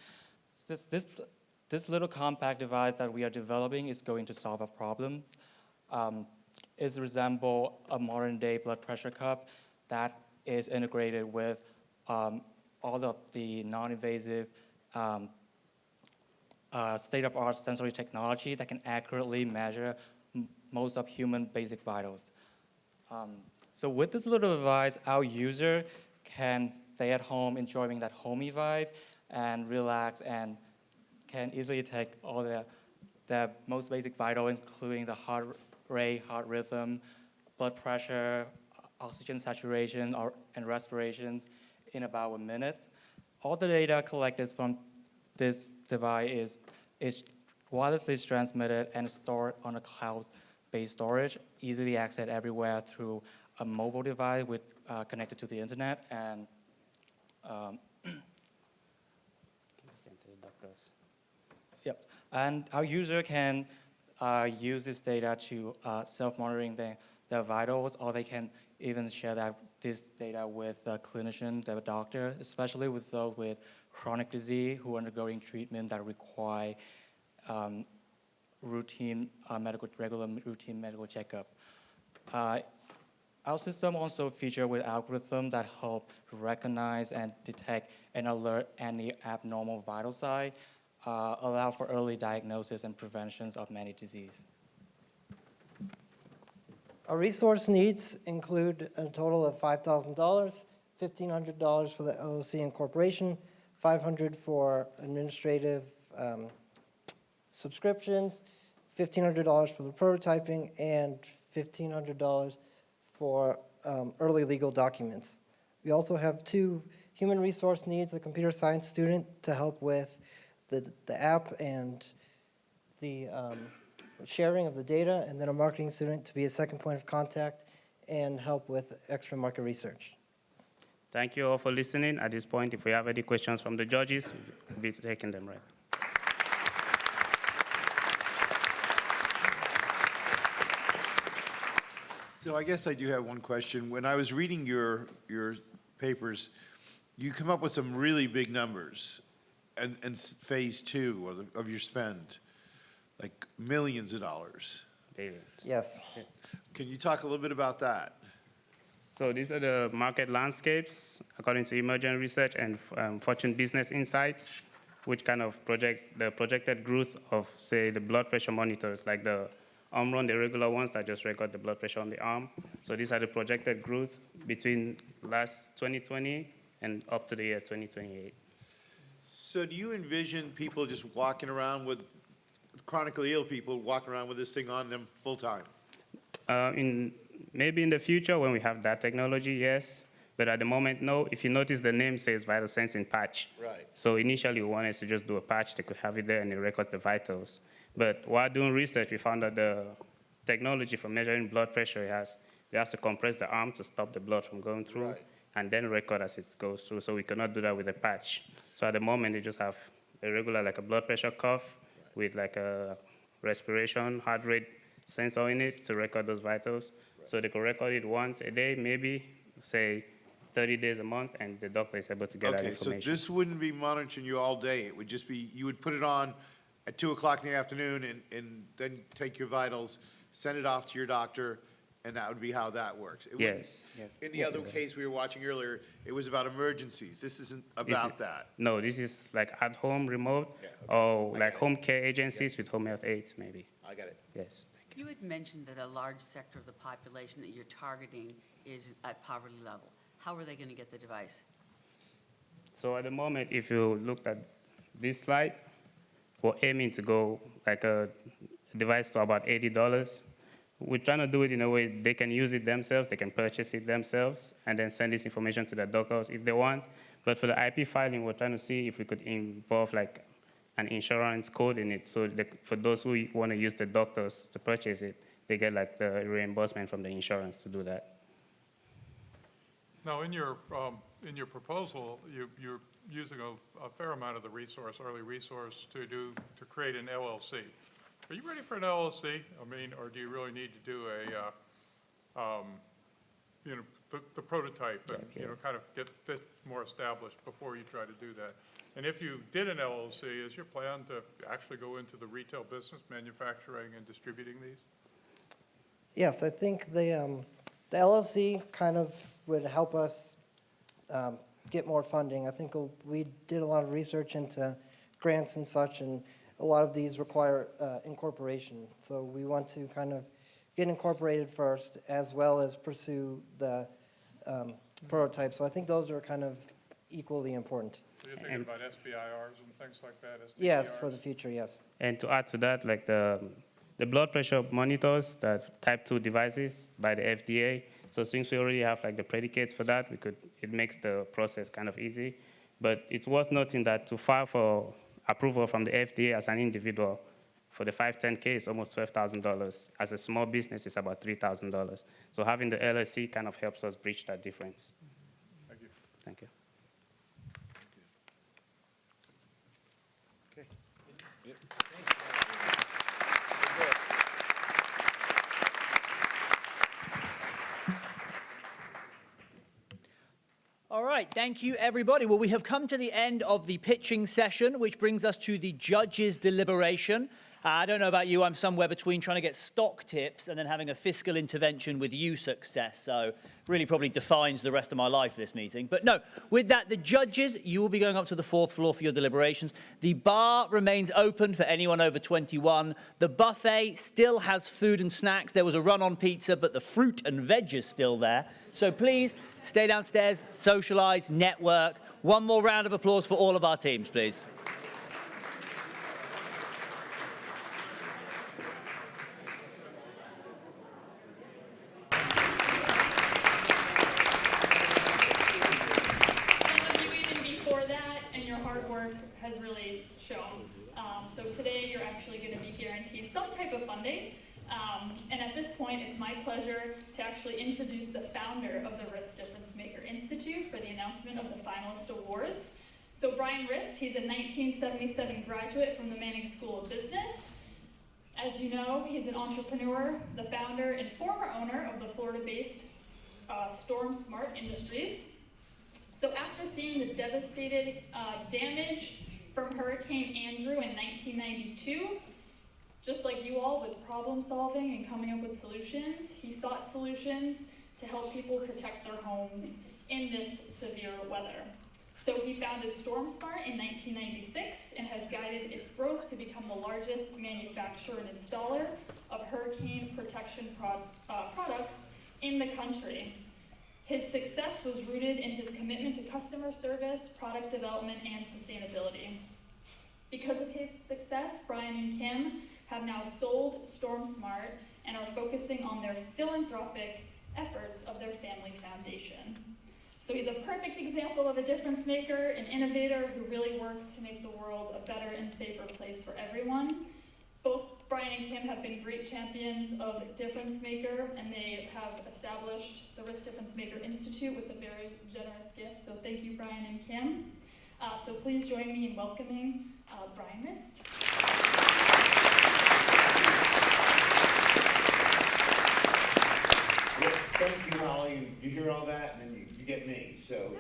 This little compact device that we are developing is going to solve a problem. It resembles a modern-day blood pressure cuff that is integrated with all of the non-invasive state-of-the-art sensory technology that can accurately measure most of human basic vitals. So with this little device, our user can stay at home enjoying that homey vibe and relax and can easily take all the most basic vitals, including the heart rate, heart rhythm, blood pressure, oxygen saturation, and respirations in about a minute. All the data collected from this device is wirelessly transmitted and stored on a cloud-based storage, easily accessed everywhere through a mobile device connected to the internet, and Yep. And our user can use this data to self-monitoring their vitals, or they can even share this data with the clinician, the doctor, especially with those with chronic disease who are undergoing treatment that require regular routine medical checkup. Our system also features with algorithms that help recognize and detect and alert any abnormal vital sign, allow for early diagnosis and preventions of many diseases. Our resource needs include a total of $5,000, $1,500 for the LLC incorporation, $500 for administrative subscriptions, $1,500 for the prototyping, and $1,500 for early legal documents. We also have 2 human resource needs, a computer science student to help with the app and the sharing of the data, and then a marketing student to be a second point of contact and help with extra market research. Thank you all for listening. At this point, if we have any questions from the judges, we'll be taking them right. So I guess I do have one question. When I was reading your papers, you come up with some really big numbers and phase 2 of your spend, like millions of dollars. Yes. Can you talk a little bit about that? So these are the market landscapes according to Emergent Research and Fortune Business Insights, which kind of project the projected growth of, say, the blood pressure monitors, like the Omron, the regular ones that just record the blood pressure on the arm. So these are the projected growth between last 2020 and up to the year 2028. So do you envision people just walking around with, chronically ill people walking around with this thing on them full time? Maybe in the future when we have that technology, yes. But at the moment, no. If you notice, the name says vital sensing patch. Right. So initially, we wanted to just do a patch. They could have it there and it records the vitals. But while doing research, we found that the technology for measuring blood pressure they have to compress the arm to stop the blood from going through, Right. and then record as it goes through. So we cannot do that with a patch. So at the moment, they just have a regular, like a blood pressure cuff with like a respiration, heart rate sensor in it to record those vitals. So they could record it once a day, maybe, say, 30 days a month, and the doctor is able to get that Okay, so information. this wouldn't be monitoring you all day. It would just be, you would put it on at 2 o'clock in the afternoon and then take your vitals, send it off to your doctor, and that would be how that works. It wouldn't- Yes. In the other case we were watching earlier, it was about emergencies. This isn't about that. No, this is like at home remote or like home care agencies with home health aides, maybe. I got it. Yes. You had mentioned that a large sector of the population that you're targeting is at poverty level. How are they going to get the device? So at the moment, if you look at this slide, we're aiming to go like a device to about $80. We're trying to do it in a way they can use it themselves, they can purchase it themselves, and then send this information to their doctors if they want. But for the IP filing, we're trying to see if we could involve like an insurance code in it, so for those who want to use the doctors to purchase it, they get like the reimbursement from the insurance to do that. Now, in your proposal, you're using a fair amount of the early resource to create an LLC. Are you ready for an LLC? I mean, or do you really need to do the prototype and, kind of get this more established before you try to do that? And if you did an LLC, is your plan to actually go into the retail business, manufacturing and distributing these? Yes, I think the LLC kind of would help us get more funding. I think we did a lot of research into grants and such, and a lot of these require incorporation. So we want to kind of get incorporated first, as well as pursue the prototype. So I think those are kind of equally important. So you're thinking about SBIRs and things like that? Yes, for the future, yes. And to add to that, like the blood pressure monitors, that type 2 devices by the FDA. So since we already have like the predicates for that, it makes the process kind of easy. But it's worth noting that to file for approval from the FDA as an individual for the 510K is almost $12,000. As a small business, it's about $3,000. So having the LLC kind of helps us bridge that difference. Thank you. Thank you. Okay. Yep. right, thank you, everybody. Well, we have come to the end of the pitching session, which brings us to the judges' deliberation. I don't know about you, I'm somewhere between trying to get stock tips and then having a fiscal intervention with you success. So really probably defines the rest of my life, this meeting. But no, with that, the judges, you will be going up to the 4th floor for your deliberations. The bar remains open for anyone over 21. The buffet still has food and snacks. There was a run on pizza, but the fruit and veg is still there. So please stay downstairs, socialize, network. One more round of applause for all of our teams, please. has really shown. So today you're actually going to be guaranteed some type of funding. And at this point, it's my pleasure to actually introduce the founder of the Risk Difference Maker Institute for the announcement of the finalist awards. So Brian Rist, he's a 1977 graduate from the Manning School of Business. As you know, he's an entrepreneur, the founder and former owner of the Florida-based Storm Smart Industries. So after seeing the devastating damage from Hurricane Andrew in 1992, just like you all with problem solving and coming up with solutions, he sought solutions to help people protect their homes in this severe weather. So he founded StormSmart in 1996 and has guided its growth to become the largest manufacturer and installer of hurricane protection products in the country. His success was rooted in his commitment to customer service, product development, and sustainability. Because of his success, Brian and Kim have now sold StormSmart and are focusing on their philanthropic efforts of their family foundation. So he's a perfect example of a difference maker, an innovator who really works to make the world a better and safer place for everyone. Both Brian and Kim have been great champions of Difference Maker, and they have established the Risk Difference Maker Institute with a very generous gift. So thank you, Brian and Kim. So please join me in welcoming Brian Rist. Well, thank you, Holly. You hear all that, and then you get me. So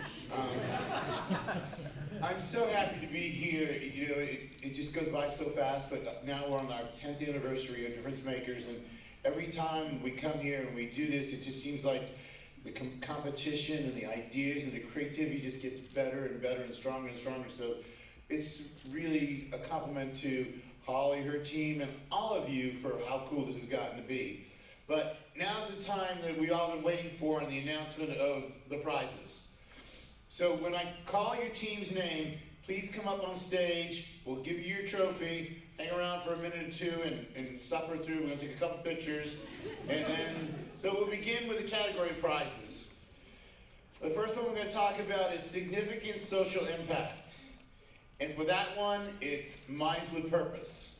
I'm so happy to be here. You know, it just goes by so fast, but now we're on our 10th anniversary of Difference Makers, and every time we come here and we do this, it just seems like the competition and the ideas and the creativity just gets better and better and stronger and stronger. So it's really a compliment to Holly, her team, and all of you for how cool this has gotten to be. But now's the time that we all been waiting for in the announcement of the prizes. So when I call your team's name, please come up on stage. We'll give you your trophy. Hang around for a minute or two and suffer through. We're going to take a couple pictures. And then, so we'll begin with the category prizes. The first one we're going to talk about is significant social impact. And for that one, it's Minds with Purpose.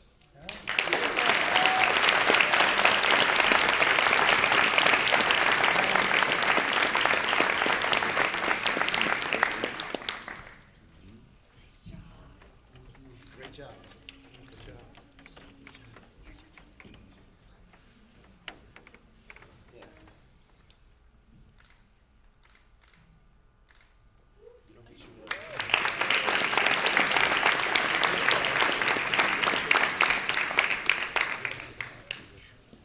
Great job. Good job. Yeah. You don't get your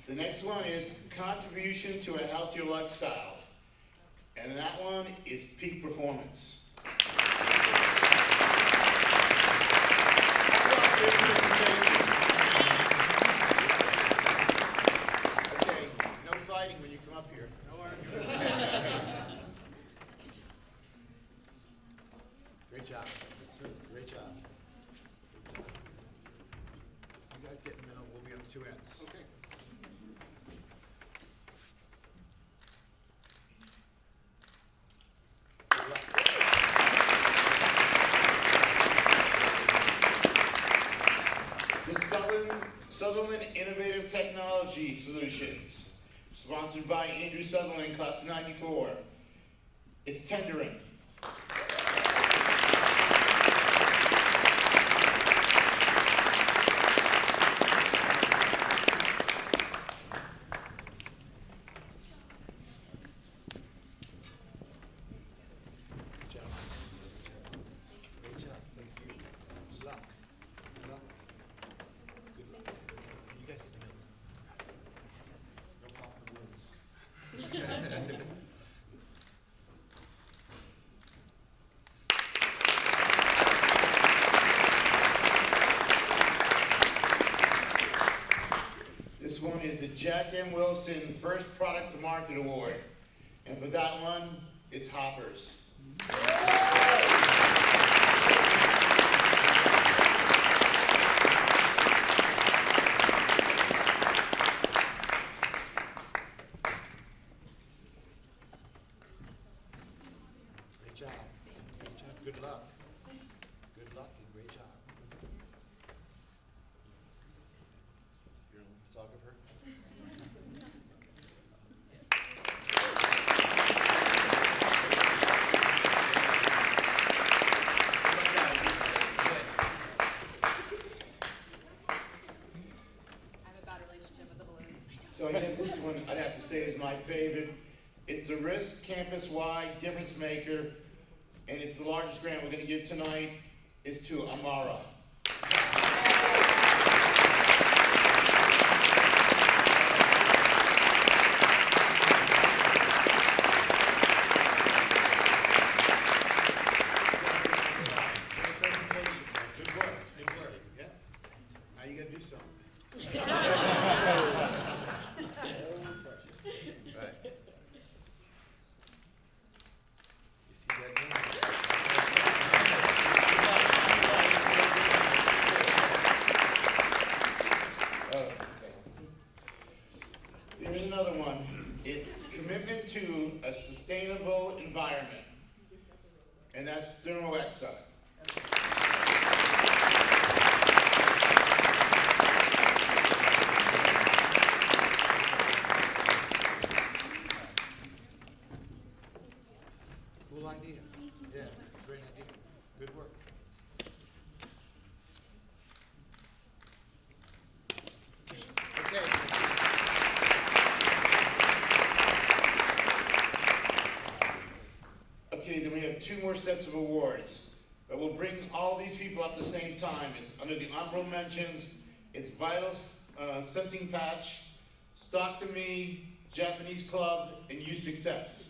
The next one is contribution to a healthier lifestyle. And that one is peak performance. Okay, no fighting when you come up here. No arguing. Great job. Great job. You guys get in the middle, we'll be on the two ends. Okay. The Sutherland Innovative Technology Solutions, sponsored by Andrew Sutherland, class of 94, is tendering. Good job. Wilson First Product to Market Award. And for that one, it's Hoppers. Great job. Great job. Good luck. Good luck and great job. You're a photographer? So I guess this one I'd have to say is my favorite. It's the RISC campus-wide difference maker, and it's the largest grant we're going to give tonight. Is to Amara. Good work. Good work. Yeah. Now you got to do something. Right. You see that now? Here's another one. It's commitment to a sustainable environment. And that's Thermoexa. Cool idea. Yeah, great idea. Good work. Okay. Okay, then we have two more sets of awards. But we'll bring all these people up at the same time. It's under the honorable mentions. It's Vital Sensing Patch, Stock to Me, Japanese Club, and Youth Success.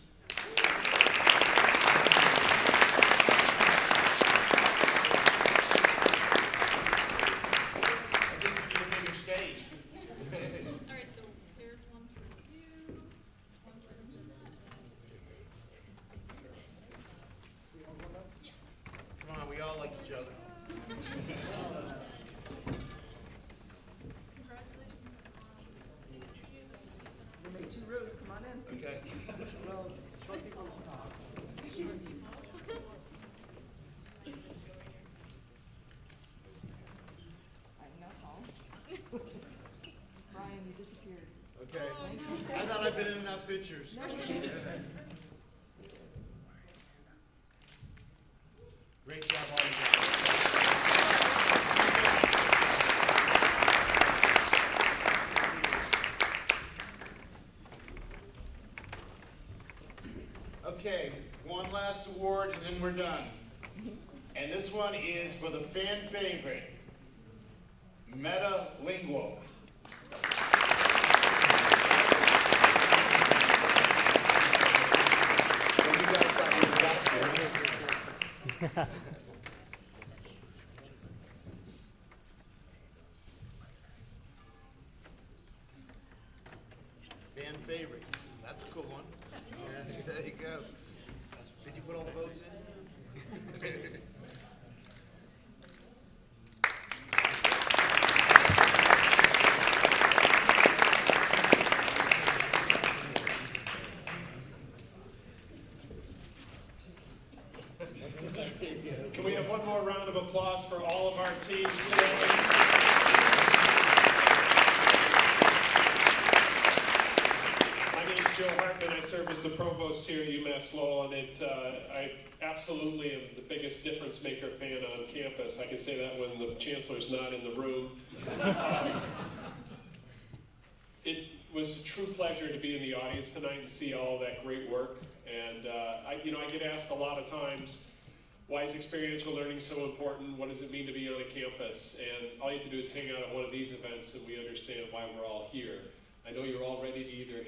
Stage. All right, so here's one for you, one for me. Come on, we all like each other. We'll make 2 rows, come on in. Okay. Rows, short people. Short people. I'm not tall. Brian, you disappeared. Okay. I thought I'd been in enough pictures. Great job, all you guys. Okay, one last award and then we're done. And this one is for the fan favorite, Metalingual. So you guys got your back there. Fan favorites. That's a cool one. Yeah, there you go. Did you put all the votes in? Can we have one more round of applause for all of our teams today? My name is Joe Hartman. I serve as the provost here at UMass Lowell, and I absolutely am the biggest difference maker fan on campus. I can say that when the chancellor's not in the room. It was a true pleasure to be in the audience tonight and see all that great work. And I get asked a lot of times, why is experiential learning so important? What does it mean to be on a campus? And all you have to do is hang out at one of these events and we understand why we're all here. I know you're all ready to either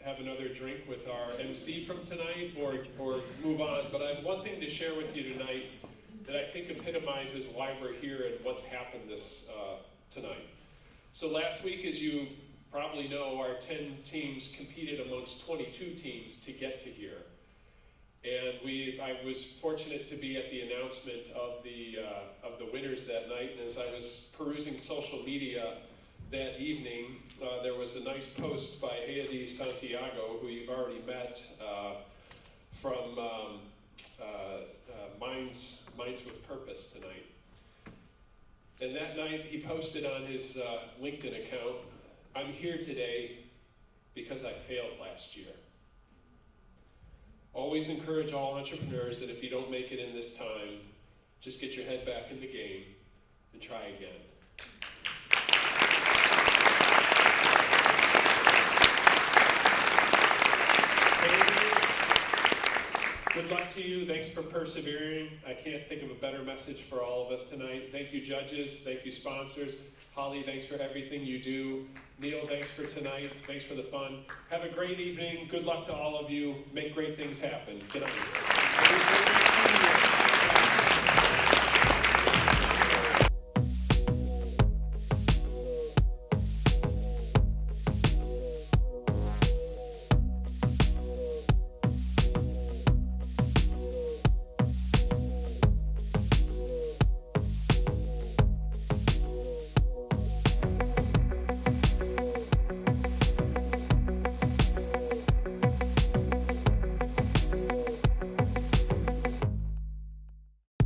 have another drink with our MC from tonight or move on, but I have one thing to share with you tonight that I think epitomizes why we're here and what's happened this tonight. So last week, as you probably know our 10 teams competed amongst 22 teams to get to here. And I was fortunate to be at the announcement of the winners that night, and as I was perusing social media that evening, there was a nice post by Heidi Santiago, who you've already met, from Minds with Purpose tonight. And that night he posted on his LinkedIn account, "I'm here today because I failed last year." Always encourage all entrepreneurs that if you don't make it in this time, just get your head back in the game and try again. Good luck to you. Thanks for persevering. I can't think of a better message for all of us tonight. Thank you, judges. Thank you, sponsors. Holly, thanks for everything you do. Neil, thanks for tonight. Thanks for the fun. Have a great evening. Good luck to all of you. Make great things happen. Good night.